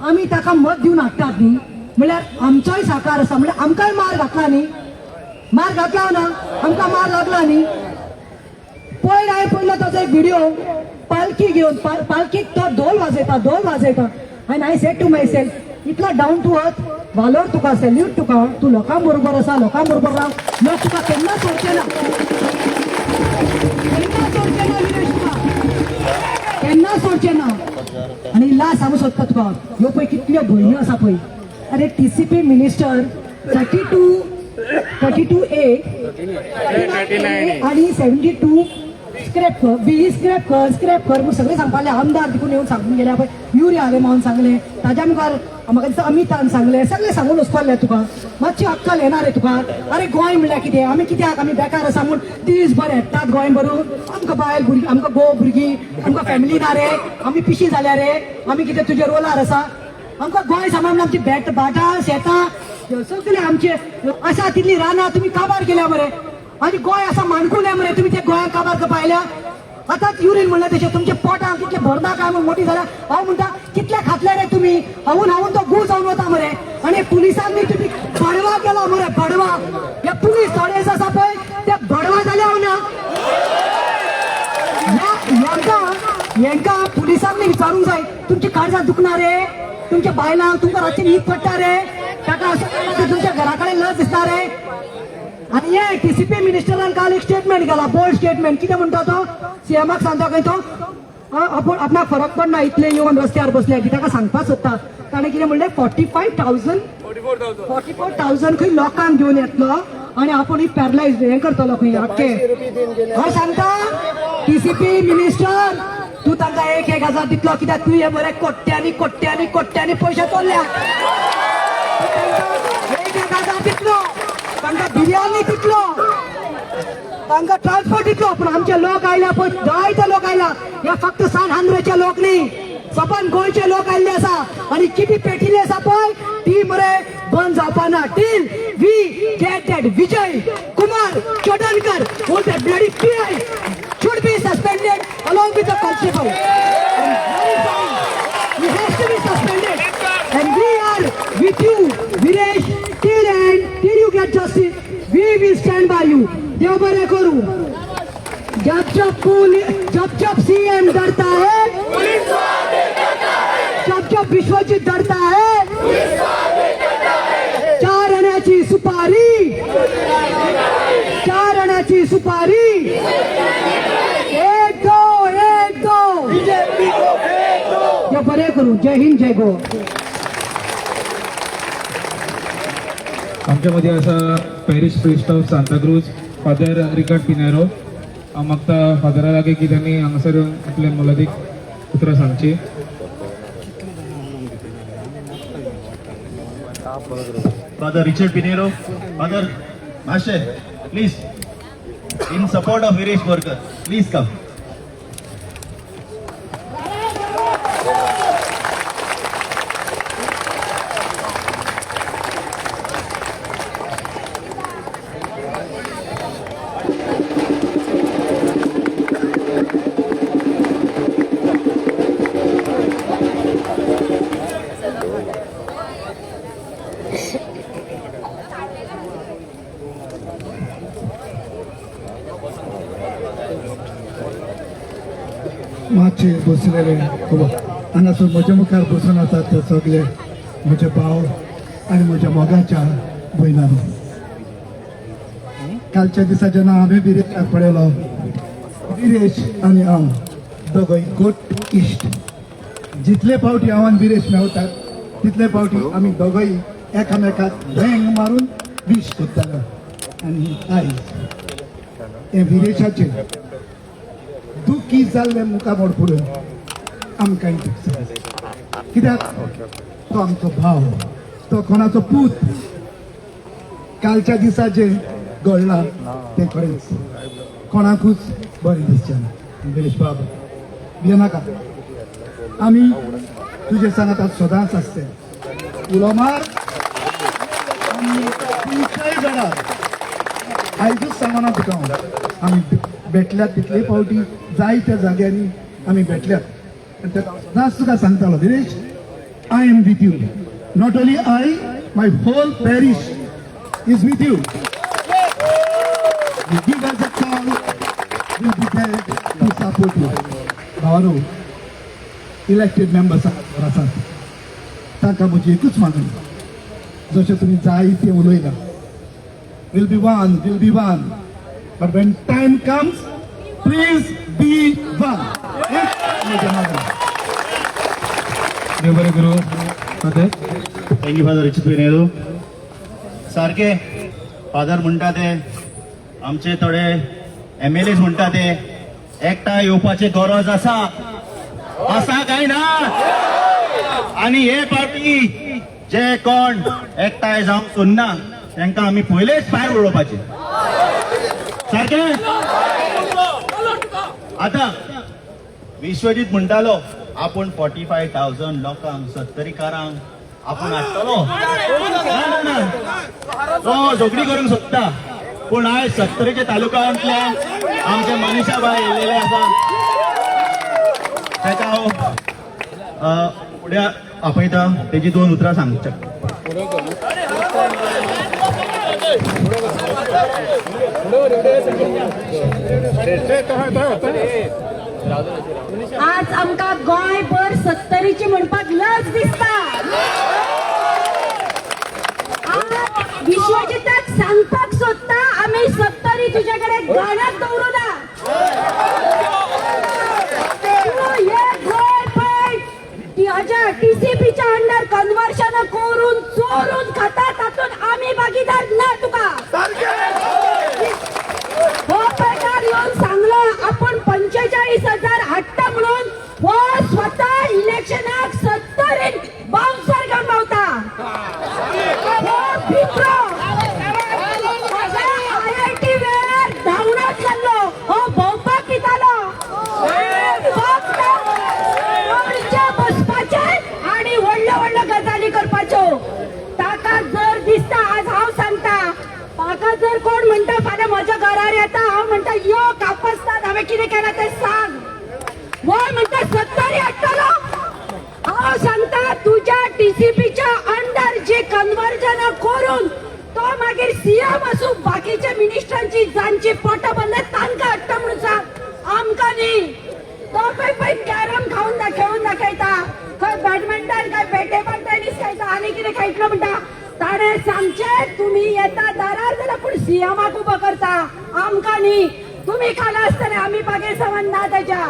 आमी ताका मत दिवन हाडटात न्ही म्हणल्यार आमचोय साकार आसा म्हणल्यार आमकांय मार घातला न्ही मार घातला ना आमकां मार लागला न्ही हांवें पळयलो ताचो एक व्हिडिओ पालखी घेवन पालखीक तो ढोल वाजयता आनी I said to myself इतलो डावन टू अर्थ वालोर तुका सॅल्यूट तुका तूं लोकां बरोबर आसा लोकां बरोबर राव लोक तुका केन्ना सोडचे ना केन्ना सोडचे ना आनी लास्ट सांगूंक सोदता तुका ह्यो पळय कितल्यो भयण्यो आसा पळय अरे TCP मिनिस्टर 32A आणि 72 स्क्रॅप कर म्हूण सगळे सांगपाले आमदार देखून येवन सांगून गेले पळय युरिया हांवें म्हणून सांगलें ताज्या मुखार म्हाका दिसता अमितान सांगलें सगळें सांगून वचपालें तुका मातशी अक्कल येना रे तुका अरे गोंय म्हणल्यार कितें आमी कित्याक आमी बेकार आसा म्हूण दीस बरें येतात गोंय भरून आमकां बायल भुरगीं आमकां गो भुरगीं आमकां फॅमिली ना रे आमी पिशी जाल्या रे आमी कितें तुजे रोलार आसा आमकां गोंय सांबाळून आमची भाटां शेतां सगळे आमचे आसा तितली रानां तुमी काबार केल्या मरे आनी गोंय आसा माणकुलें मरे तुमी ते गोंयाक काबार करपा आयल्या आतांच युरीन म्हणलें तशें तुमचे पोटां कितले भरना काय म्हूण मोठी जाल्या हांव म्हणटा कितले खातले रे तुमी हावून तो गू जावन वता मरे आनी पुलिसांनी तुमी बडवा केला मरे बडवा हे पुलीस थोडे आसा पळय ते बडवा जाले हांव ना हेंकां पुलिसांनी विचारूंक जाय तुमची काळजां दुखना रे तुमच्या बायलांक तुमकां रातची न्हीद पडटा रे ताका असं केला की तुमच्या घरा कडेन लज दिसता रे आनी हे TCP मिनिस्टरान काल एक स्टेटमेंट केला बोल्ड स्टेटमेंट कितें म्हणटा तो CMाक सांगता खंय तो आपण आपणाक फरक पडना इतले येवन रस्त्यार बसले की ताका सांगपाक सोदता ताणें कितें म्हणलें 44,000 खंय लोकांक घेवन येतलो आणि आपण ही पॅरलायज हें करतलो खंय आख्खे हांव सांगता TCP मिनिस्टर तूं तांकां 1,000 दितलो कित्याक तूं हे बरे कोट्ट्यांनी पयशे तोडल्या 1,000 दितलो तांकां बिर्याणी दितलो तांकां ट्रान्सपोर्ट दितलो पण आमचे लोक आयल्या पळय जायते लोक आयला हे फक्त सान आंध्राचे लोक न्ही सपान गोंयचे लोक आयल्ले आसा आणि किती पेटिल्ली आसा पळय ती मरे बंद जावपा ना till we get that Vijay Kumar Chodankar all the bloody PI should be suspended along with the constable and verifying he has to be suspended and we are with you Viresh till end till you get justice we will stand by you देव बरे करू जब CM डरता है जब विश्वजीत डरता है 4 आण्याची सुपारी 1-2 देव बरे करू जय हिंद जय गो आमच्यामध्ये असा parish priest of Santa Cruz father Ricardo Pinheiro हांव मागता फादरा लागीं की त्यांनी हांगासर येवन आपले मोलादीक उतरां सांगची Father Richard Pinero, Father Masher, please, in support of Viresh Borkar, please come. मातशे बसलेले हांगासर म्हज्या मुखार बसून आसात ते सगळे म्हजे भाव आनी म्हज्या मोगाच्या भयणानो कालच्या दिसा जेन्ना हांवें विरेशाक पळयलो विरेश आनी हांव दोगोय गोट इश्ट जितले फावटी हांव आनी विरेश मेवतात तितले फावटी आमी दोगोय एकामेकाक धंग मारून विश करतालो आनी आयज हे विरेशाचे दुखी जाल्ले मुखामोड पडून आमकां कित्याक तो आमचो भाव तो कोणाचो पूत कालच्या दिसा जे घडला ते खरेंच कोणाकूच बरें दिसचें ना विरेश बाब भियेनाका आमी तुजे सांगात सदांच आसते उलो मार आमी खंयच्याय वेळार आयजूच सांगना तुका आमी भेटल्यात तितले फावटी जाय त्या जाग्यांनी आमी भेटल्यात सदांच तुका सांगतालो Viresh I am with you not only I my whole parish is with you give us a call will be there to support you भावानो इलेक्टेड मेंबर्स आसात तांकां म्हजी एकूच मागणी जशें तुमी जाय ते उलयला will be one but when time comes please be one देव बरे करू father Thank you, Father Richard Pinero. सारखे फादर म्हणटा ते आमचे थोडे MLAs म्हणटा ते एकठांय येवपाची गरज आसा काय ना आणि हे पार्टी जे कोण एकठांय जावंक सोदना तांकां आमी पयलेच भायर उडोवपाचे सारखे आता विश्वजीत म्हणटालो आपण 45,000 लोकांक 70कारांक आपण हाडटलो तो झगडी करूंक सोदता पूण आयज 70च्या तालुक्यांतल्यान आमचे मनीषा बाय येयलेले आसा ताका हांव फुडें आपयता तेजी 2 उतरां सांगचे आज आमका गोंयभर 70ची म्हणपाक लज दिसता विश्वजिताक सांगपाक सोदता आमी 70 तुझ्याकडे गाण्यात दवरू ना म्हणता यो कापसतात हांवें कितें केलां तें सांग. वो म्हणटा 70 हाडटलो. हांव सांगता तुज्या टीसीपीच्या अंडर जे कन्वर्जन करून तो मागीर सीएम असू बाकीच्या मिनिस्टरांची जांची पोटां भरले तांकां हाडटा म्हणून सांग, आमकां न्ही. तो पळय कॅरम खेळून दाखयता, खंय बॅडमिंटन काय बेटेबॉल टेनिस खेळटा आनी कितें खेळटलो म्हणटा. ताणें सांगचें तुमी येता दारार जाल्यार पूण सीएमाक उबो करता, आमकां न्ही. तुमी खाला आसतले आमी बागे सावन ना तेच्या.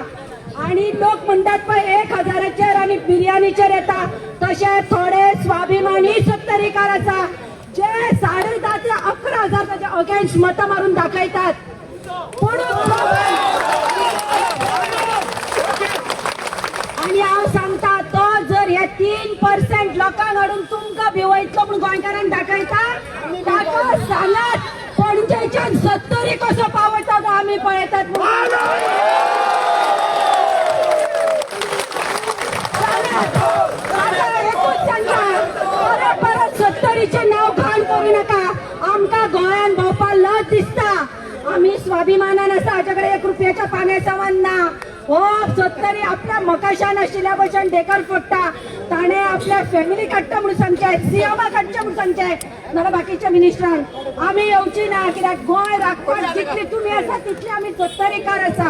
आणि लोक म्हणतात पळय 1000चेर आनी बिर्याणीचेर येता, तशे थोडे स्वाभिमानी सत्तरीकार आसा जे 10.5 ते 11,000 ताच्या अगेन्स्ट मतां मारून दाखयतात. पूण आणि हांव सांगता तो जर हे 3% लोकांक हाडून तुमकां भिवयतलो म्हूण गोंयकारांक दाखयता, ताका सांगात पणजेच्यान 70 कसो पावयता तो आमी पळयतात. परत 70चे नाव घाण करू नका. आमकां गोंयान भोंवपाक लज दिसता, आमी स्वाभिमानान आसा, हाच्याकडे 1 रुपयाच्या पाण्या सामान ना. हो 70 आपल्या मकाशान आशिल्ल्या भशेन ढेकर फोडटा. ताणें आपल्या फॅमिली काडटा म्हणून सांगचे, सीएमा काडचे म्हणून सांगचे, नाल्यार बाकीच्या मिनिस्टरांक आमी येवची ना. कित्याक गोंय राखपाक जितली तुमी आसा तितली आमी 70कार आसा.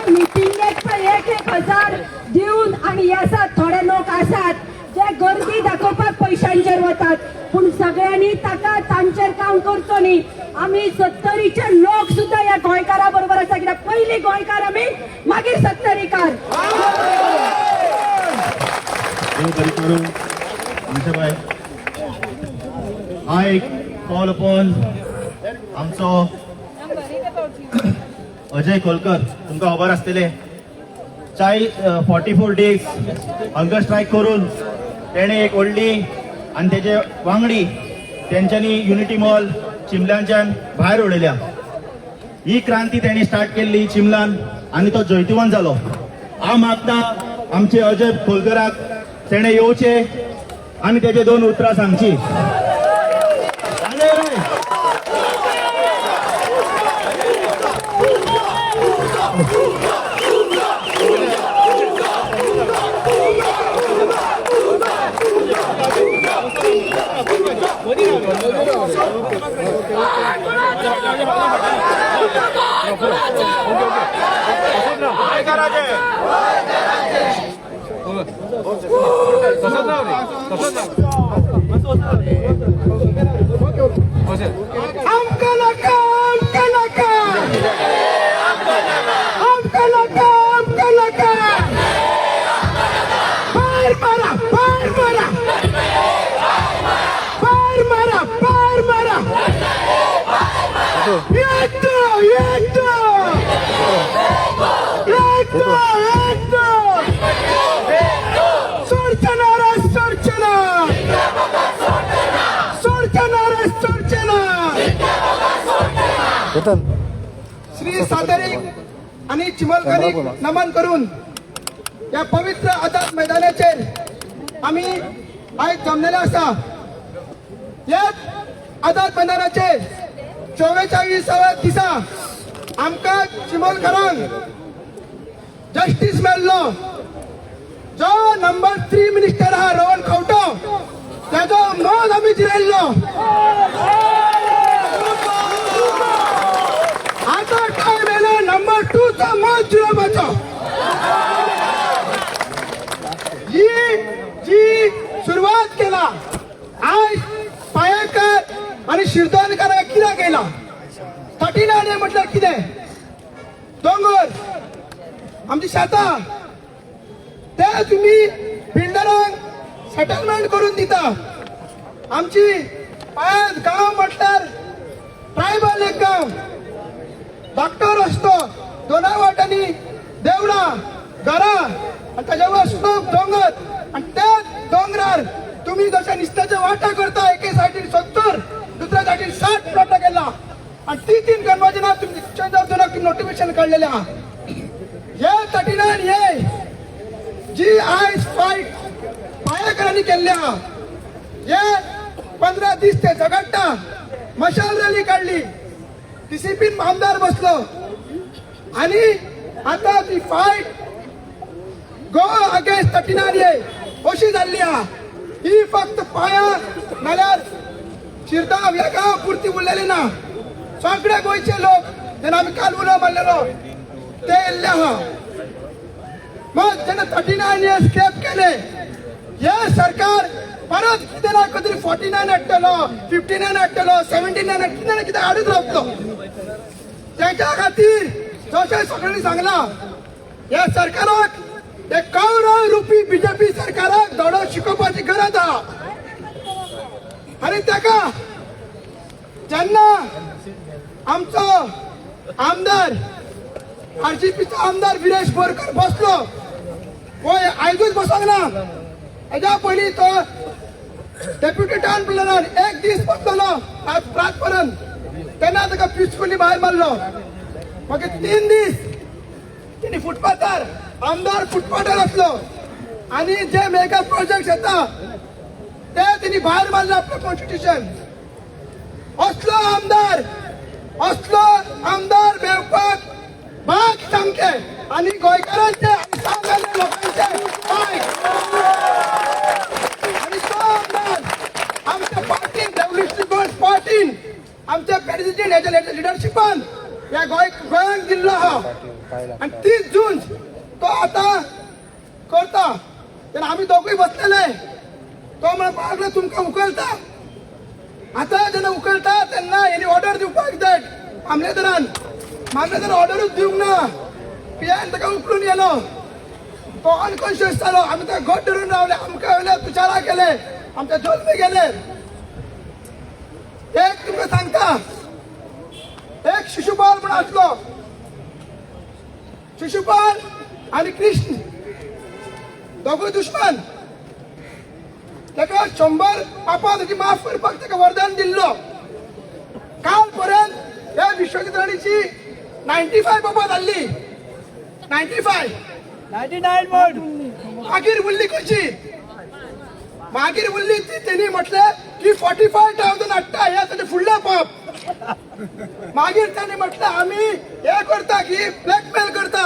मिटिंगेक 1,000 दिवन आणि आसात थोडे लोक आसात जे गर्दी दाखोवपाक पयशांचेर वतात, पूण सगळ्यांनी ताका तांचेर काम करचो न्ही. आमी 70चे लोक सुद्धा या गोंयकारा बरोबर आसा, कित्याक पयली गोंयकार आमी मागीर 70कार. हांव एक कॉल अपॉन आमचो अजय कोलकर, तुमकां खबर आसतलें 44 डेज हंगर स्ट्रायक करून तेणे एक व्हडली आनी तेजे वांगडी तेंच्यांनी युनिटी मॉल चिमल्यांच्यान भायर उडयल्या. ही क्रांती तेणी स्टार्ट केल्ली चिमलान आनी तो जैतिवंत जालो. हांव मागता आमचे अजय कोलकराक तेणे येवचे आनी तेजे 2 उतरां सांगची. श्री सातेरी आणि चिमलकरीक नमन करून या पवित्र आझाद मैदानाचेर आम्ही आयज जमलेले आसा. याच आझाद मैदानाचेर 44व्या दिसा आमकां चिमलकरांक जस्टीस मेळ्ळो. जो नंबर 3 मिनिस्टर आहा रोहन खंवटो तेजो मोग आमी जिरेल्लो. आता टाइम येयलो नंबर 2 चो मोग जिरोवपाचो. ही जी सुरवात केला आज पायेकर आणि शिरदोनकारांक कित्याक केला. 39 म्हटल्यार कितें, दोंगर आमची शेतां ते तुम्ही बिल्डरांक सेटलमेंट करून दिता. आमची पायत गांव म्हटल्यार ट्रायबल एक गांव, डॉक्टर असतो दोना वाटांनी देवळां घरां आणि ताच्या वयर दोंगर आणि त्या दोंगरार तुम्ही जशे नुस्त्याचे वांटा करता एके सायडीन 70 दुसऱ्या सायडीन 60 प्लॉटां केला आणि ती 3 कन्वर्जनां तुम्ही चंद्रजनाक नोटिफिकेशन काढलेले आहा. हे 39 हे जी आयज फायट पायेकरांनी केल्ली आहा हे 15 दीस ते झगडटा. मशाल रॅली काढली, डिसिप्लिन आमदार बसलो आणि आता ती फाईट गो अगेन्स्ट 39A अशी जाल्ली आहा. ही फक्त पाया नाल्यार शिरता वेगाव पुरती उरलेली ना. सगळे गोंयचे लोक जेन्ना आमी काल उलो मारलेलो ते येल्ले आहा. मग जेन्ना 39A स्क्रॅप केले, हे सरकार परत कितें ना कितें 49 हाडटलो, 59 हाडटलो, 79 कितें ना कितें हाडूच रावतलो. तेच्या खातीर जशें सगळ्यांनी सांगला, ह्या सरकाराक हे कौरव रुपी बीजेपी सरकाराक धडो शिकोवपाची गरज आहा. आणि ताका जेन्ना आमचो आमदार आरजीपीचो आमदार विरेश बोरकर बसलो, हो आयजूच बसोंक ना, हेच्या पयलीं तो डेप्युटी टाउन प्लॅनर एक दीस बसलो आज रातपर्यंत, तेन्ना ताका पिसफुली भायर मारलो. मागीर 3 दीस तेणी फुटपाथार आमदार फुटपाथार असलो आणि जे मेगा प्रोजेक्ट येता ते तेणी भायर मारले आपलं कॉन्स्टिट्यूशन. असलो आमदार मेळपाक भाग सामके आणि गोंयकारांचे आणि सामान्य लोकांचे पाय. आणि तो आमदार आमच्या पार्टीन डेव्हलपमेंट पार्टीन आमच्या प्रेसिडेंट हेच्या लिडरशिपान या गोंयांक दिल्लो आहा. आणि 30 जून तो आता करता. तेन्ना आमी दोगूय बसलेले. तो म्हणपाक लागलो तुमकां उखलता. आता जेन्ना उखलता तेन्ना हेणी ऑर्डर दिवपाक जाय मामलेदारान. मामलेदार ऑर्डरूच दिवंक ना. पियान ताका उखलून येलो. तो अनकॉन्शियस जालो. आमी ताका घट धरून रावले. आमकां वयले तुचारा केले, आमच्या जल्मे गेले. एक तुमकां सांगता, एक शिशुपाल म्हण आसलो. शिशुपाल आणि कृष्ण दोगूय दुश्मन. ताका 100 पापां ताची माफ करपाक ताका वरदान दिल्लो. काल पर्यंत ह्या विश्वजित राणीची 95 पापां जाल्ली. 99 मागीर उरली कशी? मागीर उरली ती तेणी म्हटलें की 45,000 हाडटा, हे ताचे फुडले पाप. मागीर ताणी म्हटलें आमी हे करता की ब्लॅकमेल करता,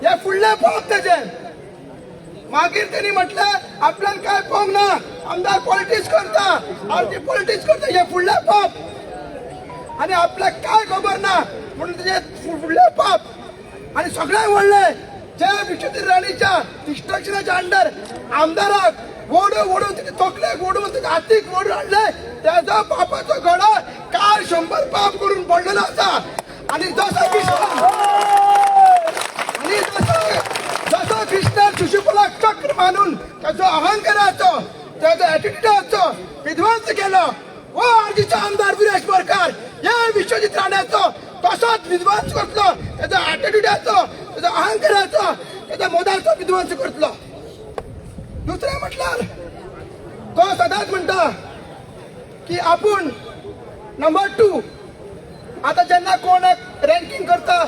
हे फुडले पाप तेजे. मागीर तेणी म्हटलें आपल्यान काय पळोवंक ना, आमदार पॉलिटिक्स करता, आरती पॉलिटिक्स करता, हे फुडले पाप. आणि आपल्याक काय खबर ना म्हणून तेजे फुडले पाप. आणि सगळ्यांत व्हडले जे विश्वजित राणीच्या डिस्ट्रक्शनाच्या अंडर आमदाराक ओडून तिथे तोकलेक ओडून तिथे हातीक ओडून हाडले, त्याचा पापाचो घडो काल 100 पाप करून पडलेलो आसा. आणि जसो कृष्ण शिशुपालाक चक्र मानून त्याचो अहंकाराचो त्याचो एटिट्यूडाचो विध्वंस केलो, हो आजचा आमदार विरेश बोरकार या विश्वजित राण्याचो तसोच विध्वंस करतलो. त्याचा एटिट्यूडाचो, त्याचा अहंकाराचो, त्याचा मोदाचो विध्वंस करतलो. दुसरें म्हटल्यार तो सदांच म्हणटा की आपूण नंबर 2. आता जेन्ना कोण रँकिंग करता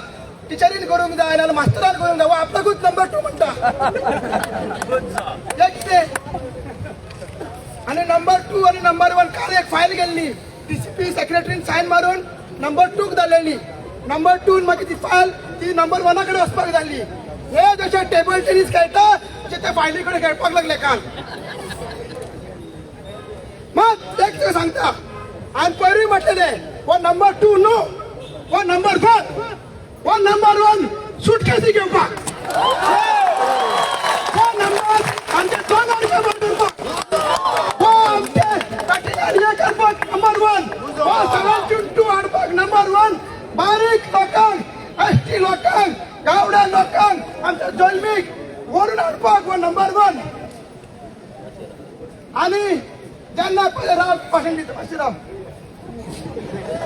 टिचरीन करूंक जाय नाल्यार मास्तरान करूंक जाय, आपल्याकूच नंबर 2 म्हणटा. आणि नंबर 2 आणि नंबर 1 काल एक फायल गेल्ली, डीसीपी सेक्रेटरीन सायन मारून नंबर 2 जाल्लेली. नंबर 2 मागीर ती फायल ती नंबर 1 कडेन वचपाक जाल्ली. हे जशे टेबल टेनीस खेळटा तशे ते फायली कडेन खेळपाक लागले काल. मग एक सांगता हांवें पयलीं म्हटलेलें हो नंबर 2 न्हू, हो नंबर 1, हो नंबर 1 सुटकेसी घेवपाक, हो नंबर आमचे 2 अर्ज करपाक, हो आमचे काटेकार करपाक नंबर 1, हो 7.2 हाडपाक नंबर 1. बारीक लोकांक, एसटी लोकांक, गावड्या लोकांक, आमच्या जल्मीक वरून हाडपाक हो नंबर 1. आणि जेन्ना पयले राव भाशण दिता मातशें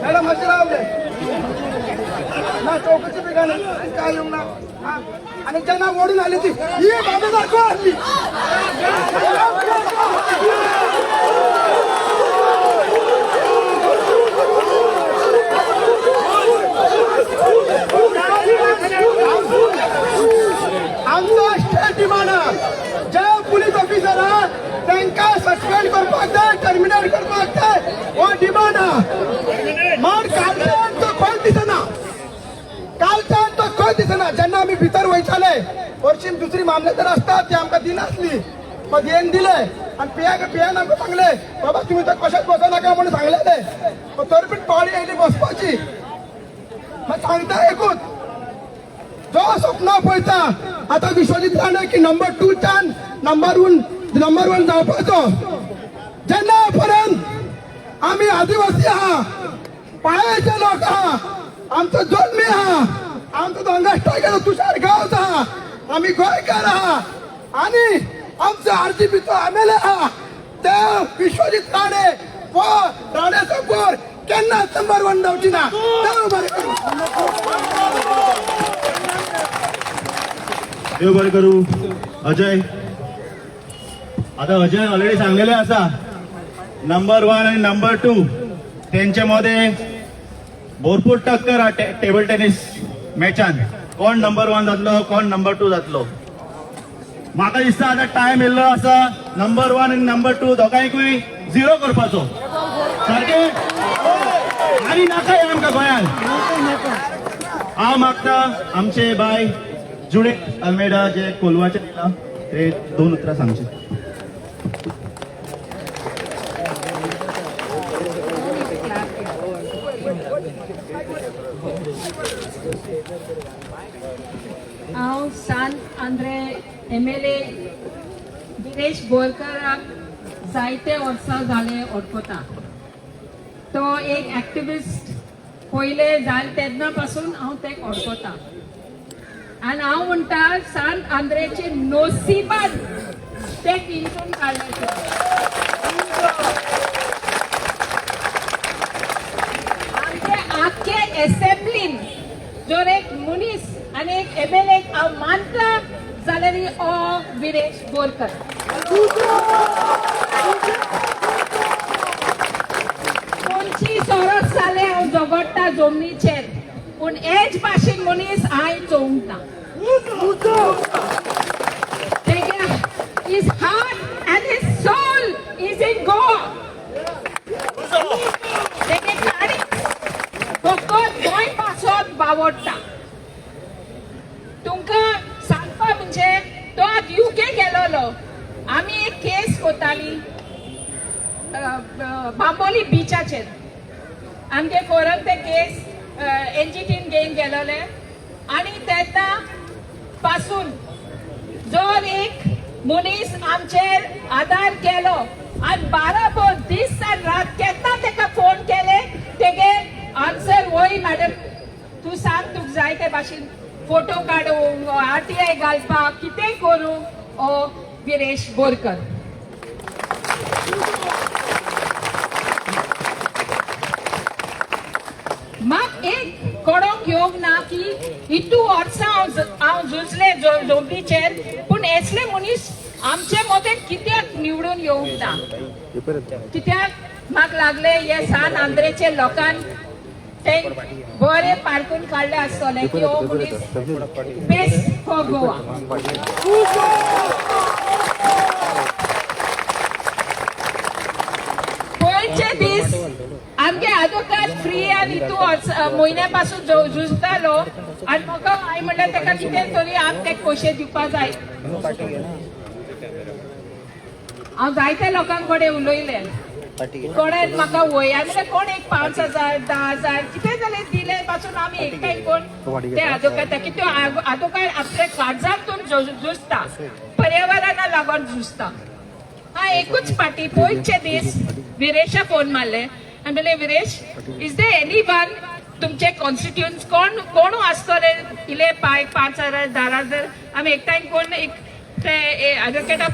मॅडम मातशें रावले ना चौकशी बेगान काय येवंक ना. आणि जेन्ना ओडून आली ती ही बाबेदार कोण आसली. आमचो स्टेट डिमांड जे पुलीस ऑफिसर आहा तांकां सस्पेंड करपाक जाय, टर्मिनेट करपाक जाय, हो डिमांड आहा. कोणाक दिसना जेन्ना आमी भितर वयताले हरशीं दुसरी मामलेदार असतात ते आमकां दिनासली मग येन दिले आणि पियान आमकां सांगले बाबा तुम्ही तर कशात बसो नाका म्हणून सांगलेले तर पण पाळी आयली बसपाची मग सांगता एकूच जो स्वप्न पळयता आता विश्वजीत राणे की नंबर 2 च्यान नंबर 1 जावपाचो जेन्ना पर्यंत आम्ही आदिवासी आहा पायाचे लोक आहा आमचो जन्मी आहा आमचो दोंगाष्टाक तुषार गांवच आहा आम्ही गोंयकार आहा आणि आमचो आरजीबीचो एमएलए आहा ते विश्वजीत राणे व राणेचो पोर केन्नाच नंबर 1 जावची ना देव बरें करूं. देव बरें करू. अजय आता अजय ऑलरेडी सांगलेले असा नंबर 1 आणि नंबर 2 त्यांच्या मध्ये भरपूर टक्कर हा टेबल टेनिस मॅचान कोण नंबर 1 जातलो कोण नंबर 2 जातलो. म्हाका दिसता आता टाइम येयल्लो आसा नंबर 1 आणि नंबर 2 दोगांयकूय 0 करपाचो सारखे आनी नाका हे आमकां गोंयान. हांव मागता आमचे बाय जुडिथ अल्मेडा जे कोलवाचे दिला ते 2 उतरां सांगचे. हांव सांत आंद्रे एमएलए गिरीश बोरकाराक जायते वर्सां जाले वळखता. तो एक एक्टिविस्ट पयले जाले तेन्ना पासून हांव तेका वळखता आनी हांव म्हणटा सांत आंद्रेचे नोसिबान तेक इंचून काडले. आमचे आख्खे एसेंब्लीन जर एक मनीस आनी एक एमएलए हांव मानता जाल्यार हो विरेश बोरकर. कोणची सोरस जाले हांव झगडटा जमनीचेर पूण हेच भाशेन मनीस हांवें चोवंक ना. His heart and his soul is in Goa. तेगे गाडी फकत गोंय भासोत बावडटा. तुमकां सांगपा म्हणजे तो आज UK गेलोलो. आमी एक केस कोताली बांबोली बिचाचेर आमगे फोरन ते केस एनजीटीन घेवन गेलोले आनी तेन्ना पासून जर एक मनीस आमचेर आदार केलो आनी 12 दीस आनी रात केन्ना तेका फोन केले तेगे आन्सर वय मॅडम तूं सांग तुका जाय ते भाशेन फोटो काडूंक RTI घालपाक कितेंय करूं ओ विरेश बोरकर. म्हाका एक कळोंक येवंक ना की इतू वर्सां हांव झुजले जोबीचेर पूण असले मनीस आमचे मदें कित्याक निवडून येवंक ना. कित्याक म्हाका लागले हे सांत आंद्रेचे लोकांक ते बरे पारखून काडले आसतले की हो मनीस बेस्ट फॉर गोवा. पयलींचे दीस आमगे आदोकार फ्री आनी तू म्हयन्या पासून झुजतालो आनी म्हाका हांवें म्हणलें ताका कितें तरी आमी ताका पयशे दिवपा जाय. हांव जायत्या लोकांक कडेन उलयलें कोणें म्हाका वय म्हणलें कोण एक 5,000 10,000 कितें जालें दिले पासून आमी एकठांय कोण ते आदोकार कितें आदोकार आपल्या काळजांतून झुजता पर्यावरणा लागून झुजता. हांव एकूच फाटी पयलींचे दीस विरेशा फोन मारले आनी म्हणलें Viresh is there any one तुमचे कॉन्स्टिट्युएंट्स कोण आसतले इले 5,000 10,000 आमी एकठांय कोण एक ते आदोकेटाक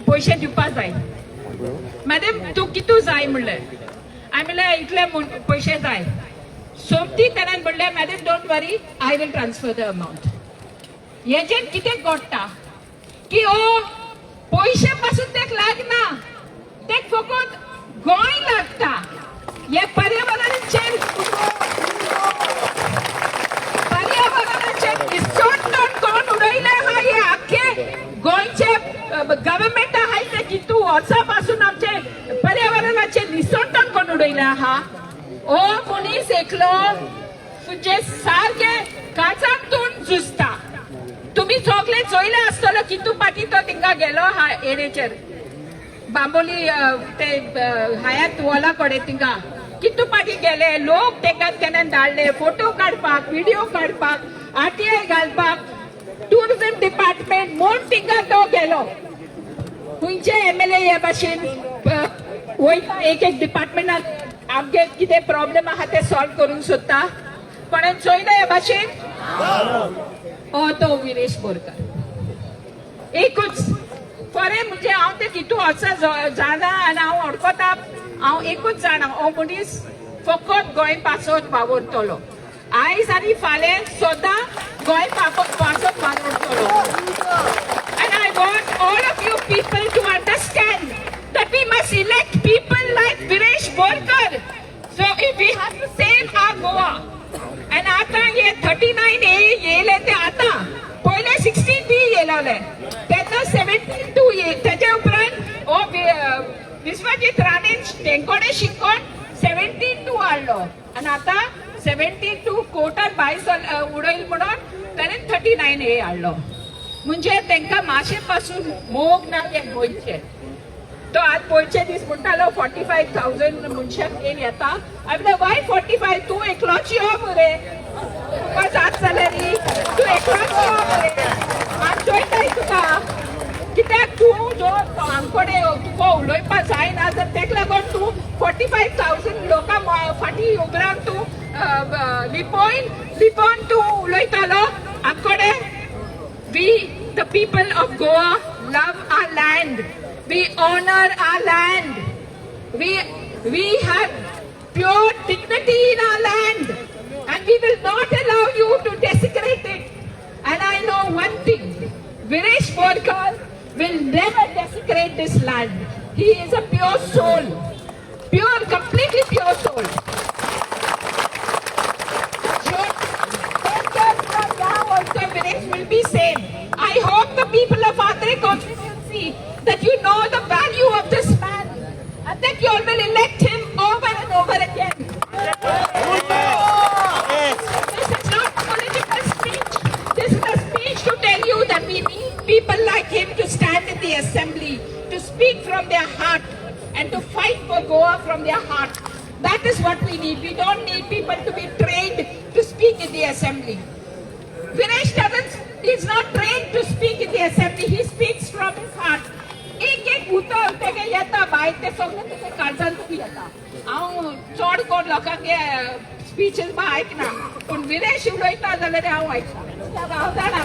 पयशे दिवपा जाय. मॅडम तू कितू जाय म्हणलें हांवें म्हणलें इतले पयशे जाय. सोमती तेणें म्हणलें madam don't worry I will transfer the amount. हेजेर कितें घडटा की हो पयशे पासून तेक लागना तेक फकत गोंय लागता. हे पर्यावरणाचेर निसटण कोण उडयले आहा हे आख्खे गोंयचे गव्हर्मेंट आहाय ते कितू वर्सां पासून आमचे पर्यावरणाचे निसटण कोण उडयले आहा. हो मनीस एकलो तुजे सारखे काळजाक तुम्ही सगळे चोयले आसतलो कितू पाटी तो तिंगा गेलो हा एरेचेर बांबोली ते हयात वॉला कडे तिंगा कितू पाटी गेले लोक तेका केन्ना धाडले फोटो काडपाक व्हिडिओ काडपाक RTI घालपाक टुरिझम डिपार्टमेंट म्हूण तिंगा तो गेलो खंयचे MLA हे भाशेन वयता एक डिपार्टमेंटान आमगे कितें प्रॉब्लेम आहा ते सॉल्व करूंक सोदता कोणें चोयला हे भाशेन तो विरेश बोरकार एकूच खरें म्हणजे हांव ते कितू वचा जाणा आनी हांव अडकता हांव एकूच जाणा हो मनीस फकत गोंय पासत वावरतलो आयज आनी फाल्यां सदां गोंय पासत वावरतलो And I want all of you people to understand that we must elect people like Viresh Borkar. So if we have to save our Goa, and आता ये 39A येले ते आता पहिले 16B येलोले तेन्ना 17-2 ये त्याच्या उपरांत ओ विश्वजीत राणेन तेंकोडे शिकोन 17-2 हाडलो आणि आता 17-2 कोर्टान भायर उडयल म्हणून ताणें 39A हाडलो म्हणजे तांकां माशे पासून मोग ना ते गोंयचे तो आज पयचे दीस म्हणटालो 45,000 मनशांक येता हांवें वाय 45 तूं एकलोच यो मरे तुका जात जाल्यार तूं एकलोच यो मरे हांव चोयताय तुका कित्याक तूं जो हांगकडे तुका उलोवपा जायना तर तेका लागून तूं 45,000 लोकां फाटीं उबरावन तूं लिपोवन तूं उलयतालो हांगकडे We, the people of Goa, love our land. We honor our land. We have pure dignity in our land. And we will not allow you to desecrate it. And I know one thing. Viresh Borkar will never desecrate this land. He is a pure soul. Pure, completely pure soul. Will be same. I hope the people of Andre constituency that you know the value of this man and that you all will elect him over and over again. This is not a political speech. This is a speech to tell you that we need people like him to stand in the assembly, to speak from their heart and to fight for Goa from their heart. That is what we need. We don't need people to be trained to speak in the assembly. Viresh is not trained to speak in the assembly. He speaks from his heart. एक उतर तेगे येता भायर ते सगळे तेगे काळजान तुमी येता हांव चड कोण लोकांगे स्पीचेस बा आयकना पूण विरेश उलयता जाल्यार हांव आयकता हांव जाणा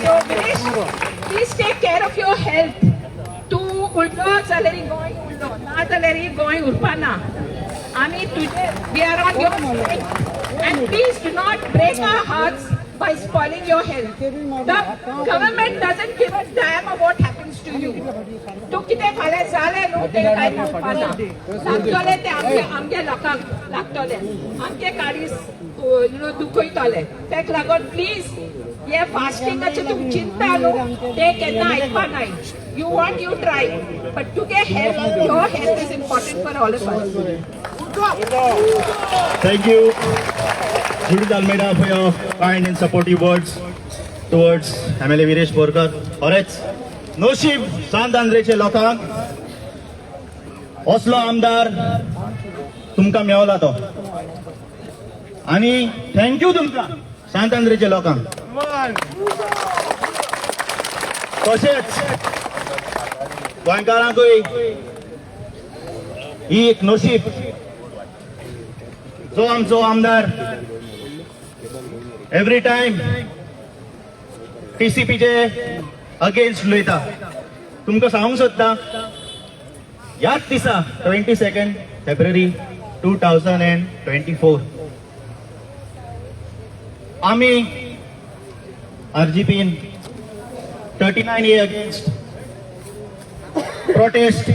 so Viresh please take care of your health तूं उरलो जाल्यार गोंय उरलो ना जाल्यार गोंय उरपाना आमी तुजे we are on your and please do not break our hearts by spoiling your health. The government doesn't give a damn of what happens to you. तू कितें फाल्यां जालें न्हू तें कांय करपाना लागतलें तें आमगे लोकांक लागतलें आमगे काडीस दुखयतलें तेका लागून प्लीज हे फास्टिंगाची तुमी चिंता न्हू तें केन्ना आयकपा नाय You want, you try, but to get help, your health is important for all of us. Thank you, Judith Almeida, for your kind and supportive words towards MLA Viresh Borkar. खरेंच नशीब सांत आंद्रेचे लोकांक असलो आमदार तुमकां मेवला तो आनी थँक्यू तुमकां सांत आंद्रेचे लोकांक तशेंच गोंयकारांकूय ही एक नशीब जो आमचो आमदार एवरी टाइम TCPचे अगेन्स्ट उलयता तुमकां सांगूंक सोदता ह्याच दिसा 22 फेब्रुवारी 2024 आमी RGPन 39A अगेन्स्ट प्रोटेस्ट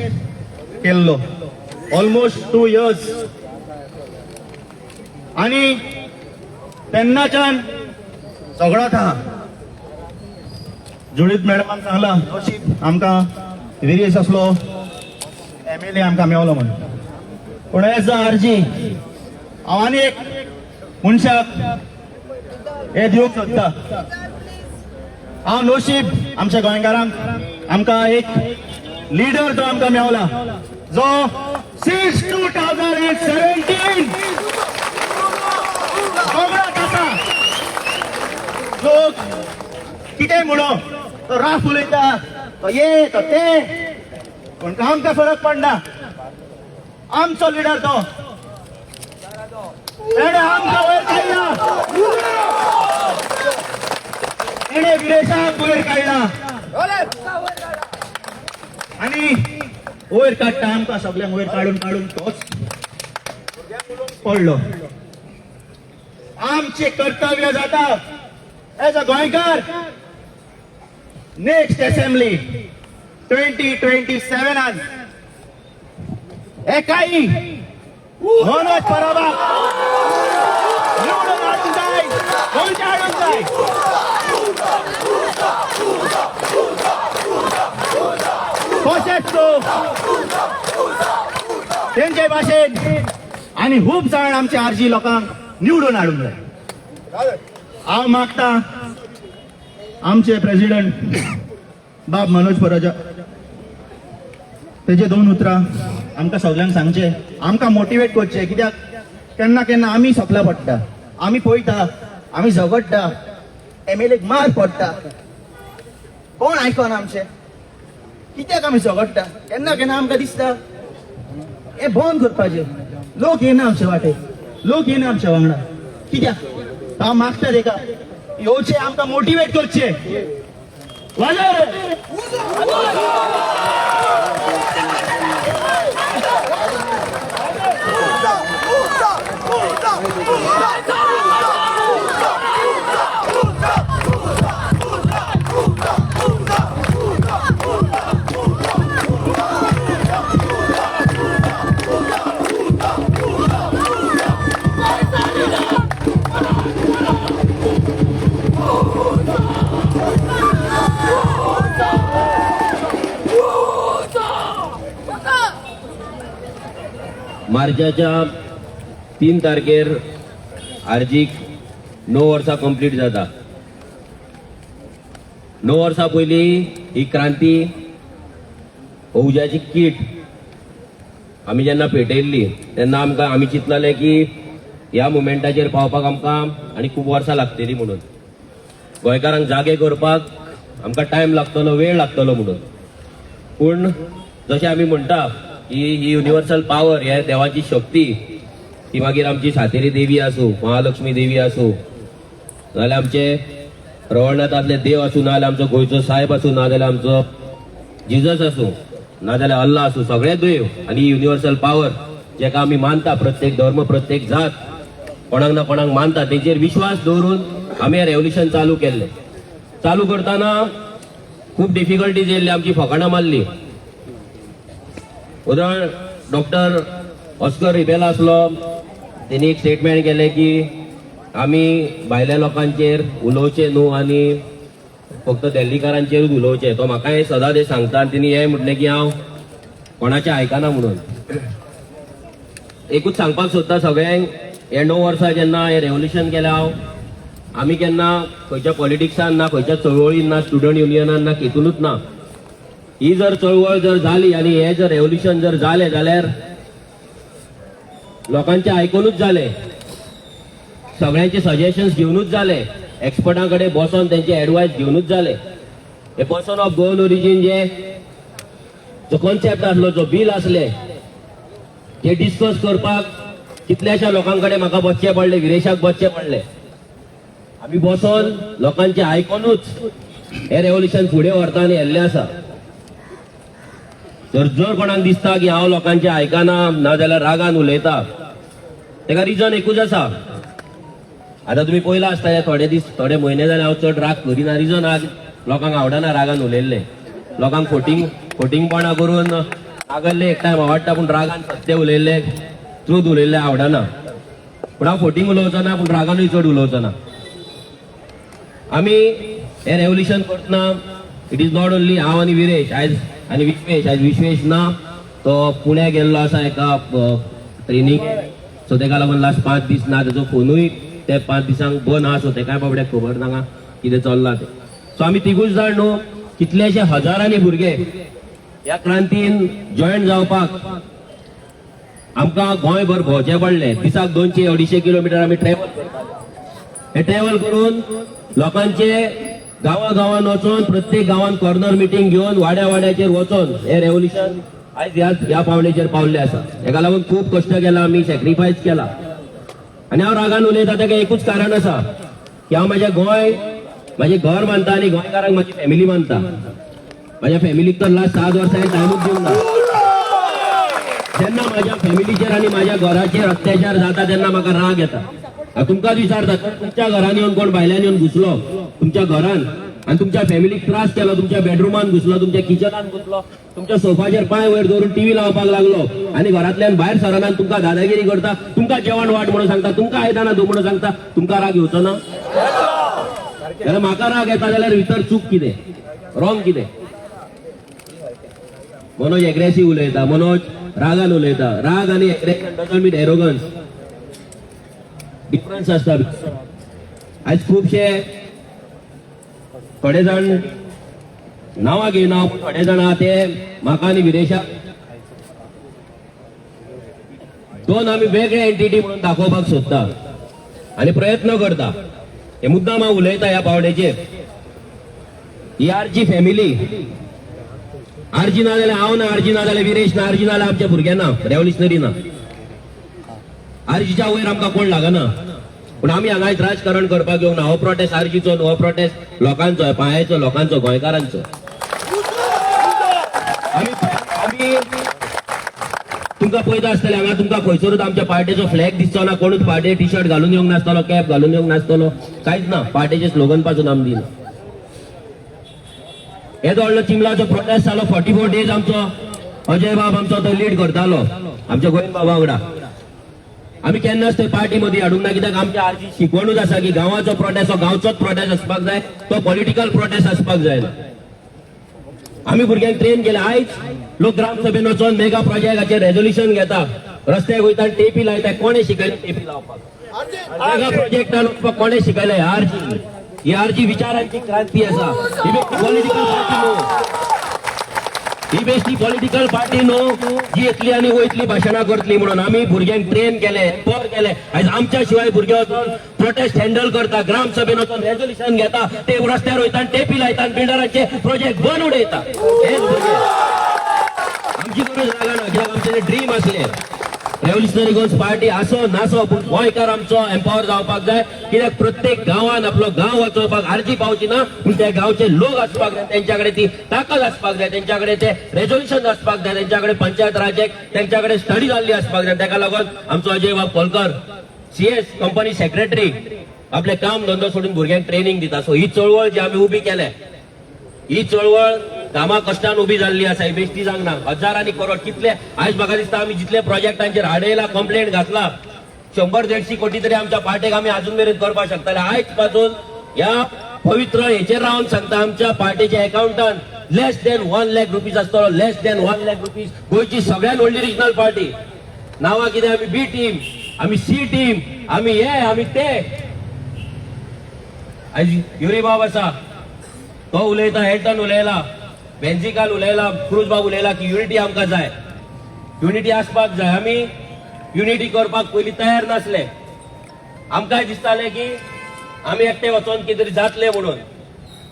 केल्लो ऑलमोस्ट 2 years आणि तेन्नाच्यान झगडत आहा जुडीत मॅडमान सांगला नशीब आमकां विरेश असलो MLA आमकां मेवलो म्हणून पण एज अ RG हांव आनी एक मनशाक हे दिवंक सोदता. हांव नोशीब आमच्या गोंयकारांक आमकां एक लिडर जो आमकां मेवला जो सिन्स 2017 दोंगराक आसा. लोक कितें म्हणो तो राफ उलयता तो ये तो ते पण आमकां फरक पडना. आमचो लिडर तो तेणे आमकां वयर काडला. तेणे विदेशाक वयर काडला आनी वयर काडटा आमकां सगळ्यांक वयर काडून काडून तोच पडलो. आमचे कर्तव्य जाता एज अ गोंयकार नेक्स्ट असेंब्ली 2027 एकाई मनोज परबाक निवडून हाडूंक जाय, गोंयच्या हाडूंक जाय. तशेंच तेंचे भाशेन आनी खूब जाण आमच्या आरजी लोकांक निवडून हाडूंक जाय. हांव मागता आमचे प्रेसिडेंट बाब मनोज परजा तेजे 2 उतरां आमकां सगळ्यांक सांगचे, आमकां मोटिवेट करचे. कित्याक केन्ना केन्ना आमी सकला पडटा, आमी पळयता, आमी झगडटा, MLAक मार पडटा, कोण आयकना आमचे. कित्याक आमी झगडटा? केन्ना केन्ना आमकां दिसता हे बंद करपाचें. लोक येना आमचे वाटेक, लोक येना आमच्या वांगडा. कित्याक? हांव मागता तेका येवचे, आमकां मोटिवेट करचे. वाजय रे. मार्चाच्या 3 तारखेर आरजीक 9 वर्सां कंप्लीट जाता. 9 वर्सां पयलीं ही क्रांती ओवज्याची कीट आमी जेन्ना पेटयल्ली तेन्ना आमी चिंतलें की ह्या मुमेंटाचेर पावपाक आमकां आनी खूब वर्सां लागतलीं म्हणून. गोंयकारांक जागे करपाक आमकां टायम लागतलो, वेळ लागतलो म्हणून. पूण जशें आमी म्हणटा की ही युनिवर्सल पावर, हे देवाची शक्ती, ती मागीर आमची सातेरी देवी आसूं, महालक्ष्मी देवी आसूं, नाजाल्यार आमचे रवळनाथांतले देव आसूं, नाजाल्यार आमचो गोंयचो साहेब आसूं, नाजाल्यार आमचो जिजस आसूं, नाजाल्यार अल्ला आसूं, सगळे देव आनी युनिवर्सल पावर जेका आमी मानता, प्रत्येक धर्म, प्रत्येक जात कोणाक ना कोणाक मानता, तेचेर विश्वास दवरून आमी हें रेव्होल्युशन चालू केल्लें. चालू करतना खूब डिफिकल्टीज येयल्ली, आमची फकाणां मारली. उदाहरण डॉक्टर ऑस्कर रिबेला आसलो, तेणी एक स्टेटमेंट केलें की आमी भायल्या लोकांचेर उलोवचे न्हू आनी फक्त दिल्लीकारांचेरूच उलोवचे. तो म्हाका हे सदां ते सांगता आनी तेणी हें म्हटलें की हांव कोणाचें आयकना म्हणून. एकूच सांगपाक सोदता सगळ्यांक, हे 9 वर्सां जेन्ना हें रेव्होल्युशन केलें हांव, आमी केन्ना खंयच्या पॉलिटिक्सान ना, खंयच्या चळवळीन ना, स्टुडंट युनियनान ना, केतूनच ना. ही जर चळवळ जर जाली आनी हे जर रेव्होल्युशन जर जालें जाल्यार लोकांचे आयकूनच जालें, सगळ्यांचे सजेशन्स घेवनूच जालें, एक्सपर्टां कडेन बसोन तेंचे एडवायस घेवनूच जालें. हे पर्सन ऑफ गोवन ओरिजीन जो कॉन्सेप्ट आसलो, जो बील आसले, ते डिस्कस करपाक कितल्याशा लोकां कडेन म्हाका बसचें पडलें, विदेशाक बसचें पडलें. आमी बसोन लोकांचे आयकूनच हे रेव्होल्युशन फुडें व्हरता आनी हेल्लें आसा. जर कोणाक दिसता की हांव लोकांचे आयकना, नाजाल्यार रागान उलयता, तेका रिजन एकूच आसा. आतां तुमी पयला आसता थोडे म्हयने जाले हांव चड राग करिना. रिजन लोकांक आवडना रागान उलयल्ले. लोकांक खोटींगपणां करून रागल्ले एक टायम आवडटा, पूण रागान सत्य उलयल्ले, ट्रूथ उलयल्ले आवडना. पूण हांव खोटींग उलोवचो ना, पूण रागानूय चड उलोवचो ना. आमी हे रेव्होल्युशन करतना इट इज नॉट ओन्ली हांव आनी विरेश आनी विश्वेश ना, तो पुण्या गेल्लो आसा एका ट्रेनिंग, सो तेका लागून लास्ट 5 दीस ना, तेजो फोनूय ते 5 दिसांक बंद आहा सो ते काय बाबड्याक खबर ना कितें चल्लां ते. सो आमी तिगूच जाण न्हू कितलेशे हजारांनी भुरगे ह्या क्रांतीन जॉयन जावपाक आमकां गोंयभर भोंवचें पडलें. दिसाक 200-250 किलोमिटर आमी ट्रॅव्हल करताले. हे ट्रॅव्हल करून लोकांचे गांवागांवान वचून प्रत्येक गांवांत कॉर्नर मिटींग घेवन वाड्याचेर वचून हे रेव्होल्युशन आयज ह्या पावंडेचेर पावल्ले आसा. हेका लागून खूब कश्ट केला आमी, सॅक्रिफायस केला. आनी हांव रागान उलयता ताका एकूच कारण आसा की हांव म्हाजें घर मानता आनी गोंयकारांक म्हाजी फॅमिली मानता. म्हाज्या फॅमिलीक तर लास्ट 7 वर्सां हांवें टायमूच दिवंक ना. जेन्ना म्हाज्या फॅमिलीचेर आनी म्हाज्या घराचेर अत्याचार जाता तेन्ना म्हाका राग येता. हांव तुमकां विचारता, तुमच्या घरान येवन कोण भायल्यान येवन घुसलो तुमच्या घरान आनी तुमच्या फॅमिलीक त्रास केलो, तुमच्या बेडरुमान घुसलो, तुमच्या किचनान घुसलो, तुमच्या सोफाचेर पांय वयर दवरून टीव्ही लावपाक लागलो आनी घरांतल्यान भायर सरना तुमकां दादागिरी करता, तुमकां जेवण वाट म्हणून सांगता, तुमकां आयदनां धुव म्हणून सांगता, तुमकां राग येवचो ना? जाल्यार म्हाका राग येता जाल्यार भितर चूक कितें, रॉंग कितें? मनोज एग्रेसिव्ह उलयता, मनोज रागान उलयता. राग आनी एग्रेशन डजंट मीन एरोगन्स. डिफरन्स आसता. आयज खुबशे थोडे जाण नांवां घेयना, थोडे जाण आहा ते म्हाका आनी विरेशाक दोन आमी वेगळे एंटिटी म्हणून दाखोवपाक सोदता आनी प्रयत्न करता. हे मुद्दाम हांव उलयता ह्या पावंडेचेर. ही आरची फॅमिली, आरजी ना जाल्यार हांव ना, आरजी ना जाल्यार विरेश ना, आरजी ना जाल्यार आमच्या भुरग्यां ना, रेव्होल्युशनरी ना. आरजीच्या वयर आमकां कोण लागना. पूण आमी हांगा राजकारण करपाक येवंक ना. हो प्रोटेस्ट आरजीचो न्हू, हो प्रोटेस्ट लोकांचो, पांयाचो, लोकांचो, गोंयकारांचो. आमी तुमकां पळयता आसतले हांगा तुमकां खंयसरूच आमच्या पार्टीचो फ्लॅग दिसचो ना, कोणूच पार्टी टी शर्ट घालून येवंक नासतलो, कॅप घालून येवंक नासतलो, कांयच ना. पार्टीचे स्लोगन पासून आमी दिना. येदो व्हडलो चिमलाचो प्रोटेस्ट जालो 44 डेज आमचो अजय बाब आमचो तो लीड करतालो आमच्या गोविंद बाबा वांगडा. आमी केन्नाच ते पार्टी मदीं हाडूंक ना, कित्याक आमच्या आरची शिकवणूच आसा की गांवाचो प्रोटेस्ट हो गांवचोच प्रोटेस्ट आसपाक जाय, तो पॉलिटिकल प्रोटेस्ट आसपाक जायना. आमी भुरग्यांक ट्रेन केले. आयज लोक ग्रामसभेन वचून मेगा प्रोजेक्टाचेर रेझोल्युशन घेता, रस्त्याक वयता टेपी लायता. कोणे शिकयले टेपी लावपाक? मेगा प्रोजेक्टान वचपाक कोणे शिकयले? आरजी. ही आरजी विचारांची क्रांती आसा. ही पॉलिटिकल पार्टी न्हू. ही बेश्टी पॉलिटिकल पार्टी न्हू जी येतली आनी वयतली भाशणां करतली म्हणून. आमी भुरग्यांक ट्रेन केले, एम्पावर केले. आयज आमच्या शिवाय भुरगे वचून प्रोटेस्ट हँडल करता, ग्रामसभेन वचून रेझोल्युशन घेता, ते रस्त्यार वयता टेपी लायता, बिल्डरांचे प्रोजेक्ट बंद उडयता. हेच भुरगे. आमची गरज लागना, कित्याक आमचे ड्रीम आसले रेव्होल्युशनरी गोंस पार्टी आसो नासो, पूण गोंयकार आमचो एम्पावर जावपाक जाय. कित्याक प्रत्येक गांवान आपलो गांव वाचोवपाक आरजी पावची ना, पूण त्या गांवचे लोक आसपाक जाय, तेंच्या कडेन ती ताकद आसपाक जाय, तेंच्या कडेन ते रेझोल्युशन आसपाक जाय, तेंच्या कडेन पंचायत राज तेंच्या कडेन स्टडी जाल्ली आसपाक जाय. ताका लागून आमचो अजय बाब कोलकर CS कंपनी सेक्रेटरी आपले काम धंदो सोडून भुरग्यांक ट्रेनिंग दिता. सो ही चळवळ जी आमी उबी केल्या, ही चळवळ कामा कश्टान उबी जाल्ली आसा. ही बेश्टी जावंक ना. हजारांनी करोड कितले आयज म्हाका दिसता आमी जितले प्रोजेक्टांचेर हाडयला, कंप्लेंट घातला, 100-150 कोटी तरी आमच्या पार्टेक आमी अजून मेरेन करपाक शकताले. आयज पासून ह्या पवित्र हेचेर रावन सांगता, आमच्या पार्टीचे accountant less than 1 lakh rupees आसतलो, लेस देन 1 लाख रुपीज. गोंयची सगळ्यात व्हडली रिजनल पार्टी. नांवां कितें? आमी B टीम, आमी C टीम, आमी हे आमी ते. आयज युरी बाब आसा, तो उलयता, हेल्टन उलयला, बेन्झिकाल उलयला, क्रूज बाब उलयला की युनिटी आमकां जाय, युनिटी आसपाक जाय. आमी युनिटी करपाक पयलीं तयार नासले. आमकांय दिसतालें की आमी एकटे वचोन कितें तरी जातले म्हणून.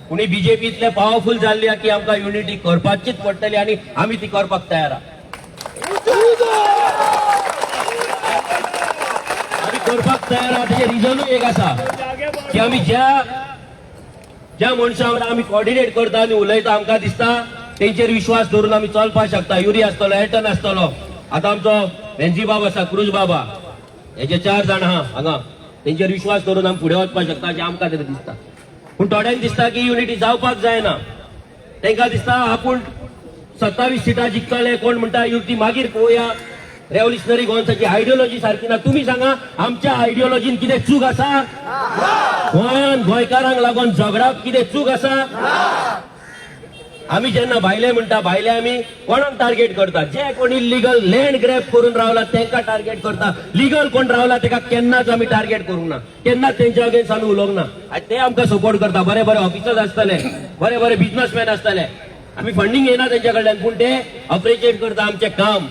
पूण BJP इतले पावरफूल जाल्ली की आमकां युनिटी करपाचीच पडटली आनी आमी ती करपाक तयार आहा. आमी करपाक तयार आहा. तेजें रिजनूय एक आसा की आमी ज्या मनशां वांगडा आमी कोऑर्डिनेट करता आनी उलयता, आमकां दिसता तेंचेर विश्वास धरून आमी चलपाक शकता. युरी आसतलो, एल्टन आसतलो, आतां आमचो बेन्झी बाब आसा, क्रूज बाबा, हेचे 4 जाण आहा हांगा. तेंचेर विश्वास धरून आमी फुडें वचपाक शकता अशें आमकां तरी दिसता. पूण थोड्यांक दिसता की युनिटी जावपाक जायना. तांकां दिसता आपूण 27 सिटां जिखतले, कोण म्हणटा युती मागीर पळोवया. रेव्होल्युशनरी गोंयची आयडियोलॉजी सारकी ना. तुमी सांगा, आमच्या आयडियोलॉजीन कितें चूक आसा? गोंयान गोंयकारांक लागून झगडाक कितें चूक आसा? आम्ही जेन्ना भायले म्हणटा भायले आम्ही कोणाक टार्गेट करता, जे कोण इलिगल लँड ग्रॅब करून रावला त्यांना टार्गेट करता. लिगल कोण रावला तेका केन्नाच आम्ही टार्गेट करूंक ना, केन्नाच त्यांच्या अगेन्स्ट आम्ही उलोवंक ना. आनी ते आमकां सपोर्ट करता. बरे बरे ऑफिसर्स आसतले, बरे बरे बिझनेसमॅन आसतले, आम्ही फंडिंग घेना त्यांच्या कडल्यान, पूण ते अप्रिशिएट करता आमचे काम.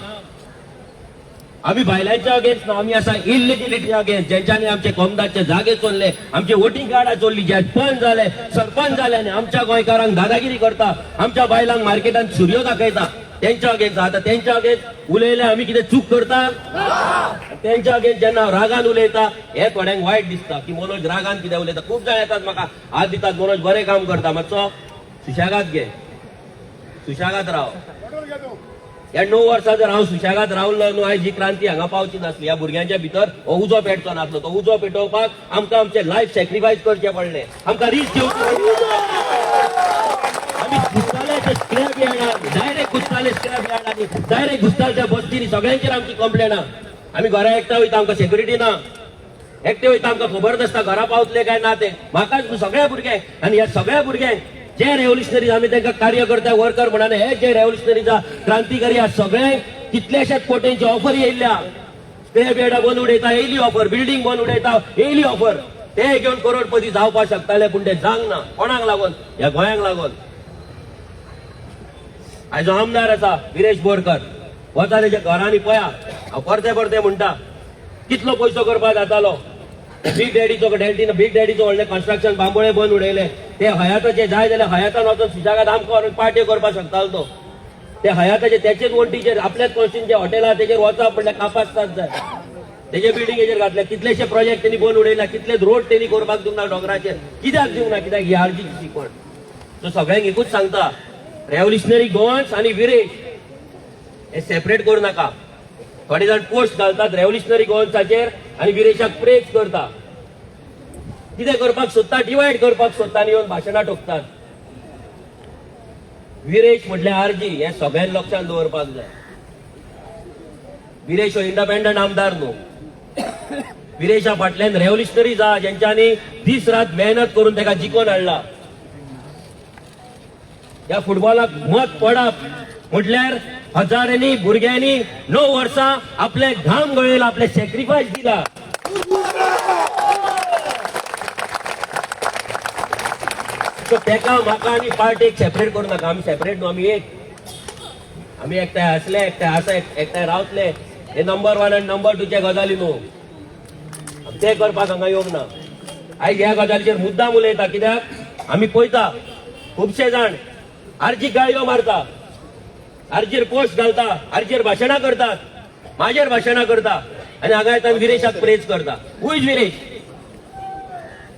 आम्ही भायल्यांच्या अगेन्स्ट ना, आम्ही असा इलिजिलिटी अगेन्स्ट, ज्यांच्यानी आमचे कोमदाचे जागे चोरले, आमचे वोटिंग कार्डा चोरली, जे पंच झाले, सरपंच झाले आणि आमच्या गोंयकारांक दादागिरी करता, आमच्या बायलांक मार्केटात सूर्यो दाखयता, त्यांच्या अगेन्स्ट. आता त्यांच्या अगेन्स्ट उलयले आम्ही कितें चूक करता? त्यांच्या अगेन्स्ट जेन्ना रागान उलयता हे थोड्यांक वायट दिसता की मनोज रागान कितें उलयता. खूब जाण येतात म्हाका हात दितात, मनोज बरें काम करता, मातसो सुशेगाद घे, सुशेगाद राव. ह्या 9 वर्सां जर हांव सुशेगाद रावलो न्हू, आयज ही क्रांती हांगा पावची नासली. ह्या भुरग्यांच्या भितर हो उजो पेटचो नासलो. तो उजो पेटोवपाक आमकां आमचे लायफ सॅक्रिफायस करचे पडले, आमकां रिस्क घेवची पडली. आमी घुसताले ते स्क्रॅप यार्डार, डायरेक्ट घुसताले स्क्रॅप यार्डांनी, डायरेक्ट घुसताले त्या बस्तीनी. सगळ्यांचेर आमची कंप्लेन आहा. आमी घरा एकटा वयता, आमकां सेक्युरिटी ना, एकटे वयता, आमकां खबर नासता घरा पावतले काय ना ते. म्हाकाच न्हू सगळ्या भुरग्यांक, आनी ह्या सगळ्या भुरग्यांक जे रेव्होल्युशनरीज आम्ही त्यांना कार्यकर्ता वर्कर म्हणाले, हे जे रेव्होल्युशनरीचा क्रांतिकारी आज सगळे कितलेशेच कोटींची ऑफर येयल्या. स्क्रॅप यार्डां बंद उडयता येयली ऑफर, बिल्डिंग बंद उडयता येयली ऑफर. ते घेऊन करोडपती जावपाक शकताले, पूण ते जावंक ना. कोणाक लागून? ह्या गोंयांक लागून. आयज आमदार आसा विरेश बोरकर, वता तेच्या घरांनी पळया, हांव परते परते म्हणटा कितलो पयसो करपाक जातालो. बिग डॅडीचो व्हडले कन्स्ट्रक्शन बांबोळे बंद उडयले. ते हयाताचे जाय जाल्यार हयातान वचून सुजागात आमकां पार्टी करपाक शकतालो तो. ते हयाताचे त्याचेच वण्टीचेर आपल्याच कॉन्स्टिट्युएंसी हॉटेलां तेजेर वचप म्हणल्यार कापासतात जाय. तेजे बिल्डिंगेचेर घातले, कितलेशे प्रोजेक्ट त्यांनी बंद उडयला, कितले रोड त्यांनी करपाक दिवंक ना डोंगराचेर. कित्याक दिवंक ना? कित्याक ही आरजीची शिकवण. सो सगळ्यांक एकूच सांगता, रेव्होल्युशनरी गोवन्स आणि विरेश हे सेपरेट करू नाका. थोडे जाण पोस्ट घालतात रेव्होल्युशनरी गोवन्साचेर आणि विरेशाक प्रेज करता. कितें करपाक सोदता? डिवायड करपाक सोदता आणि येवन भाशणां ठोकतात. विरेश म्हटल्यार आरजी, हे सगळ्यांनी लक्षात दवरपाक जाय. विरेश हो इंडिपेंडंट आमदार न्हू. विरेशा फाटल्यान रेव्होल्युशनरीज आहा, ज्यांच्यानी दीस रात मेहनत करून तेका जिखोवन हाडला. या फुटबॉलाक मत पडप म्हटल्यार हजारांनी भुरग्यांनी 9 वर्सां आपले घाम गळयला, आपले सॅक्रिफायस दिला. तेका म्हाका आनी पार्टीक सेपरेट करूं नाका. आमी सेपरेट न्हू, आमी एक. आमी एकठांय आसले, एकठांय आसा, एकठांय रावतले. हे नंबर 1 आनी नंबर 2चे गजाली न्हू, ते करपाक हांगा येवंक ना. आयज ह्या गजालीचेर मुद्दाम उलयता. कित्याक आमी पळयता खुबशे जाण आर्जीक गाळयो मारता, आर्जीर पोस्ट घालता, आर्जीर भाशणां करतात, म्हाजेर भाशणां करता, आनी हांगा येता विरेशाक प्रेज करता. Who is Viresh?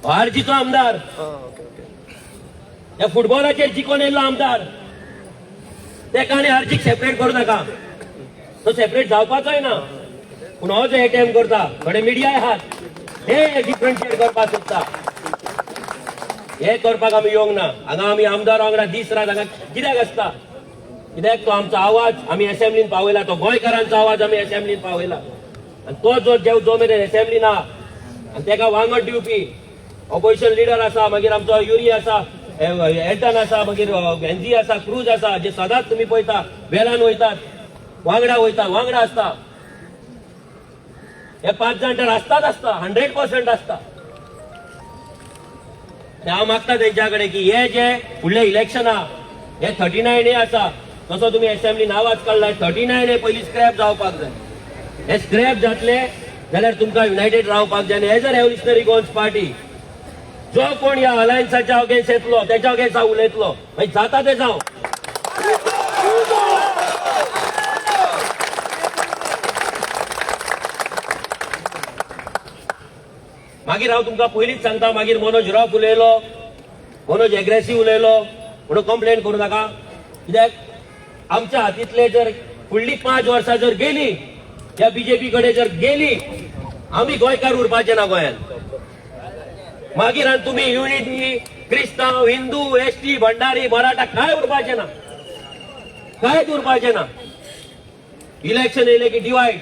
आर्जीचो आमदार, या फुटबॉलाचेर जिखोवन येयल्लो आमदार. तेका आनी आर्जीक सेपरेट करूं नाका. तो सेपरेट जावपाचोय ना. पूण हो जो अटेम्प्ट करता, थोडे मिडियाय आहात, हे डिफरन्शिएट करपाक सोदता. हे करपाक आमी येवंक ना. हांगा आमी आमदार वांगडा दीस रात हांगा कित्याक आसता? कित्याक तो आमचो आवाज आमी असेंब्लीन पावयला, तो गोंयकारांचो आवाज आमी असेंब्लीन पावयला. आनी तो जो मेरेन असेंब्लीन आहा आनी तेका वांगड दिवपी ऑपोजिशन लिडर आसा, मागीर आमचो युरी आसा, एल्टन आसा, मागीर वेन्झी आसा, क्रूज आसा, जे सदांच तुमी पळयता वेलान वयतात, वांगडा वयता, वांगडा आसता. हे 5 जाण तर आसताच आसता, 100% आसता. हांव मागता तेंच्या कडेन की हे जे फुडले इलेक्शन आहा हे 39A आसा, तसो तुमी असेंब्लीन आवाज काडला 39A पयलीं स्क्रॅप जावपाक जाय. हे स्क्रॅप जातले जाल्यार तुमकां युनायटेड रावपाक जाय. As a revolutionary Goans party जो कोण ह्या अलायन्साच्या अगेन्स्ट येतलो तेच्या अगेन्स्ट हांव उलयतलो. मागीर जाता ते जावं. मागीर हांव तुमकां पयलींच सांगता, मागीर मनोज रफ उलयलो, मनोज एग्रेसिव्ह उलयलो म्हणून कंप्लेन करूं नाका. कित्याक आमच्या हातींतले जर फुडलीं 5 वर्सां जर गेली, या बीजेपी कडेन जर गेली, आमी गोंयकार उरपाचे ना गोंयांत. मागीर आनी तुमी युनिटी, क्रिस्तांव, हिंदू, एसटी, भंडारी, मराठा काय उरपाचे ना, कांयच उरपाचे ना. इलेक्शन येयले की डिवायड,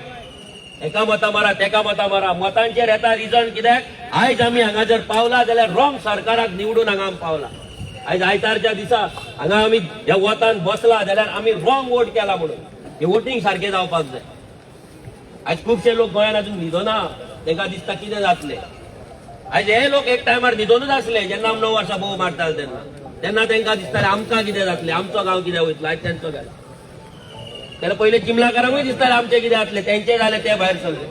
एका मतां मारा, तेका मतां मारा. मतांचेर येता रिजन कित्याक आयज आमी हांगा जर पावला जाल्यार रॉंग सरकाराक निवडून हांगा आमी पावला. आयज आयतारच्या दिसा हांगा आमी ह्या वतान बसला जाल्यार आमी रॉंग वोट केला म्हणून हे वोटींग सारखें जावपाक जाय. आयज खुबशे लोक गोंयांत अजून न्हिदोना, तांकां दिसता कितें जातलें. आयज हे लोक एक टायमार न्हिदोनूच आसले जेन्ना आमी 9 वर्सां भोव मारताले तेन्ना तांकां दिसतालें आमकां कितें जातलें, आमचो गांव कितें वयतलो. आयज तेंचो गांव तेन्ना पयले चिमलाकारांकूय दिसतालें आमचें कितें जातलें, तेंचें जालें ते भायर सरले.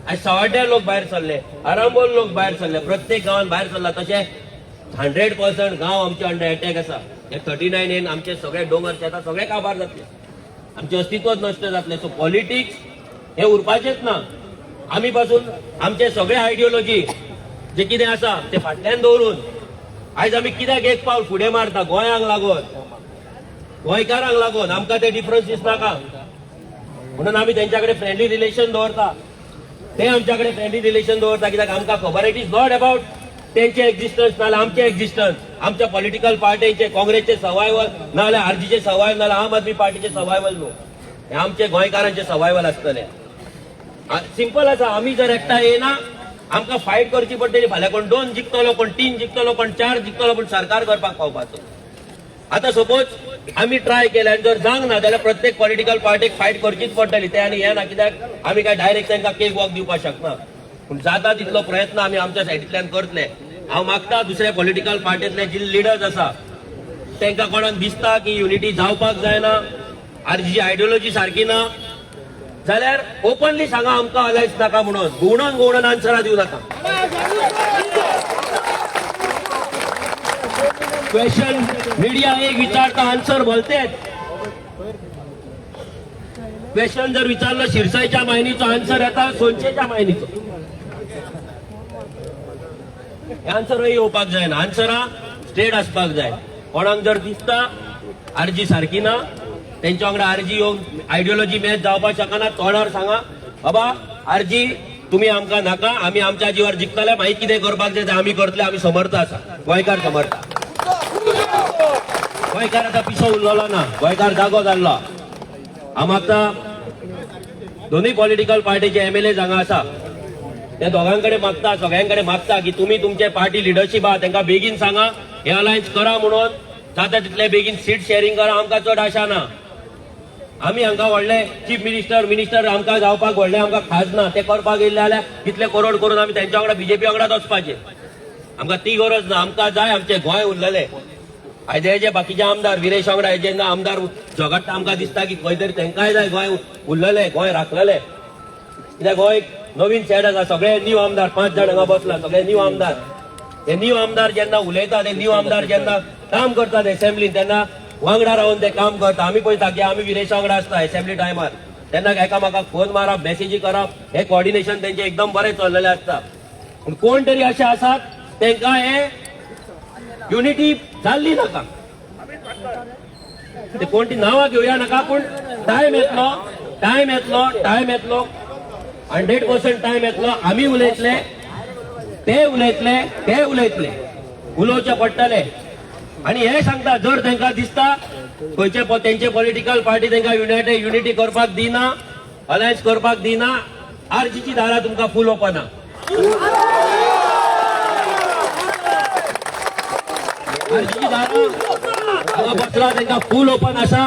आयज सवाड्डे लोक भायर सरले, आरांबोल लोक भायर सरले, प्रत्येक गांवांत भायर सरला. तशें 100% गांव आमचे अंडर अटॅक आसा. हे 39 आमचे सगळे डोंगर शेतां सगळे काबार जातले, आमचें अस्तित्वच नश्ट जातलें. सो पॉलिटिक्स हे उरपाचेंच ना. आमी पासून आमचे सगळे आयडियोलॉजी जे कितें आसा ते फाटल्यान दवरून आयज आमी कित्याक एक पावल फुडें मारता गोंयांक लागून, गोंयकारांक लागून. आमकां ते डिफरन्सीस नाका म्हणून आमी तेंच्या कडेन फ्रेंडली रिलेशन दवरता, ते आमच्या कडेन फ्रेंडली रिलेशन दवरता. कित्याक आमकां खबर इट इज नॉट अबाउट तेंचे एक्झिस्टन्स नाल्यार आमचे एक्झिस्टन्स, आमच्या पॉलिटिकल पार्टीचे, काँग्रेसचे सर्वायवल नाल्यार आरजीचे सर्वायवल नाल्यार आम आदमी पार्टीचे सर्वायवल न्हू, हे आमचे गोंयकारांचे सर्वायवल आसतले. सिंपल आसा. आमी जर एकठांय येना आमकां फायट करची पडटली. फाल्यां कोण 2 जिखतलो, कोण 3 जिखतलो, कोण 4 जिखतलो, पूण सरकार करपाक पावपाचो. आतां सपोज आमी ट्राय केले आनी जर जावंक ना जाल्यार प्रत्येक पॉलिटिकल पार्टीक फायट करचीच पडटली. ते आनी हें ना, कित्याक आमी काय डायरेक्ट तांकां केक वॉक दिवपाक शकना. पूण जाता तितलो प्रयत्न आमी आमच्या सायडींतल्यान करतले. हांव मागता दुसऱ्या पॉलिटिकल पार्टींतले जे लिडर्स आसा तांकां कोणाक दिसता की युनिटी जावपाक जायना, आरजीची आयडियोलॉजी सारकी ना जाल्यार ओपनली सांगा आमकां अलायन्स नाका म्हणून. घुवणोन आन्सरां दिवं नाका. क्वेश्चन मिडिया एक विचारता, आन्सर बोलतेच. क्वेश्चन जर विचारलं शिरसाईच्या मायनीचो, आन्सर येता सोनचेच्या मायनीचो. आन्सरय येवपाक जायना. आन्सरां स्ट्रेट आसपाक जाय. कोणाक जर दिसता आरजी सारकी ना तेंच्या वांगडा आरजी येवन आयडियोलॉजी मॅच जावपाक शकना, तोंडार सांगा बाबा आरजी तुमी आमकां नाका, आमी आमच्या जीवार जिखतले, मागीर कितें करपाक जाय तें आमी करतले, आमी समर्थ आसा. गोंयकार समर्थ. गोंयकार आतां पिसो उरलेलो ना, गोंयकार जागो जाल्लो. हांव मागता दोनूय पॉलिटिकल पार्टीचे MLAs हांगा आसा त्या दोगां कडेन मागता, सगळ्यां कडेन मागता की तुमी तुमचे पार्टी लिडरशीप आहा तांकां बेगीन सांगा हे अलायन्स करा म्हणून. जाता तितले बेगीन सीट शेअरिंग करा. आमकां चड आशा ना. आमी हांकां व्हडले चीफ मिनिस्टर आमकां जावपाक व्हडले आमकां खाज ना. ते करपाक येयले जाल्यार कितले करोड करून आमी तेंच्या वांगडा BJP वांगडाच वचपाचे. आमकां ती गरज ना. आमकां जाय आमचें गोंय उरलेलें. आयज हे जे बाकीचे आमदार विरेश वांगडा हे जेन्ना आमदार झगडटा आमकां दिसता की खंय तरी तेंकांय जाय गोंय उरलेलें, गोंय राखलेलें. कित्याक गोंय नवीन सेट आसा. सगळे न्यू आमदार 5 जाण हांगा बसला, सगळे न्यू आमदार. हे न्यू आमदार जेन्ना उलयता, ते न्यू आमदार जेन्ना काम करतात एसेंब्लीन तेन्ना वांगडा रावन ते काम करता. आमी पळयता की आमी विरेश वांगडा आसता एसेंब्ली टायमार तेन्ना एकामेकाक फोन मारप, मेसेजी करप, हे कॉर्डिनेशन तेंचे एकदम बरें चल्लेलें आसता. पूण कोण तरी अशे आसात तेंकां हे युनिटी जाल्ली नाका. ते कोण ती नांवां घेवया नाका, पूण टायम येतलो 100% टायम येतलो. आमी उलयतले, ते उलयतले, उलोवचे पडटले. आनी हे सांगता जर तांकां दिसता खंयचे तेंचे पॉलिटिकल पार्टी तांकां युनिटी करपाक दिना, अलायन्स करपाक दिना, आरजीची दारां तुमकां फूल ओपन आहा. आरजीची दारां हांगा बसला तांकां फूल ओपन आसा.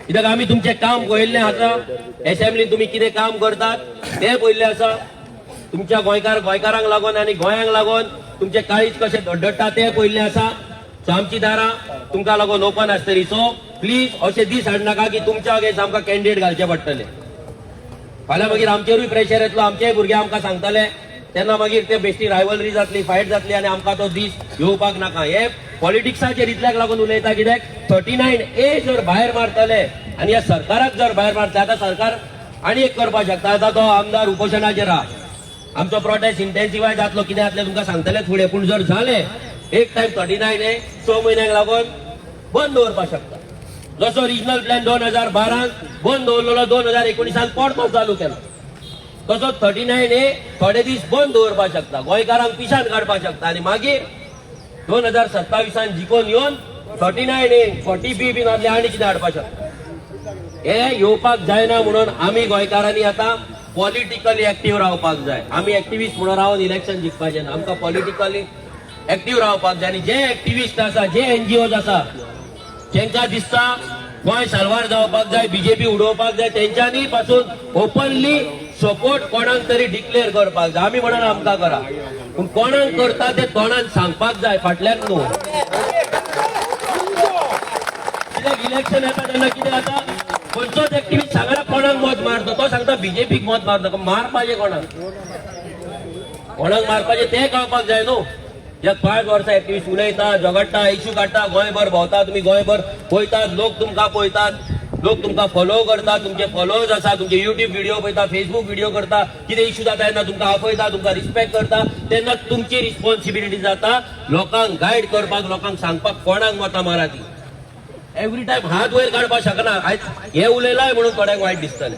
कित्याक आमी तुमचें काम पळयल्लें आसा. एसेंब्लीन तुमी कितें काम करतात तें पळयल्लें आसा. तुमच्या गोंयकारांक लागून आनी गोंयांक लागून तुमचे काळीज कशें धडधडटा तें पळयल्लें आसा. सो आमची दारां तुमकां लागून ओपन आसतली. सो प्लीज अशें दीस हाडनाका की तुमच्या अगेन्स्ट आमकां कॅन्डिडेट घालचे पडटले. फाल्यां मागीर आमचेरूय प्रेशर येतलो, आमचेय भुरगे आमकां सांगतले, तेन्ना मागीर ते बेश्टी रायवलरी जातली, फायट जातली आनी आमकां तो दीस येवपाक नाका. हे पॉलिटिक्साचेर इतल्याक लागून उलयता कित्याक 39A जर भायर मारतले आनी ह्या सरकाराक जर भायर मारतले, आतां सरकार आनी एक करपाक शकता. आतां तो आमदार उपोशनाचेर आहा. आमचो प्रोटेस्ट इंटेन्सिफाय जातलो, कितें जातलें तुमकां सांगतले फुडें. पूण जर जालें एक टायम 39A 6 म्हयन्यांक लागून बंद दवरपाक शकता. जसो रिजनल प्लॅन 2012 बंद दवरलेलो 2019 परतो चालू केलो, तसो 39A थोडे दीस बंद दवरपाक शकता, गोंयकारांक पिशान काडपाक शकता. आनी मागीर 2027 जिखून येवन 39A 40B बीन आसले आनी कितें हाडपाक शकता. हे येवपाक जायना म्हणून आमी गोंयकारांनी आतां पॉलिटिकली एक्टीव रावपाक जाय. आमी एक्टिविस्ट म्हणून रावन इलेक्शन जिखपाचें ना. आमकां पॉलिटिकली ऍक्टिव्ह रावपाक जाय. आनी जे एक्टिव्हिस्ट आसा, जे एनजीओज आसा, जेंका दिसता गोंय साल्वार जावपाक जाय, बीजेपी उडोवपाक जाय, तेंच्यांनी पासून ओपनली सपोर्ट कोणाक तरी डिक्लेअर करपाक जाय. आमी म्हणून आमकां करा, पूण कोणाक करता ते तोंडान सांगपाक जाय फाटल्यान न्हू. कित्याक इलेक्शन येता तेन्ना कितें जाता, खंयचोच एक्टिव्हिस्ट सांगला कोणाक मत मारता, तो सांगता बीजेपीक मत मारता. मारपाचें कोणाक मारपाचें तें कळपाक जाय न्हू. एक 5 वर्सां एक्टिव्हिस्ट उलयता, झगडटा, इश्यू काडटा, गोंयभर भोंवता, तुमी गोंयभर पळयतात, लोक तुमकां पळयतात, लोक तुमकां फॉलो करता, तुमचे फॉलोवर्स आसा, तुमचे युट्यूब व्हिडिओ पळयता, फेसबुक व्हिडिओ करता, कितें इश्यू जाता तेन्ना तुमकां आपयता, तुमकां रिस्पेक्ट करता. तेन्ना तुमची रिस्पॉन्सिबिलिटी जाता लोकांक गायड करपाक, लोकांक सांगपाक कोणाक मतां मारा ती. एवरी टायम हात वयर काडपाक शकना. आयज हे उलयलाय म्हणून थोड्यांक वायट दिसतलें,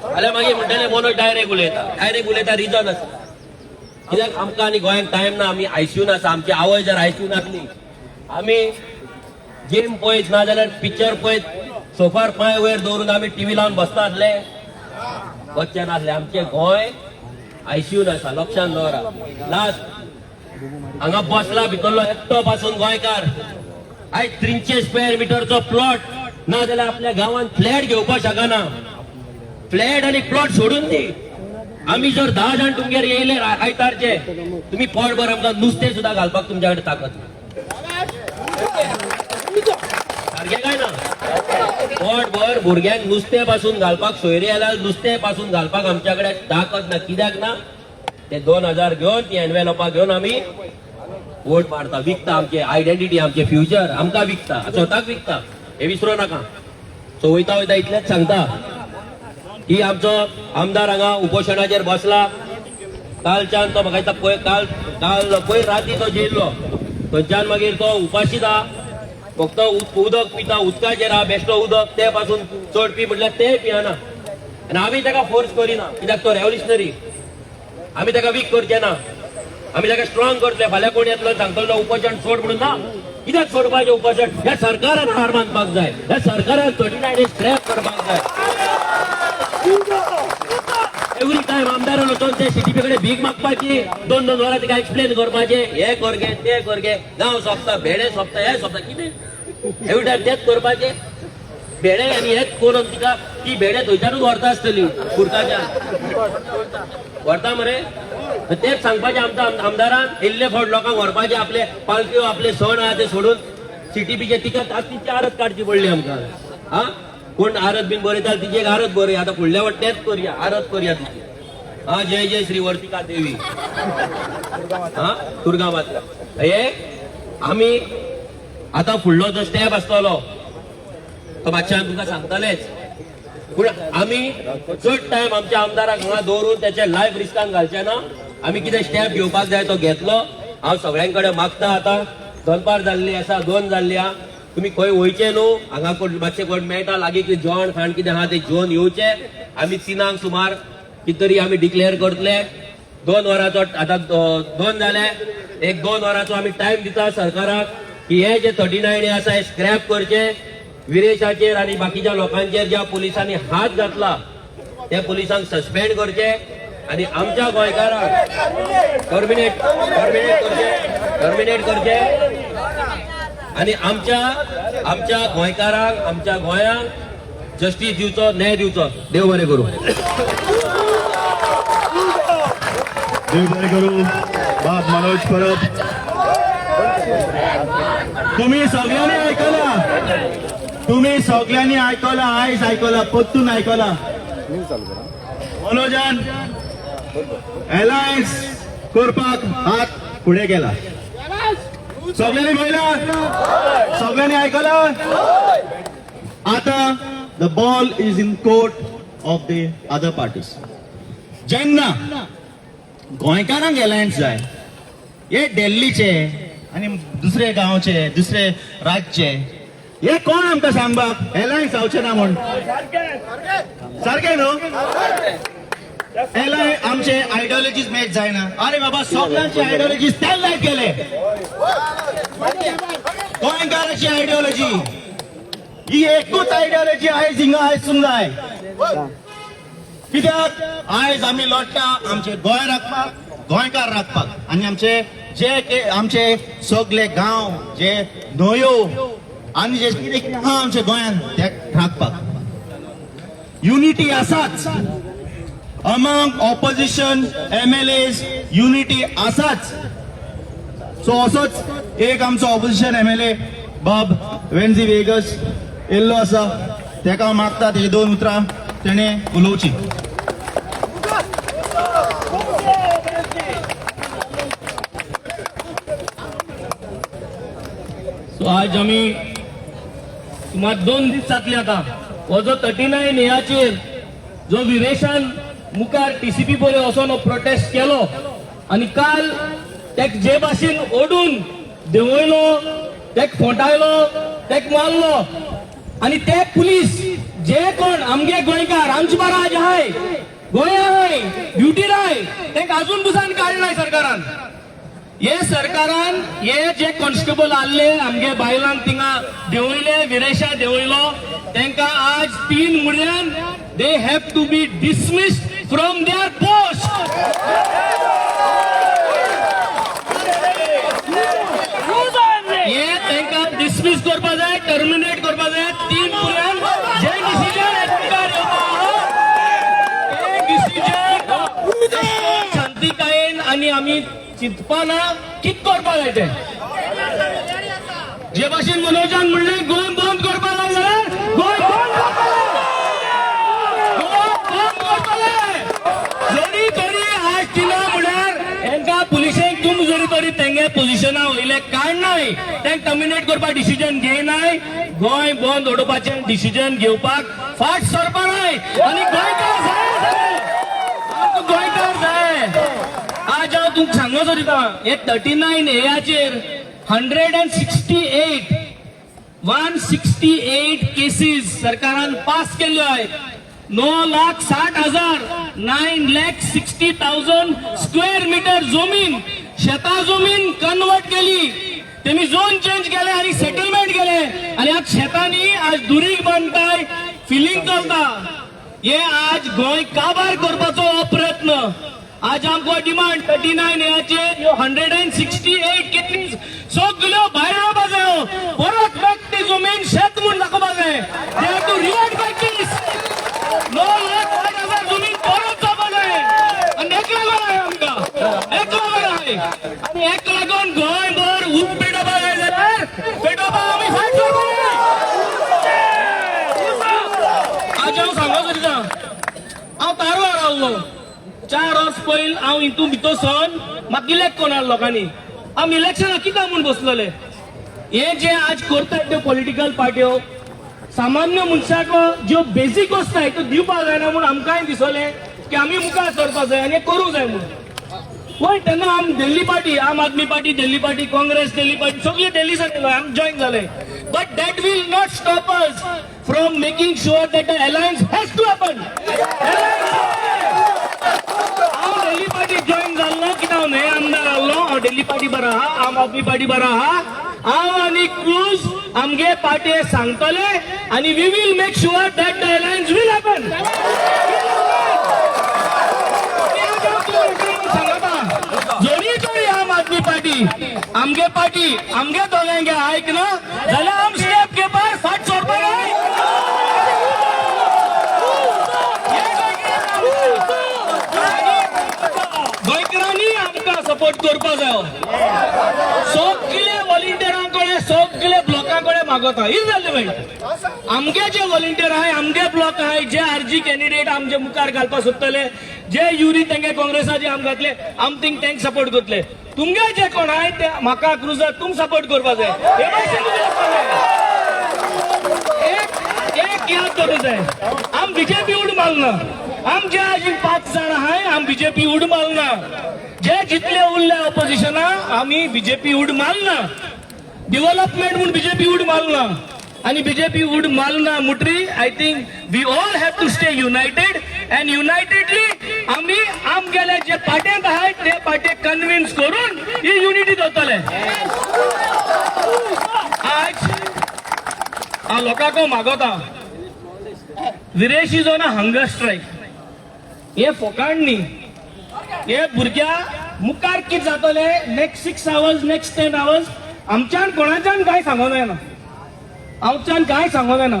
जाल्यार मागीर म्हणटले मनोज डायरेक्ट उलयता रिजन आसा. कित्याक आमकां आनी गोंयांत टायम ना, आमी आयसीयून आसा. आमची आवय जर आयसीयून आसली, आमी गेम पळयत ना जाल्यार पिक्चर पळयत सोफार पांय वयर दवरून आमी टीव्ही लावन बसता आसले, बसचे नासले. आमचें गोंय आयसीयून आसा, लक्षांत दवरा. लास्ट हांगा बसला भितरलो एकटो पासून गोंयकार आयज 300 स्क्वेअर मिटरचो प्लॉट ना जाल्यार आपल्या गांवांत फ्लॅट घेवपाक शकना. फ्लॅट आनी प्लॉट सोडून दी. आमी जर 10 जाण तुमगेर येयले आयतारचे, तुमी पोटभर आमकां नुस्तें सुद्दां घालपाक तुमच्या कडेन ताकद ना. सारकें काय ना? पोटभर भुरग्यांक नुस्तें पासून घालपाक, सोयरी आयल्यार नुस्तें पासून घालपाक आमच्या कडेन ताकद ना. कित्याक ना? ते 2000 घेवन, ती एनवेलॉपां घेवन आमी वोट मारता, विकता आमचे आयडेंटिटी, आमचे फ्युचर आमकां विकता, स्वताक विकता. हे विसरूं नाका. सो वयता वयता इतलेंच सांगता की आमचो आमदार हांगा उपोशणाचेर बसला. कालच्यान तो म्हाका दिसता काल पयर राती तो जेल्लो, थंयच्यान मागीर तो उपाशीत आहा. फक्त उदक पिता, उदकाचेर आहा, बेश्टो उदक, ते पासून चड पी म्हटल्यार ते पियना. आनी आमी ताका फोर्स करिना, कित्याक तो रेव्होल्युशनरी. आमी ताका वीक करचे ना, आमी ताका स्ट्रॉंग करतले. फाल्यां कोण येतलो सांगतलो उपोशण सोड म्हणून ना. कित्याक सोडपाचें उपोशण? ह्या सरकारान हार मानपाक जाय, ह्या सरकारान 39 डेज स्क्रॅप करपाक जाय. एवरी टायम आमदारान वचून ते सीटीपी कडेन भीक मागपाची, 2-2 वरां तिका एक्सप्लेन करपाचे, हे करगे ते करगे, गांव सोंपता, भेडे सोंपता, हे सोंपता. कितें एवरी टायम तेच करपाचे? भेडे आनी हेच करून तिका ती भेडे थंयच्यानूच व्हरता आसतली कुर्ताच्या, व्हरता मरे. तेच सांगपाचें आमच्या आमदारान. इल्ले फावट लोकांक व्हरपाचे, आपले पालख्यो, आपले सण आहा ते सोडून सीटीपीचे तिका तिची आरत काडची पडली आमकां. हा, कोण आरत बीन बरयता तिची एक आरत बरया. आता फुडल्या वाट तेच करूया, आरत करूया तिची. हा, जय जय श्री वर्तिका देवी, हा, दुर्गामाता. हे आमी आता फुडलो जो स्टेप आसतलो तो मातशें तुमकां सांगतलेच. पूण आमी चड टायम आमच्या आमदाराक हांगा दवरून त्याचे लायफ रिस्कान घालचे ना. आमी कितें स्टेप घेवपाक जाय तो घेतलो. हांव सगळ्यां कडेन मागता. आतां दनपार जाल्ली आसा, 2 जाल्ली आहा. तुम्ही खंय वयचे न्हू. हांगा कोण मातशें कोण मेळटा लागीं कितें जेवण खाण कितें आहा तें जेवन येवचे. आमी 3 सुमार कितें तरी आमी डिक्लेअर करतले. 2 वरांचो आतां 2 जाले, एक 2 वरांचो आमी टायम दिता सरकाराक की हे जे 39 आसा हे स्क्रॅप करचे. विरेशाचेर आनी बाकीच्या लोकांचेर ज्या पुलिसांनी हात घातला त्या पुलिसांक सस्पेंड करचे आनी आमच्या गोंयकारांक टर्मिनेट करचे आनी आमच्या गोंयकारांक, आमच्या गोंयांक जस्टीस दिवचो, न्याय दिवचो. देव बरें करूं. देव बरें करूं. बाब मनोज परब, तुम्ही सगळ्यांनी आयकला, आयज आयकला, परतून आयकला. मनोजान अलायन्स करपाक हात फुडें केला. सगळ्यांनी पळयला, सगळ्यांनी आयकला. आता the ball is in court of the other parties. जेन्ना गोंयकारांक अलायन्स जाय, हे दिल्लीचे आणि दुसरे गांवचे, दुसरे राज्यचे, हे कोण आमकां सांगपाक अलायन्स जावचे ना म्हण? सारकें न्हू? आमचे आयडियोलॉजीज मॅच जायना. अरे बाबा, सगळ्यांचे आयडियोलॉजीज तेल्ले केले. गोंयकाराची आयडियोलॉजी ही एकूच आयडियोलॉजी आयज हिंगा आयसूंक जाय. कित्याक आयज आमी लढटा आमचे गोंय राखपाक, गोंयकार राखपाक आनी आमचे जे आमचे सगळे गांव जे न्हंयो आनी जे कितें कितें आहा आमच्या गोंयांत ते राखपाक युनिटी आसाच अमंग ऑपोजिशन MLAs युनिटी आसाच. सो असोच एक आमचो ऑपोजिशन MLA बाब वेन्झी वेगस येल्लो आसा, तेका मागतात ही 2 उतरां तेणे उलोवची. सो आज आम्ही सुमार 2 दीस जातले आता हो जो 39 हेचेर जो विरेशान मुखार TCP बरोबर वचून प्रोटेस्ट केलो आणि काल तेक जे भाशेन ओडून देंवयलो, तेक फोंटायलो, तेक मारलो आणि ते पुलीस जे कोण आमगे गोंयकार आमचे बारा जे आहाय गोंया आहाय ड्युटीर आहाय तेक अजून पुसान काडलाय सरकारान. हे सरकारान हे जे कॉन्स्टेबल आल्ले आमगे बायलांक थिंगा देंवयले विरेशा देंवयलो तांकां आज 3 म्हयन्यान they have to be dismissed from their post. हे तांकां डिसमिस करपा जाय, टर्मिनेट करपा जाय 3 म्हयन्यान. जे डिसिजन एथीकार हे डिसिजन शांतीकायेन आनी आमी चिंतपाना कित करपा जाय ते. जे भाशेन मनोजान म्हणलें गोंय बंद करपा जाय जाल्यार गोंय बंद करतले. जरी तरी आज तिना म्हळ्यार हेंकां पुलिशेक तुम जरी तरी तेंगे पोजिशना वयले काडनाय, तेंक टर्मिनेट करपा डिसिजन घेयनाय, गोंय बंद उडोवपाचें डिसिजन घेवपाक फाट सरपा नाय. आनी गोंयकार जाय, आमकां गोंयकार जाय. आज हांव तुमकां सांगोचो दिता हे 39 हेचेर 168 केसीस सरकारान पास केल्ल्यो आहेत. 9,60,000 9,60,000 स्क्वेअर मीटर जमीन शेता जमीन कन्वर्ट केली, तेमी झोन चेंज केले आणि सेटलमेंट केले आणि आज शेतांनी आज दुरीग बांधताय, फिलिंग करता. हे आज गोंय काबार करपाचो हो प्रयत्न. आज आमकां डिमांड 39 हेचेर 168 केसीस सगल्यो भायर येवपा जायो. परत व्यक्ती जमीन शेत म्हूण दाखोवपा जाय. They have to revert back this 9,60,000 जमीन परत जावपा जाय. आनी हेक लागून आहे आमकां, हेक लागून आहे. आनी हेक लागून गोंयभर ऊब पेटोवपा जाय जाल्यार पेटोवपा आमी फाट सरपा. आज हांव सांगोचो दिता हांव कारवार रावलो 4 वर्स पयलीं हांव हितून भितर सोन म्हाका इलेक्ट कोनाल लोकांनी. हांव इलेक्शनाक कित्याक म्हूण बसलोले. हे जे आज करतात त्यो पॉलिटिकल पार्ट्यो सामान्य मनशाक ज्यो बेसीक वस्ताय त्यो दिवपाक जायना म्हूण आमकांय दिसलें की आमी मुखार सरपा जाय आनी करूंक जाय म्हूण. पण तेन्ना आम Delhi party, Aam Aadmi party Delhi party, Congress Delhi party सगळी दिल्लीसान येयलो, आमी जॉईन जाले. But that will not stop us from making sure that the alliance has to happen. हांव दिल्ली पार्टी जॉईन जाल्लो कित्याक हांव न्हय आमदार आहलो. हांव दिल्ली पार्टी बरो आहा, आम आदमी पार्टी बरो आहा. हांव आनी क्रूज आमगे पार्टी सांगतले आनी we will make sure that the alliance will happen. जरी तरी आम आदमी पार्टी आमगे दोगांगे आयकना जाल्यार आम स्टेप घेवपाक फाट सरपा नाय. गोंयकारांनी आमकां सपोर्ट करपा जायो. सगळे व्हॉलिंटियरां कडेन सगळे ब्लॉकां कडेन मागता इररिलेवंट. आमगे जे व्हॉलिंटियर आहाय आमगे ब्लॉक आहाय जे RG कॅन्डिडेट आमचे मुखार घालपाक सोदतले, जे युरी तेंगे काँग्रेसाचे आम घातले आम थिंक टँक सपोर्ट करतले. तुमगे जे कोण आहाय ते म्हाका क्रुजर तुम सपोर्ट करपा जाय. हे भाशेन एक याद करूं जाय, आम BJP उड मारना. आम जे आजी 5 जाण आहाय आम BJP उड मारना. जे जितले उरले ऑपोजिशना आमी BJP उड मारना. डेव्हलपमेंट म्हणून BJP उड मारना. आणि BJP उड मारना मुटरी I think we all have to stay united and unitedly आम्ही आमगेले जे पार्ट्यांक आहाय ते पार्ट्याक कन्विन्स करून ही युनिटी दवरतले. आज हांव लोकांक मागोता विरेशी जो ना हंगर स्ट्रायक हे फोकाण न्ही. हे भुरग्या मुखार कितें जातलें नेक्स्ट 6 hours नेक्स्ट 10 hours आमच्यान कोणाच्यान कांय सांगूंक जायना, हांवच्यान कांय सांगूंक जायना.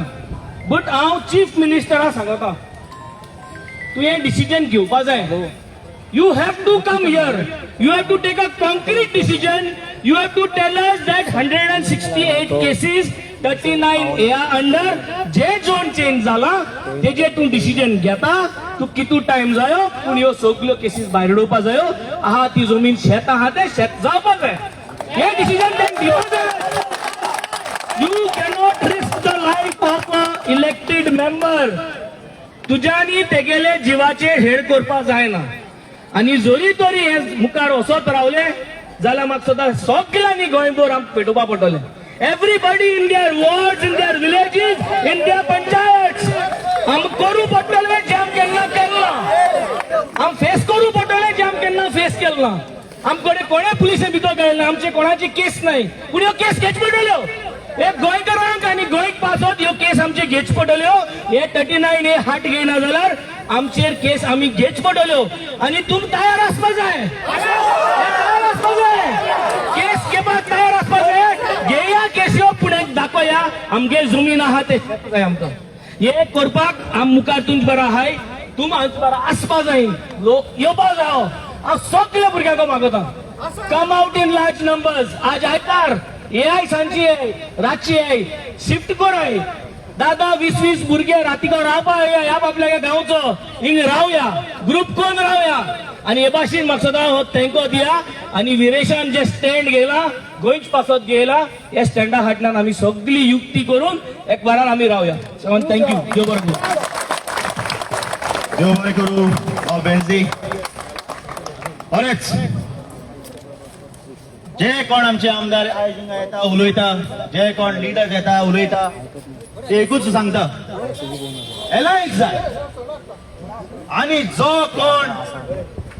बट हांव चीफ मिनिस्टराक सांगता, तुवें डिसिजन घेवपा जाय. You have to come here. You have to take a concrete decision. You have to tell us that 168 cases 39A under जे झोन चेंज जाला तेजे तूं डिसिजन घेता. तू कितू टाइम जायो पूण ह्यो सगल्यो केसीस भायर उडोवपा जायो. आहा ती जमीन शेत आहा ते शेत जावपा जाय, हे डिसिजन तेंक दिवपा जाय. You cannot risk the life of a elected member. तुज्यानी तेगेले जिवाचे हेळ करपा जायना. आणि जरी तरी हे मुखार वचत रावले जाल्यार म्हाका सुद्दां सगळ्यांनी गोंयभर आमकां पेटोवपा पडटलें. Everybody in their wards, in their villages, in their panchayats आमकां करूं पडटलें जे आमी केन्ना केलना. आम फेस करूं पडटलें जे आमी केन्ना फेस केलना. आमकडे कोणे पुलिशे भितर गेले, आमचे कोणाची केस नाही, पूण ह्यो केस घेवच्यो पडटल्यो. एक गोंयकारांक आनी गोंयक पासत ह्यो केस आमचे घेवच्यो पडटल्यो. हे 39A हाट घेयना जाल्यार आमचेर केस आमी घेवच्यो पडटल्यो. आनी तुमी तयार आसपा जाय, तयार आसपा जाय, केस घेवपाक तयार आसपा जाय. घेया केस्यो फुडें दाखोवया आमगे जमीन आहा ते जाय आमकां. हे करपाक आम मुखार तुमचे बरो आहाय, तुम आमचे बरो आसपा जाय, लोक येवपा जायो. हांव सगळ्या भुरग्यांक मागता, come out in large numbers. आज आयतार हे आय सांजची आहे, रातची आहे, शिफ्ट कराय. 10-20 भुरगे रातीको रावपा ह्या आपल्या गांवचो हिंग रावया, ग्रुप कोण रावया. आणि हे भाशेन म्हाका सदां हो थँको दिया. आणि विरेशान जे स्टँड गेला गोंयच पासत गेला, या स्टँडा फाटल्यान आमी सगळी युक्ती करून एक वारान आमी रावया. थँक्यू. देव बरें करूं. देव बरें करूं. बेन्झी खरेंच जे कोण आमचे आमदार आयज हिंगा येता उलयता, जे कोण लिडर येता उलयता, ते एकूच सांगता एलायन्स जाय. आनी जो कोण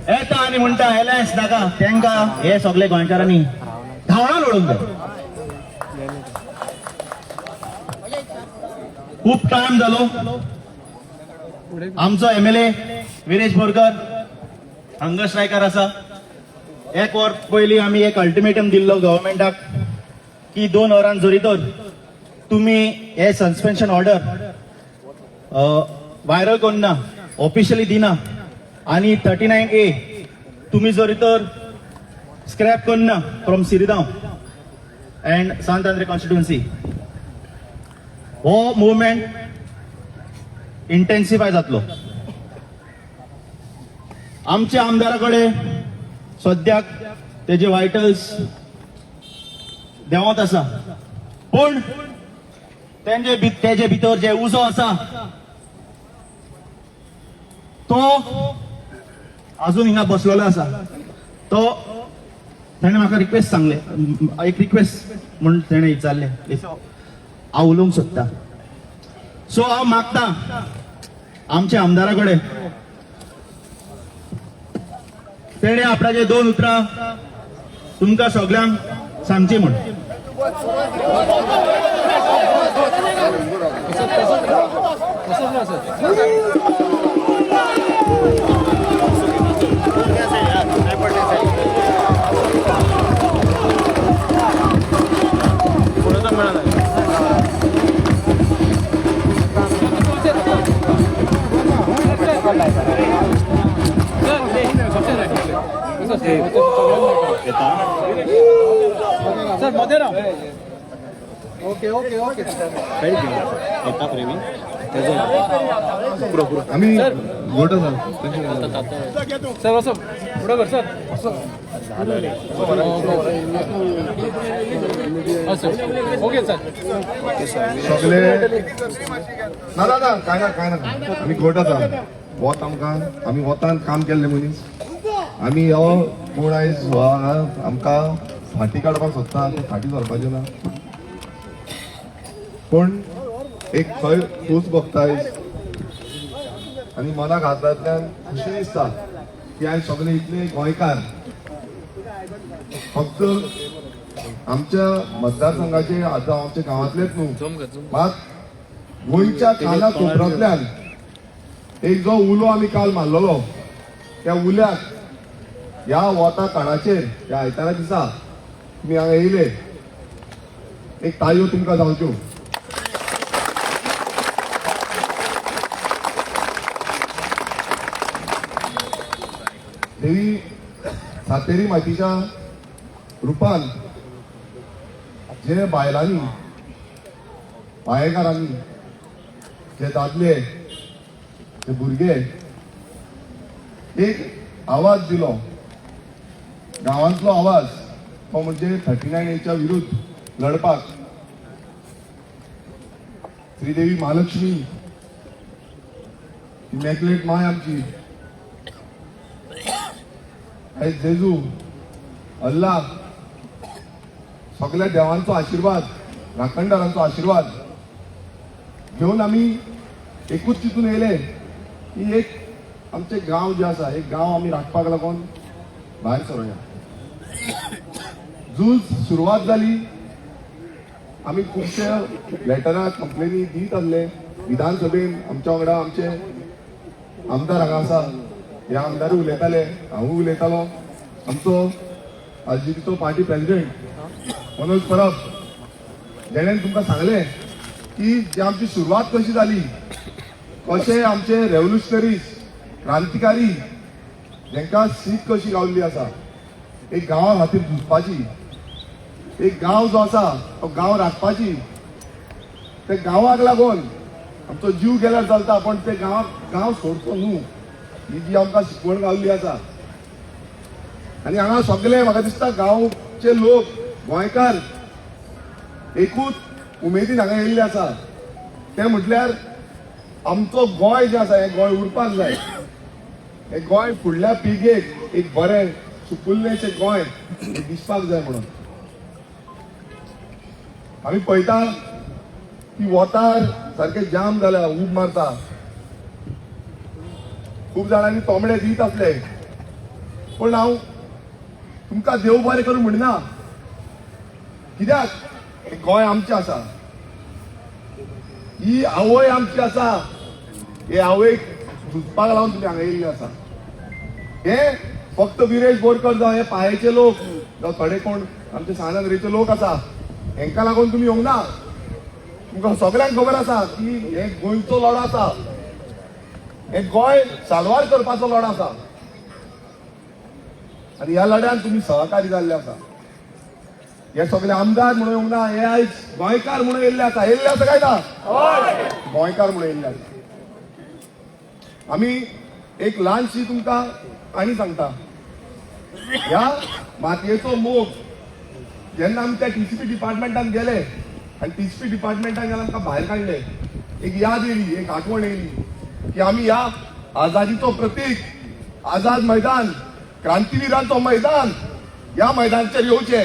येता आनी म्हणटा एलायन्स नाका तेंका हे सगळे गोंयकारांनी धांवडावन उडोवंक जाय. खूब टायम जालो. आमचो MLA विरेश बोरकर हंगर स्ट्रायकार आसा. 1 वर पयलीं आमी एक अल्टिमेटम दिल्लो गव्हर्मेंटाक की 2 वरान जरी तर तुमी हे सस्पेन्शन ऑर्डर व्हायरल करना, ऑफिशियली दिना आणि 39A तुम्ही जरी तर स्क्रॅप करना फ्रॉम सिरिगांव अँड सांत आंद्रे कॉन्स्टिट्युएन्सी, हो मुवमेंट इंटेन्सिफाय जातलो. आमच्या आमदाराकडे सद्याक तेजे वायटल्स देंवत आसा, पूण तेजे भितर जे उजो आसा तो अजून हिंगा बसलेलो आसा. तो ताणें म्हाका रिक्वेस्ट सांगले, एक रिक्वेस्ट म्हणून ताणें विचारले, हांव उलोवंक सोदता. सो हांव मागता आमच्या आमदारा कडेन तेणे आपणाचे 2 उतरां तुमकां सगळ्यांक सांगची म्हण. सर मध्ये राव. ओके ओके ओके आम्ही मोठं सर असं पुढं कर सर असं ओके सर सगळे ना ना ना काय ना काय ना आम्ही घोटाचा वत आमकां आमी वतान काम केल्ले मनीस आमी हो कोण आयज आमकां फाटी काडपाक सोदता ते फाटी सरपाचें ना. पूण एक खंय तूच बघताय आनी मनाक हातांतल्यान खुशी दिसता की आयज सगळे इतले गोंयकार फक्त आमच्या मतदारसंघाचे आतां आमच्या गांवांतलेच न्हू, मात गोंयच्या काना कोपऱ्यांतल्यान एक जो उलो आमी काल मारलेलो त्या उल्याक ह्या वता काळाचेर ह्या आयतारा दिसा तुम्ही हांगा येयले, एक ताळयो तुमकां जावच्यो. देवी सातेरी मातीच्या रुपान जे बायलांनी, बायेकारांनी, जे दादले, जे भुरगे एक आवाज दिलो, गांवांतलो आवाज, तो म्हणजे 39A विरुद्ध लढपाक. श्रीदेवी महालक्ष्मी, इमॅक्युलेट माय आमची, आयज जेजू, अल्लाह, सगळ्या देवांचो आशीर्वाद, राखणदारांचो आशीर्वाद घेऊन आम्ही एकूच चिंतून येयले की एक आमचे गांव जे आसा, एक गांव आमी राखपाक लागून भायर सरूया. झूज सुरवात जाली. आमी खुबशे लेटरां, कंप्लेनी दीत आसले. विधानसभेन आमच्या वांगडा आमचे आमदार हांगा आसा, हे आमदारूय उलयताले, हांवूय उलयतालो. आमचो आरजेडीचो पार्टी प्रेसिडेंट मनोज परब, जेणेन तुमकां सांगलें की जी आमची सुरवात कशी जाली, कशे आमचे रेव्होल्युशनरीज, क्रांतिकारी, जेंकां सीख कशी गावल्ली आसा एक गांवा खातीर झुजपाची, एक गांव जो आसा तो गांव राखपाची, ते गांवाक लागून आमचो जीव गेल्यार चलता, पण ते गांव सोडचो न्हू, ही जी आमकां शिकवण गावल्ली आसा. आनी हांगा सगळे म्हाका दिसता गांवचे लोक, गोंयकार एकूच उमेदीन हांगा येयल्ले आसा. ते म्हटल्यार आमचो गोंय जे आसा, हें गोंय उरपाक जाय. हे गोंय फुडल्या पिळगेक एक बरें सुकुल्लेशें गोंय दिसपाक जाय म्हणून. आमी पळयता की वोतार सारखे जाम जाल्या, उब मारता. खूब जाणांनी तोंबडे दीत आसले, पण हांव तुमकां देव बरें करूं म्हणना. कित्याक हे गोंय आमचें आसा, ही आवय आमची आसा. हे आवयक झुजपाक लागून तुमी हांगा येयल्ले आसा. हे फक्त विरेश बोरकर जावं हे पायेचे लोक जावं थोडे कोण आमचे साणंदरेचे लोक आसा, हेंका लागून तुमी येवंक ना. तुमकां सगळ्यांक खबर आसा की हे गोंयचो लढो आसा, हे गोंय साल्वार करपाचो लढो आसा. आनी ह्या लढ्यान तुमी सहकारी जाल्ले आसा. हे सगळे आमदार म्हणून येवंक ना, हे आयज गोंयकार म्हणून येयल्ले आसा. येयल्ले आसा काय ना? गोंयकार म्हणून येयल्ले आसा. आमी एक ल्हानशी तुमकां काणी सांगता. ह्या मातयेचो मोग जेन्ना आमी त्या टीसीपी डिपार्टमेंटान गेले आनी टीसीपी डिपार्टमेंटान गेल्यार आमकां भायर काडले, एक याद येयली, एक आठवण येयली की आमी ह्या आझादीचो प्रतीक, आझाद मैदान, क्रांतीवीरांचो मैदान, ह्या मैदानाचेर येवचे.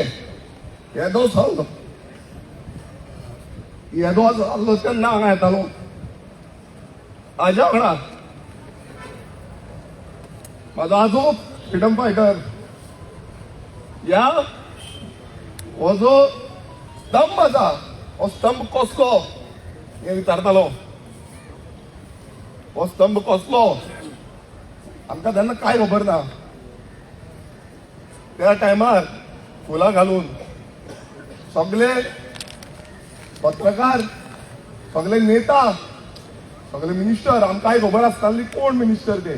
येदो आसलो तेन्ना हांगा येतालो हाज्या वांगडा. म्हाजो आजो फ्रिडम फायटर. ह्या हो जो स्तंभ आसा, हो स्तंभ कसलो हे विचारतालो. हो स्तंभ कसलो आमकां तेन्ना कांय खबर ना. त्या टायमार फुलां घालून सगळे पत्रकार, सगळे नेता, सगळे मिनिस्टर, आमकां कांय खबर आसताली कोण मिनिस्टर ते.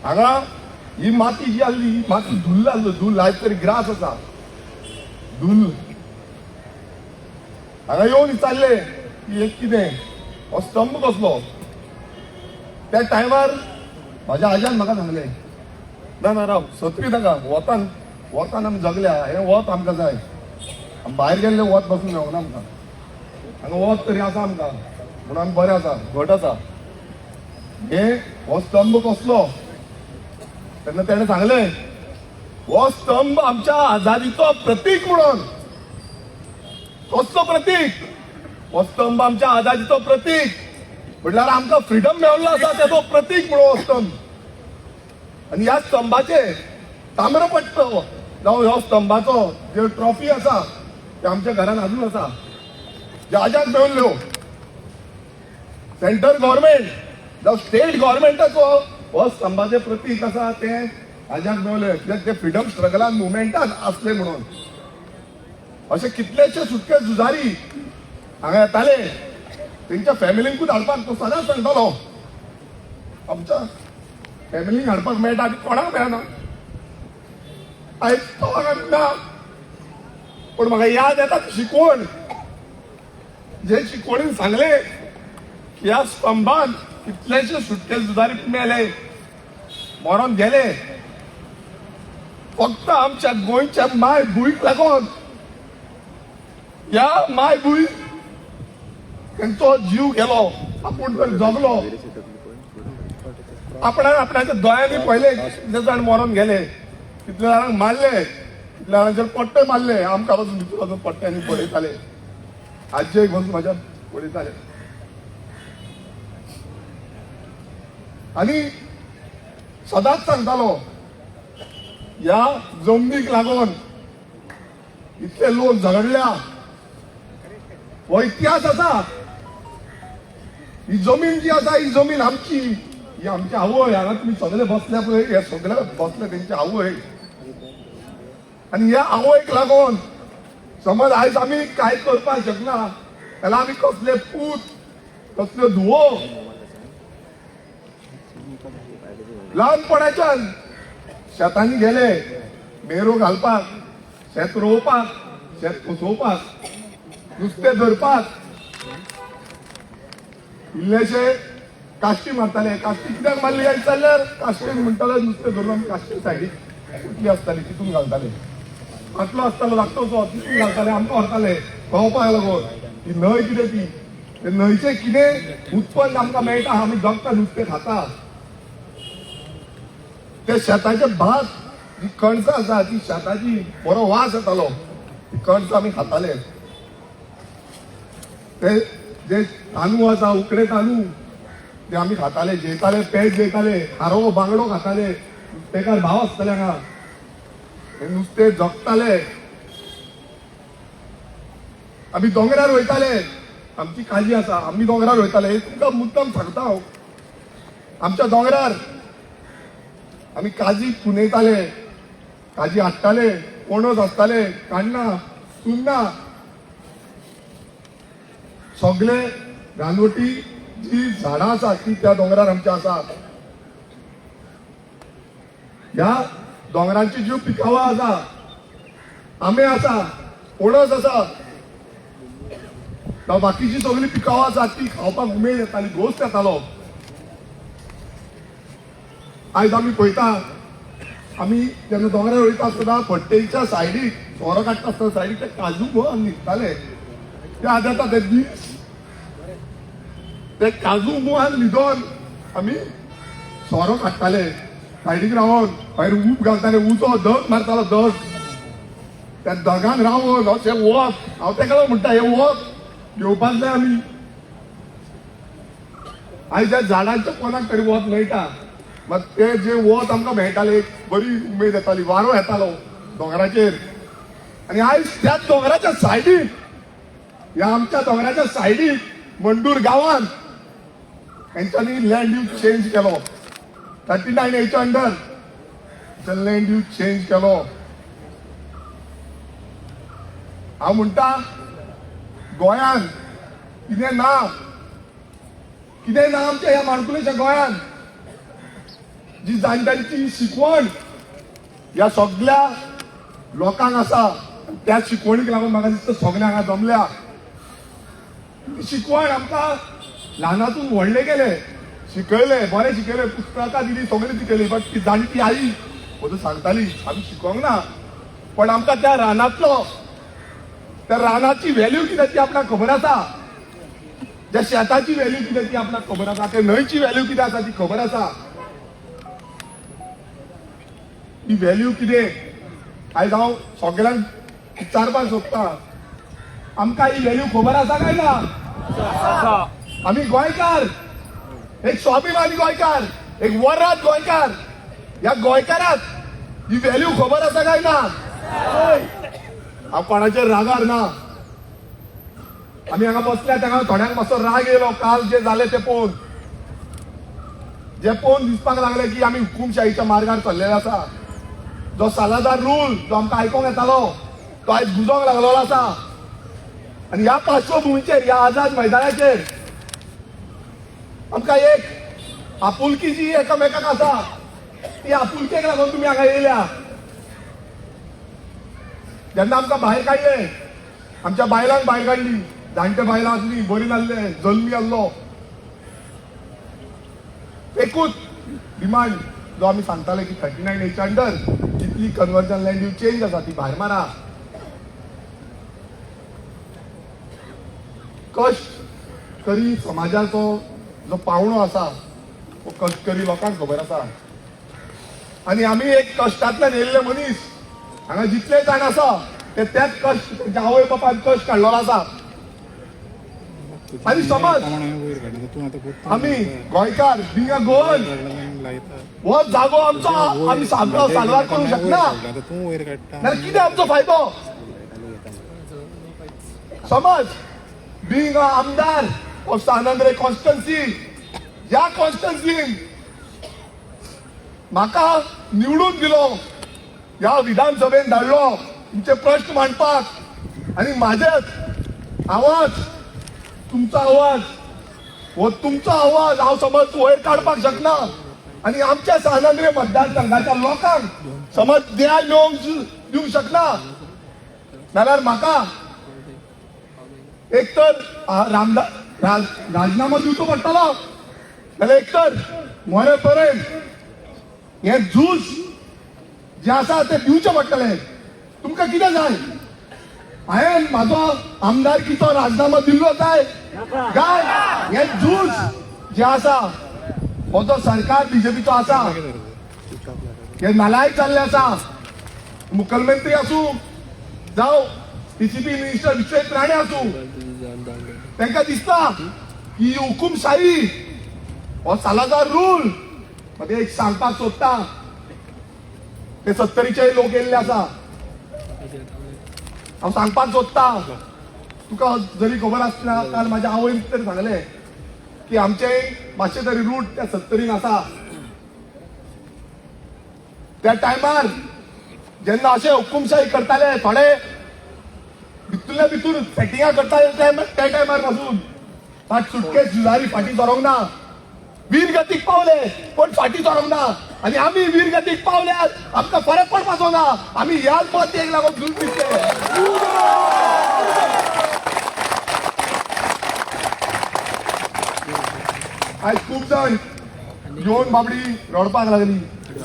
हांगा ही माती जी आसली, ही माती धुल्ल आसलो, धुल्ल आयज तरी ग्रास आसा, धुल्ल. हांगा येवन विचारले की एक कितें, हो स्तंभ कसलो. त्या टायमार म्हाज्या आज्यान म्हाका सांगलें, ना राव सत्री नाका, वतान आमी जगल्या, हें वत आमकां जाय. भायर गेल्ले वत बसून मेळना आमकां. हांगा वत तरी आसा आमकां म्हणून आमी बरें आसा, घट आसा. हे हो स्तंभ कसलो तेन्ना तेणें सांगलें, हो स्तंभ आमच्या आझादीचो प्रतीक म्हणून. कसलो प्रतीक? हो स्तंभ आमच्या आझादीचो प्रतीक म्हटल्यार आमकां फ्रिडम मेळ्ळो आसा तेजो प्रतीक म्हणून हो स्तंभ. आनी ह्या स्तंभाचेर ताम्रपट्ट जावं ह्या स्तंभाचो ज्यो ट्रॉफी आसा ते आमच्या घरान अजून आसा, जहाजात मेळल्ल्यो. सेंट्रल गव्हर्मेंट जावं स्टेट गव्हर्मेंटाचो हो स्तंभाचें प्रतीक आसा तें राजाक मेवले कित्याक ते फ्रिडम स्ट्रगलान मुवमेंटान आसले म्हणून. असे कितलेशे सुटके झुजारी हांगा येताले, तेंच्या फॅमिलींकूच हाडपाक तो सदांच सांगतालो आमच्या फॅमिलीक हाडपाक मेळटा आनी कोणाक मेळना. आयज तो हांगा ना, पण म्हाका याद येता ती शिकवण, जे शिकवणीन सांगले की ह्या स्तंभान कितलेशे सुटके झुजारी मेले, मरोन गेले, फक्त आमच्या गोंयच्या माय भुंयक लागून. ह्या माय भुंय तेंचो जीव गेलो, आपूण तर जगलो. आपणाच्या दोळ्यांनी पहिले कितले जाण मरोन गेले, कितले जाणांक मारले, कितले जाणांचेर पट्टे मारले. आमकां वचून भितर वचून पट्ट्यांनी पडयताले, आज्जेक वचून म्हाज्या पडयताले. आनी सदांच सांगतालो ह्या जमनीक लागून इतले लोक झगडल्या, हो इतिहास आसा. ही जमीन जी आसा ही जमीन आमची, ही आमची आवय. हांगा तुमी सगळे बसल्या पळय, हे सगळे बसले तेंची आवय. आनी ह्या आवयक लागून समज आयज आमी कांय करपाक शकना जाल्यार आमी कसले पूत, कसल्यो धुवो ल्हानपणाच्यान शेतांनी गेले मेरो घालपाक, शेत रोवपाक, शेत कुसोवपाक, नुस्तें धरपाक. इल्लेशे काश्टी मारताले. काश्टी कित्याक मारली काय जाल्यार काश्टीन म्हणटाले नुस्तें धरून आमी काश्टी सायडीक कुटली आसताली तितून घालताले. फाटलो आसतालो धाकटोसो तितून घालताले, आमकां व्हरताले खावपाक लागून. ही न्हंय कितें ती, ते न्हंयचें कितें उत्पन्न आमकां मेळटा, आमी जगता नुस्तें खाता. ते शेताचे भात, जी कणसां आसा ती शेताची बरो वास येतालो, ती कणसां आमी खाताले. ते जे तांदूळ आसा उकडे तांदूळ ते आमी खाताले, जेयताले, पेज जेयताले, खारो बांगडो खाताले. नुस्तेकार भाव आसताले हांगा, हे नुस्तें जगताले. आमी दोंगरार वयताले, आमची काजी आसा, आमी दोंगरार वयताले. हे तुमकां मुद्दम सांगता हांव. आमच्या दोंगरार आमी काजी पुनयताले, काजी हाडटाले, पणस आसताले, काण्णां, चुन्नां, सगळे रानवटी जी झाडां आसा ती त्या दोंगरार आमच्या आसात. ह्या दोंगरांची ज्यो पिकावळ आसा, आंबे आसा, पणस आसा, बाकीची सगळी पिकावळ आसा ती खावपाक उमेद येताली, घोस्त येतालो. आयज आमी पळयता, आमी जेन्ना दोंगरार वयता आसतना पट्टेच्या सायडीक सोरो काडटा आसतना सायडीक ते काजू गोवन न्हिदताले. ते आज येता ते दीस, ते काजू मुवान न्हिदोन आमी सोरो काडटाले, सायडीक रावन भायर ऊब घालताले, उजो धग मारतालो धग. त्या धगान रावन अशें वोत, हांव तेका म्हणटा हे वोत घेवपाक जाय आमी. आयज त्या झाडांच्या कोणाक तरी वोत मेळटा, मात ते जे वोत आमकां मेळटाले बरी उमेद येताली, वारो येतालो दोंगराचेर. आनी आयज त्याच दोंगराच्या सायडीक, ह्या आमच्या दोंगराच्या सायडीक मंडूर गांवांत हेंच्यांनी लँड यूज चेंज केलो. 39A under land use change केलो. हांव म्हणटा गोंयान कितें ना, कितें ना आमच्या ह्या माणकुलेच्या गोंयान. जी जाणट्यांची शिकवण ह्या सगळ्या लोकांक आसा, त्या शिकवणीक लागून म्हाका दिसता सगळे हांगा जमल्या. शिकवण आमकां ल्हानातून व्हडले केले, शिकयले, बरें शिकयले, पुस्तकां दिली, सगळी शिकयली. बट ती जाणटी आई म्हजो सांगताली आमी शिकोंक ना, पण आमकां त्या रानांतलो, त्या रानाची व्हॅल्यू कितें ती आपणाक खबर आसा, ज्या शेताची व्हॅल्यू कितें ती आपणाक खबर आसा, त्या न्हंयची व्हॅल्यू कितें आसा ती खबर आसा. ही व्हॅल्यू कितें आयज हांव सगळ्यांक विचारपाक सोदता, आमकां ही व्हॅल्यू खबर आसा काय ना? आमी गोंयकार, एक स्वाभिमानी गोंयकार, एक वर्रात गोंयकार, ह्या गोंयकाराक ही व्हॅल्यू खबर आसा काय ना? हांव कोणाचेर रागार ना. आमी हांगा बसल्या तेका थोड्यांक मातसो राग येयलो काल जे जालें ते पळोवन. जे पळोवन दिसपाक लागले की आमी हुकुमशाहीच्या मार्गार चल्लेले आसा. जो सालादार रूल जो आमकां आयकोंक येतालो तो आयज गुजोंक लागलेलो आसा. आणि ह्या पार्श्वभुमीचेर ह्या आझाद मैदानाचेर आमकां एक आपुलकी जी एकामेकाक आसा ती आपुलकेक लागून तुमी हांगा येयल्या. जेन्ना आमकां भायर काडले आमच्या बायलांक भायर काडली, जाणटे बायलां आसली, बरी नासले, जल्मी आसलो, एकूच डिमांड जो आमी सांगताले की 39A अंडर जितली कन्वर्जन लँड यूज चेंज आसा ती भायर मारा. कष्टकरी समाजाचो जो पावणो आसा तो कष्टकरी लोकांक खबर आसा. आणि आमी एक कश्टांतल्यान येयल्ले मनीस हांगा जितले जाण आसा ते त्याच कश्ट त्यांच्या आवय बापान कश्ट काडलेलो आसा. आणि समज आमी गोंयकार बिंग अ गोवन हो जागो आमचो आमी सारको साल्वार करूंक शकना जाल्यार कितें आमचो फायदो. समज बिंग अ आमदार ऑफ सानंद्रे कॉन्स्टिट्युएन्सी, ह्या कॉन्स्टिट्युएन्सीन म्हाका निवडून दिलो, ह्या विधानसभेन धाडलो तुमचे प्रश्न मांडपाक आणि माझे आवाज तुमचो आवाज हो तुमचो आवाज हांव समज वयर काडपाक शकना आणि आमच्या सानंद्रे मतदारसंघाच्या लोकांक समज न्याय दिवंक शकना जाल्यार म्हाका एक तर राजीनामा दिवचो पडटलो नाल्यार एक तर मरे पर्यंत हे झूज जे आसा ते दिवचे पडटले. तुमकां कितें जाय? हांवें म्हाजो आमदारकीचो राजीनामा दिल्लो जाय काय हे झूज जे आसा हो जो सरकार बीजेपीचो आसा हे नालायक जाल्ले आसा. मुखेलमंत्री आसूं जावं डीसीपी मिनिस्टर विश्वेश राणे आसूं तांकां दिसता की हुकुमशाही हो सालादार रूल मध्ये एक सांगपाक सोदता. ते 70चे लोक येयल्ले आसा. हांव सांगपाक सोदता तुका जरी खबर आसना काल म्हाज्या आवयन तरी सांगलें की आमचे मातशे तरी रूट त्या 70न आसा. त्या टायमार जेन्ना अशे हुकुमशाही करताले थोडे भितरल्या भितर सेटिंगां करताले त्या टायमार पासून फाट सुटकेस झुजारी फाटी सरोंक ना. वीरगतीक पावले पण फाटी सरोंक ना आणि आमी वीरगतीक पावल्यात आमकां फरक पडपाचो ना. आमी ह्याच पद्दतीक लागून झूज दिसले. आयज खूब जाण येवन बाबडी रडपाक लागली,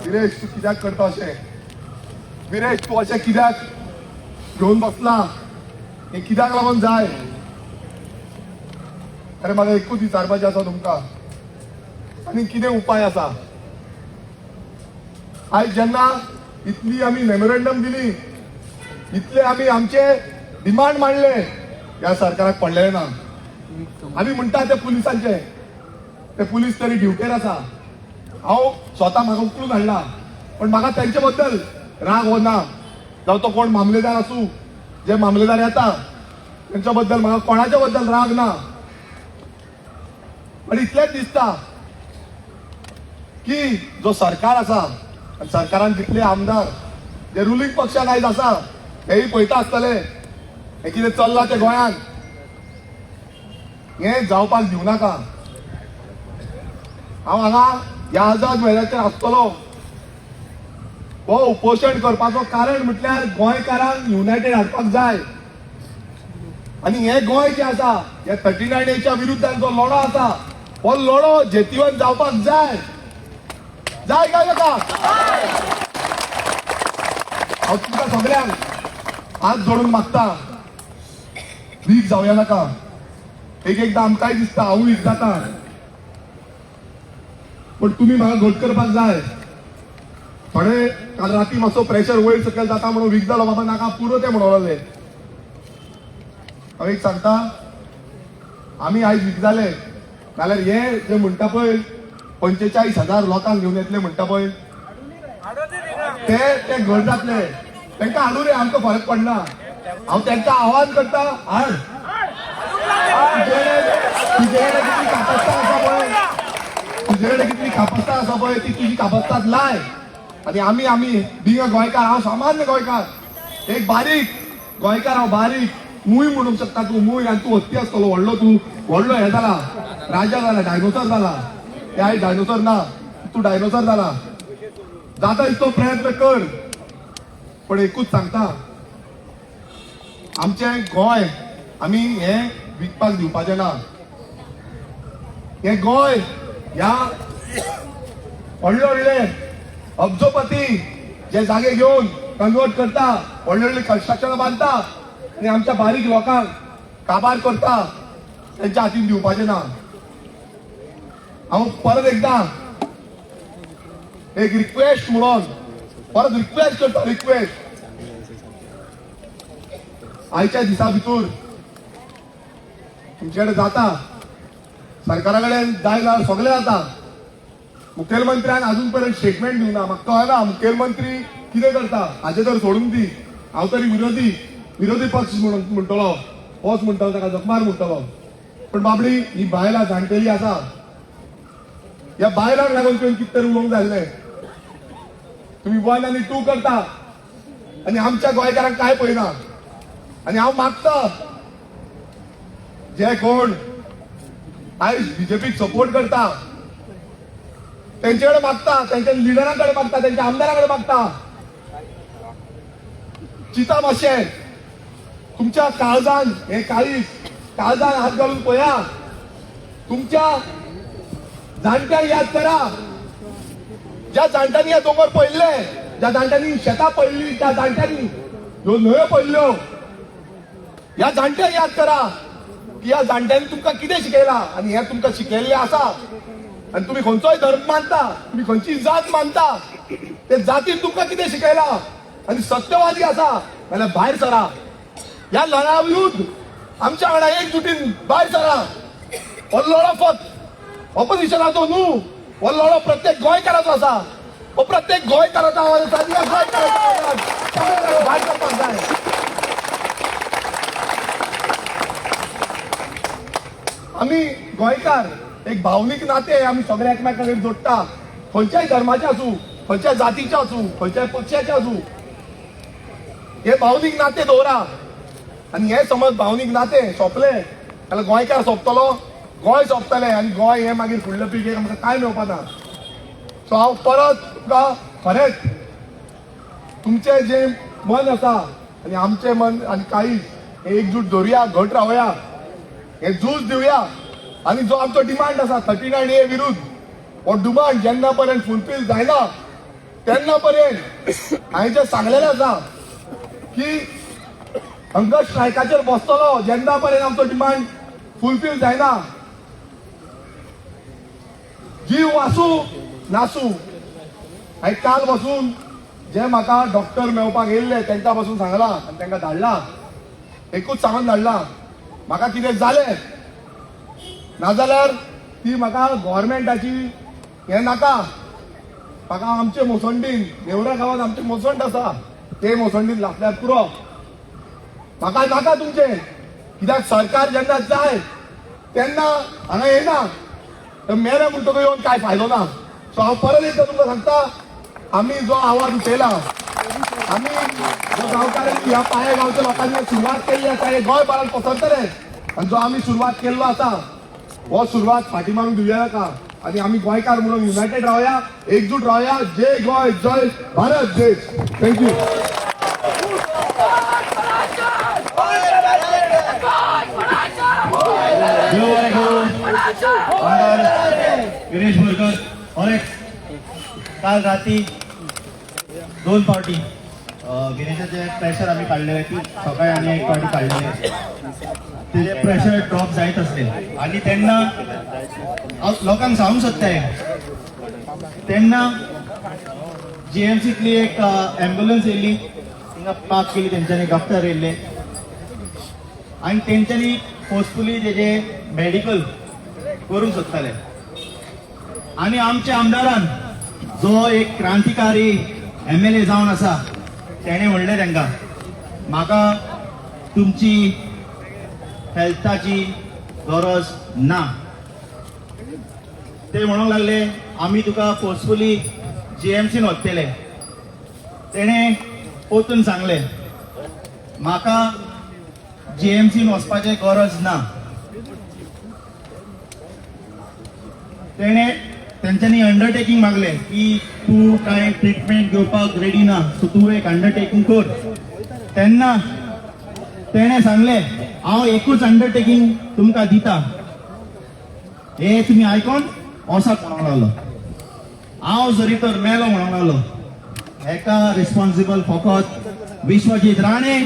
विरेश तूं कित्याक करता अशें, विरेश तूं अशें कित्याक घेवन बसला, हे कित्याक लागून जाय. अरे म्हाका एकूच विचारपाचें आसा तुमकां आनी कितें उपाय आसा. आयज जेन्ना इतली आमी मेमोरेंडम दिली, इतले आमी आमचे डिमांड मांडले, ह्या सरकाराक पडलेले ना. आमी म्हणटा ते पुलिसांचे, ते पुलीस तरी ड्युटेर आसा. हांव स्वता म्हाका उकलून हाडला पण म्हाका तेंचे बद्दल राग हो ना. जावं तो कोण मामलेदार आसूं, जे मामलेदार येता तेंच्या बद्दल म्हाका कोणाच्या बद्दल राग ना. पण इतलेंच दिसता की जो सरकार आसा सरकारान जितले आमदार जे रुलींग पक्षान आयज आसा हेय पळयता आसतले हे कितें चल्लां ते गोंयान हें जावपाक दिवनाका. हांव हांगा ह्या आझाद मैदानाचेर आसतलो. हो उपोशण करपाचो कारण म्हटल्यार गोंयकारांक युनायटेड हाडपाक जाय आणि हे गोंय जे आसा हे 39A विरुद्धान जो लढो आसा हो लढो जेतीवन जावपाक जाय. जाय काय नाका? हांव तुमकां सगळ्यांक हात जोडून मागता वीक जावया नाका. एकदां आमकांय दिसता हांव वीक जाता पण तुम्ही म्हाका घट करपाक जाय. थोडे काल राती मातसो प्रेशर वयर सकयल जाता म्हणून वीक जालो बाबा नाका पुरो ते म्हणून लागले. हांव एक सांगता आमी आयज वीक जाले जाल्यार हे जे म्हणटा पळय 45,000 लोकांक घेवन येतले म्हणटा पळय ते घट जातले. तांकां हाडू रे आमकां फरक पडना. हांव तांकां आवाज करता हाड तुजे कितली कापास्ता आसा पळय, तुजे कडेन कितली कापास्ता आसा पळय ती तुजी कापास्ताक लाय आणि आम्ही बिंग अ गोंयकार, हांव सामान्य गोंयकार, एक बारीक गोंयकार, हांव बारीक मूय म्हणूंक शकता तूं, मूय, आनी तूं हत्ती आसतलो, व्हडलो हे जाला, राजा जाला, डायनोसर जाला. हे आयज डायनोसर ना, तूं डायनोसर जाला. जाता इतको प्रयत्न कर, पण एकूच सांगता, आमचें गोंय आमी हे विकपाक दिवपाचें ना. हे गोंय ह्या व्हडले अब्जोपती जे जागे घेवन कन्वर्ट करता, व्हडले कन्स्ट्रक्शनां बांदता आनी आमच्या बारीक लोकांक काबार करता, त्यांच्या हातीन दिवपाचें ना. हांव परत एकदां एक रिक्वेस्ट म्हणून परत रिक्वेस्ट करता, रिक्वेस्ट आयच्या दिसा भितर तुमचे कडेन जाता, सरकारा कडेन जाय जाल्यार सगळें जाता. मुखेलमंत्र्यान अजून पर्यंत स्टेटमेंट दिवना. म्हाका कळना मुखेलमंत्री कितें करता, हाचे तर सोडून दी. हांव तरी विरोधी पक्ष म्हणटलो, होच म्हणटलो, ताका जखमार म्हणटलो. पण बाबडी ही बायलां जाणटेली आसा, ह्या बायलांक लागून तुवें कितें तरी उलोवंक जाल्लें. तुम्ही 1 आणि 2 करता आणि आमच्या गोंयकारांक काय पळयना. आणि हांव मागता जे कोण आयज बीजेपीक सपोर्ट करता तेंचे कडेन मागता, तेंच्या लिडरांकडे मागता, तेंच्या आमदारांकडे मागता, चिता मातशें तुमच्या काळजान हे काळजान हात घालून पळया. तुमच्या जाणट्यांक याद करा, ज्या जाणट्यांनी हे दोंगर पळयल्ले, ज्या जाणट्यांनी शेतां पळयल्ली, त्या जाणट्यांनी ह्यो न्हंयो पळयल्ल्यो, ह्या जाणट्यांक याद करा की ह्या जाणट्यांनी तुमकां कितें शिकयला आनी हे तुमकां शिकयल्लें आसा. आनी तुमी खंयचोय धर्म मानता, तुमी खंयची जात मानता, ते जातीन तुमकां कितें शिकयला आनी सत्यवादी आसा जाल्यार भायर सरा. ह्या लढा विरुद्ध आमच्या वांगडा एकजुटीन भायर सरा. हो लढो फक्त ऑपोजिशनाचो न्हू, हो लढो प्रत्येक गोंयकाराचो आसा. हो प्रत्येक गोंयकाराचो आवाज भायर सरपाक जाय. आमी गोंयकार एक भावनीक नाते आमी सगळे एकमेकांकडेन जोडटा. खंयच्याय धर्माचे आसूं, खंयच्याय जातीचे आसूं, खंयच्याय पक्षाचे आसूं, हे भावनीक नाते दवरा. आनी हे समज भावनीक नाते सोंपले जाल्यार गोंयकार सोंपतलो, गोंय सोंपतलें आनी गोंय हे मागीर फुडल्या पिळगेक आमकां काय मेळपाना. सो हांव परत तुका खरेंच तुमचें जें मन आसा आनी आमचें मन आनी काळीज हे एकजूट धरुया, घट रावया, हे झूज दिवया. आनी जो आमचो डिमांड आसा 39A विरुद्ध, हो डिमांड जेन्ना पर्यंत फुलफील जायना तेन्ना पर्यंत हांवें जें सांगलेलें आसा की हंगर स्ट्रायकाचेर बसतलो जेन्ना पर्यंत आमचो डिमांड फुलफील जायना. जीव वासू नासू. हांवें काल बसून जे म्हाका डॉक्टर मेळपाक येयल्ले तांकां बसून सांगलां आनी तांकां धाडलां, एकूच सांगून धाडलां, म्हाका कितें जालें नाजाल्यार ती म्हाका गव्हर्मेंटाची हें नाका. म्हाका आमचे मोसंडीन नेवरा गांवांत आमचे मोसंड आसा, ते मोसंडीन लागल्यार पुरो. म्हाका नाका तुमचें, कित्याक सरकार जेन्ना जाय तेन्ना हांगा येना, मेरे म्हणटकच येवन काय फायदो ना. सो हांव परत एकदां तुमकां सांगता, आमी जो आवाज उठयला, आमी जो गांवकारांनी ह्या पाया गांवच्या लोकांनी सुरवात केल्ली आसा, हे गोंय बाराक पसरतले. आनी जो आमी सुरवात केल्लो आसा हो सुरवात फाटी मारून दिवया नाका. आनी आमी गोंयकार म्हणून युनायटेड रावया, एकजूट रावया. जय गोंय, जय भारत देश. थँक्यू. गिरीश बोरकर ऑरेक्स काल राती 2 पावटी गिरीशाचे प्रेशर आम्ही काढले, ती सकाळी आनी एक पावटी काढलेले, तेजे प्रेशर ड्रॉप जायत असले. आणि तेन्ना हांव लोकांक सांगूंक सोदताय, तेन्ना GMCतली एक ॲम्ब्युलन्स येयली, तिंगा पाक केली तेंच्यांनी, डॉक्टर येयल्ले आनी तेंच्यांनी फोर्सफुली तेजे मेडिकल करूंक सोदताले. आनी आमच्या आमदारान जो एक क्रांतिकारी MLA जावन आसा तेणें म्हणलें तांकां, म्हाका तुमची हेल्थाची गरज ना. ते म्हणूंक लागले, आमी तुका फोर्सफुली GMCन व्हरतले. तेणे पोतून सांगले म्हाका जीएमसीन वचपाची गरज ना. तेंच्यांनी अंडरटेकिंग मागले की तू काय ट्रिटमेंट घेवपाक रेडी ना, सो तू एक अंडरटेकिंग कर. तेन्ना तेणे सांगले हांव एकूच अंडरटेकिंग तुमकां दिता. हे तुम्ही आयकोन वसाक म्हणूंक लागलो. हांव जरी तर मेलो म्हणूंक लागलो. हेका रिस्पॉन्सिबल फकत विश्वजीत राणे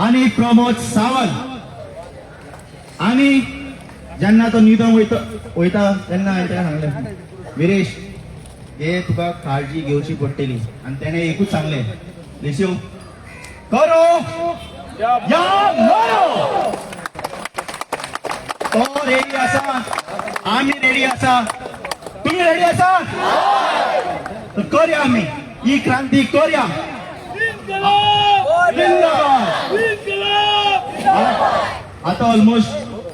आणि प्रमोद सावंत. आणि जेन्ना तो निधन वयता तेन्ना हांवें ताका सांगलें विरेश हे तुका काळजी घेवची पडटली. आणि तेणे एकूच सांगलें देशो करो या मरो. तो रेडी आसा, आम्ही रेडी आसा, तुम्ही रेडी आसा तर करूया आम्ही ही क्रांती करूया. आता ऑलमोस्ट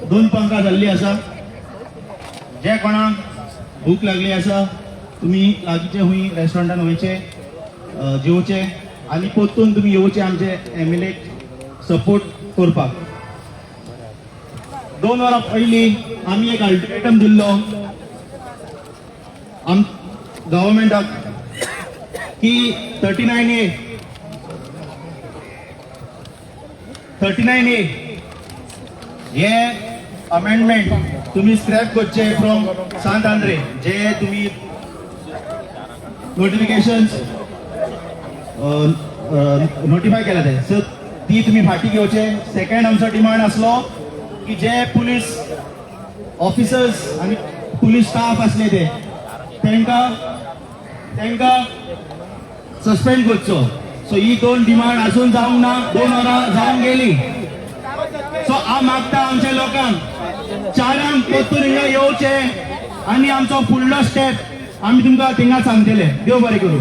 2 पंखा जाल्ली आसा. जे कोणाक भूक लागली आसा तुम्ही लागींचे हुंय रेस्टॉरंटान वयचे, जेवचे आणि परतून तुम्ही येवचे आमचे MLA सपोर्ट करपाक. 2 वरां पयलीं आमी एक अल्टिमेटम दिल्लो गव्हर्मेंटाक की 39A हे अमेंडमेंट तुम्ही स्क्रॅप करचे फ्रॉम सांत आंद्रे. जे तुम्ही नोटिफिकेशन नोटिफाय केले ते, सो ती तुम्ही फाटी घेवचे. सेकंड आमचो डिमांड आसलो की जे पुलीस ऑफिसर्स आणि पुलीस स्टाफ असले ते त्यांका सस्पेंड करचो. सो ही 2 डिमांड अजून जावंक ना. 2 वरां जावन गेली. सो हांव मागता आमच्या लोकांक 4 परतून हिंगा येवचे आणि आमचो फुडलो स्टेप आमी तुमकां थिंगा सांगतले. देव बरें करूं.